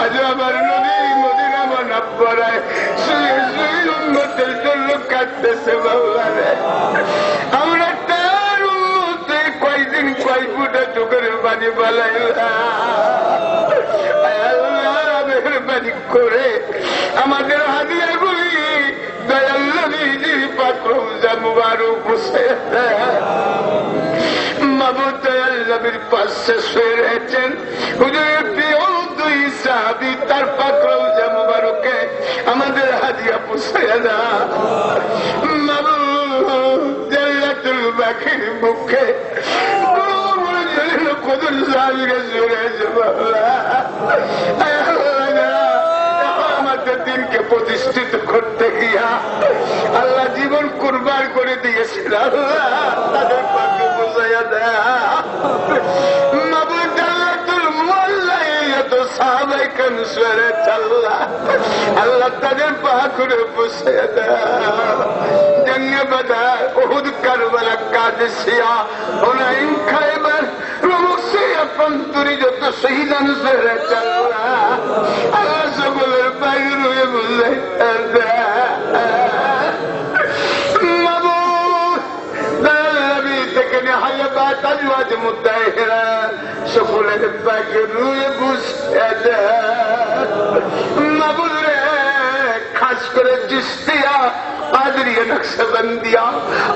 আজ আমার নবী মদিনা মানা পড়ায় শুয়ে শুয়ে উম্মতের জন্য কাঁদতেছে বাবারে। আমরা তার উম্মতে কয়দিন কয় ফুটা চোখের পানি পালাইলাম। মেহরবানি করে আমাদের হাদিয়াগুলি দয়াল নবীজি পাক রওজা মুবারক হোসেন মাবুদ দয়াল নবীর পাশে শুয়ে রয়েছেন হুজুরের প্রিয় দুই সাহাবী তার পাক রওজা মুবারকে আমাদের হাদিয়া পৌঁছায়া দাও মাবুদ। জান্নাতুল বাকির মুখে কদর সাহাবীরা শুয়ে আমাদের দিনকে প্রতিষ্ঠিত করতে গিয়া আল্লাহ জীবন কুরবান করে দিয়েছিল। আল্লাহ তাদের পাকে বোঝাইয়া দেয় মাবুদ জান্নাতুল মুআল্লায় এত সাহাবায়ে কেন শুয়ে আল্লাহ আল্লাহ তাদের পাক করে বোঝাইয়া দেয়। জঙ্গে বদর, উহুদ, কারবালা, কাদেসিয়া, হুনাইন, খায়বার, রমসিয়া, পন্তরি যত শহীদান শুয়ে আল্লাহ আল্লাহ সকলের পায়ে রয়ে বোঝাইয়া দেয় আজওয়াজ মুতাহহিরা সকলের পাকে রুয়ে বুঝে দেয় মাবুদ রে। খাস করে চিশতিয়া, কাদরিয়া, নকশবন্দিয়া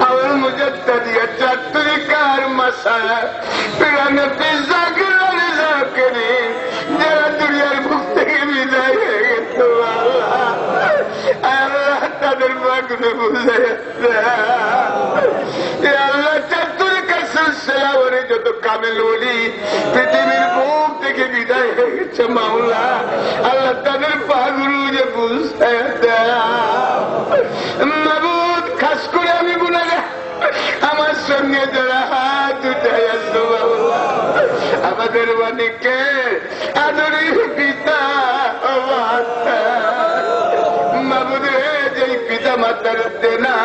और मुजद्दिदिया तरीकार मसाला पिराने पिज़्ज़ा गिराने जाकरी जरा दुनियार भूख থেকে বিদায় হয়ে গেছে আল্লাহ তাদের পাকে বুঝে দেয় আল্লাহ যত কামেল ওলি পৃথিবীর বুক থেকে বিদায় হয়ে গেছে মাওলা আল্লাহ তাদের পাগুলো যে বুঝতে মাবুদ। খাস করে আমি গুনাহগার আমার সঙ্গে যারা হাত উঠাই আসতো আমাদের অনেকে আদরি পিতা মাবুদ রে, যে পিতা মাতার দেনা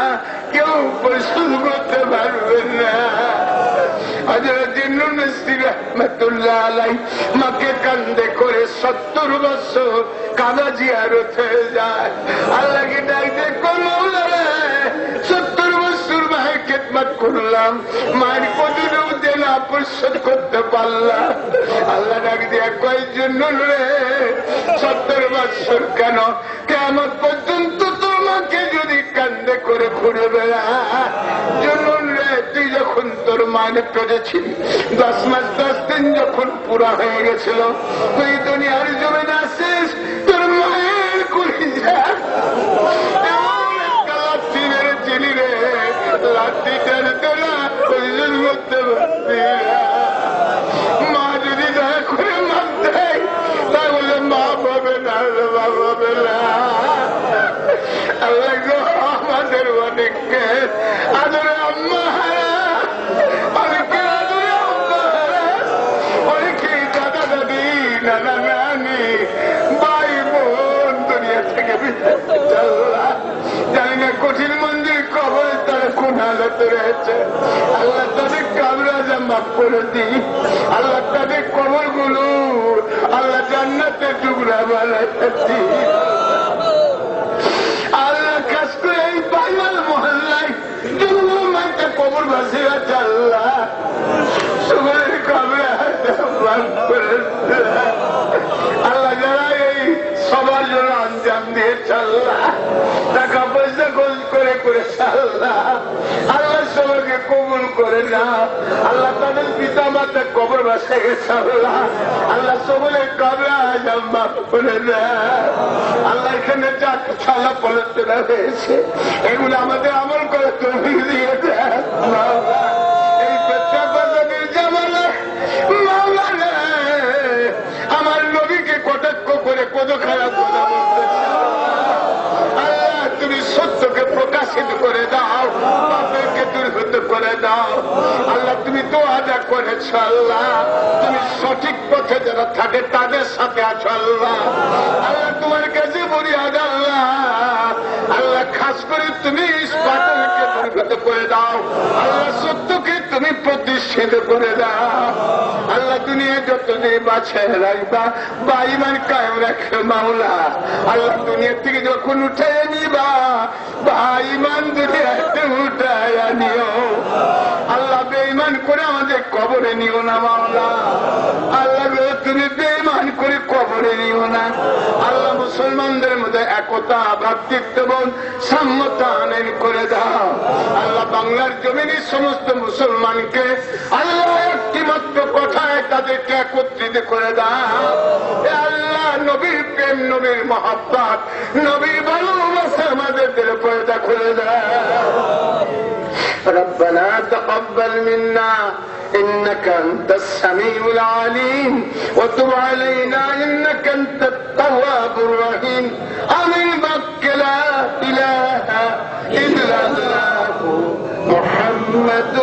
কেউ পরিশোধ করতে পারবে না। মাকে কান্দে করে 70 বছর কাবা জিয়ারত হয়ে যায়। আল্লাহকে ডাকতে 70 বছর মায়ের খেদমত করলাম, মায়ের প্রতিদিন দেনা পরিশোধ করতে পারলাম। আল্লাহ ডাক দিয়া কয়ের জন্য রে 70 বছর কেন, কিয়ামত পর্যন্ত তোর মাকে যদি কান্দে করে ঘুরে বেড়া জন্য রে। তুই যখন তোর মাকে পেরেছিলি 10 মাস 10 দিন যখন পুরা হয়ে গেছিল, তুই দুনিয়ার জমিনে আসিস, তোর মায়ের কলিজা লাঠি মেরেছিলি রে, লাঠিটার তোলা পরিশোধ করতে পারবি। মা যদি দয়া করে মাপ দেয় তাহলে মা পাবে না, বাবা পাবে না। আল্লাহ আমাদের অনেককে আদরে আম্মা হারা, অনেকে আদরে আম্মা হারা, অনেকে দাদা দাদি, নানা নানি, ভাই বোন দুনিয়া থেকে জানি না কঠিন মন্দির কবর তারা কোন হালতে রয়েছে। আল্লাহ তাদের কাবরাজা মাফ করে দিই, আল্লাহ তাদের কবর গুলো আল্লাহ জান্নাতের টুকরা বানাই দিই। আল্লাহ কাজ করে এই পাইমাল মহল্লায় মাইটা কবর বাসে আছে আল্লাহ সবার কবরে আল্লাহ যারা এই সবার জন্য আঞ্জাম দিয়েছে আল্লাহ, টাকা পয়সা খোঁজ করে করেছে আল্লাহ, আল্লাহ সবাইকে কবুল করে না। আল্লাহ তাদের পিতা মাতা কবর বাসে গেছে আল্লাহ, আল্লাহ সবাই কবরে আঞ্জাম মাফ করে না। আল্লাহ এখানে যা কিছু আল্লাহ পড়াশোনা হয়েছে এগুলো আমাদের আমল করে তুমি দিয়ে দেয়। এই প্রত্যাবর্তনের জামানায় মাওলানা আমার নবীকে কটাক্ষ করে কত খারাপ কথা বলতেছে। আল্লাহ তুমি সত্যকে প্রকাশিত করে দাও, পাপকে দূরীভূত করে করে দাও। আল্লাহ তুমি তো আদা করেছ আল্লাহ, তুমি সঠিক পথে যারা থাকে তাদের সাথে আছো আল্লাহ। আল্লাহ তোমার কাছে বলি আল্লাহ, আল্লাহ খাস করে তুমি বাতিলকে পরিণত করে দাও আল্লাহ, সত্যকে তুমি প্রতিষ্ঠিত করে দাও আল্লাহ। দুনিয়া যতদিন বাঁচে রাখবা বা ইমান কায়েম রাখবে মাওলা। আল্লাহ দুনিয়া থেকে যখন উঠে নিবা বা ইমান দুনিয়াতে উঠায় নিও আল্লাহ। বেঈমান করে আমাদের কবরে নিও না মাওলা। আল্লাহ তুমি বেঈমান করে কবরে নিও না আল্লাহ। মুসলমানদের মধ্যে একতা, ভ্রাতৃত্ববোধ, সাম্যতা আনয়ন করে দাও আল্লাহ। বাংলার জমিনের সমস্ত মুসলমানকে আল্লাহ একটি মাত্র কথায় তাদেরকে একত্রিত করে দাও আল্লাহ। নবীর প্রেম, নবীর মহব্বত, নবীর ভালোবাসা আমাদের দিলে পয়দা করে দাও। ربنا تقبل منا إنك أنت السميع العليم وتب علينا إنك أنت التواب الرحيم آمين بك لا إله إلا الله محمد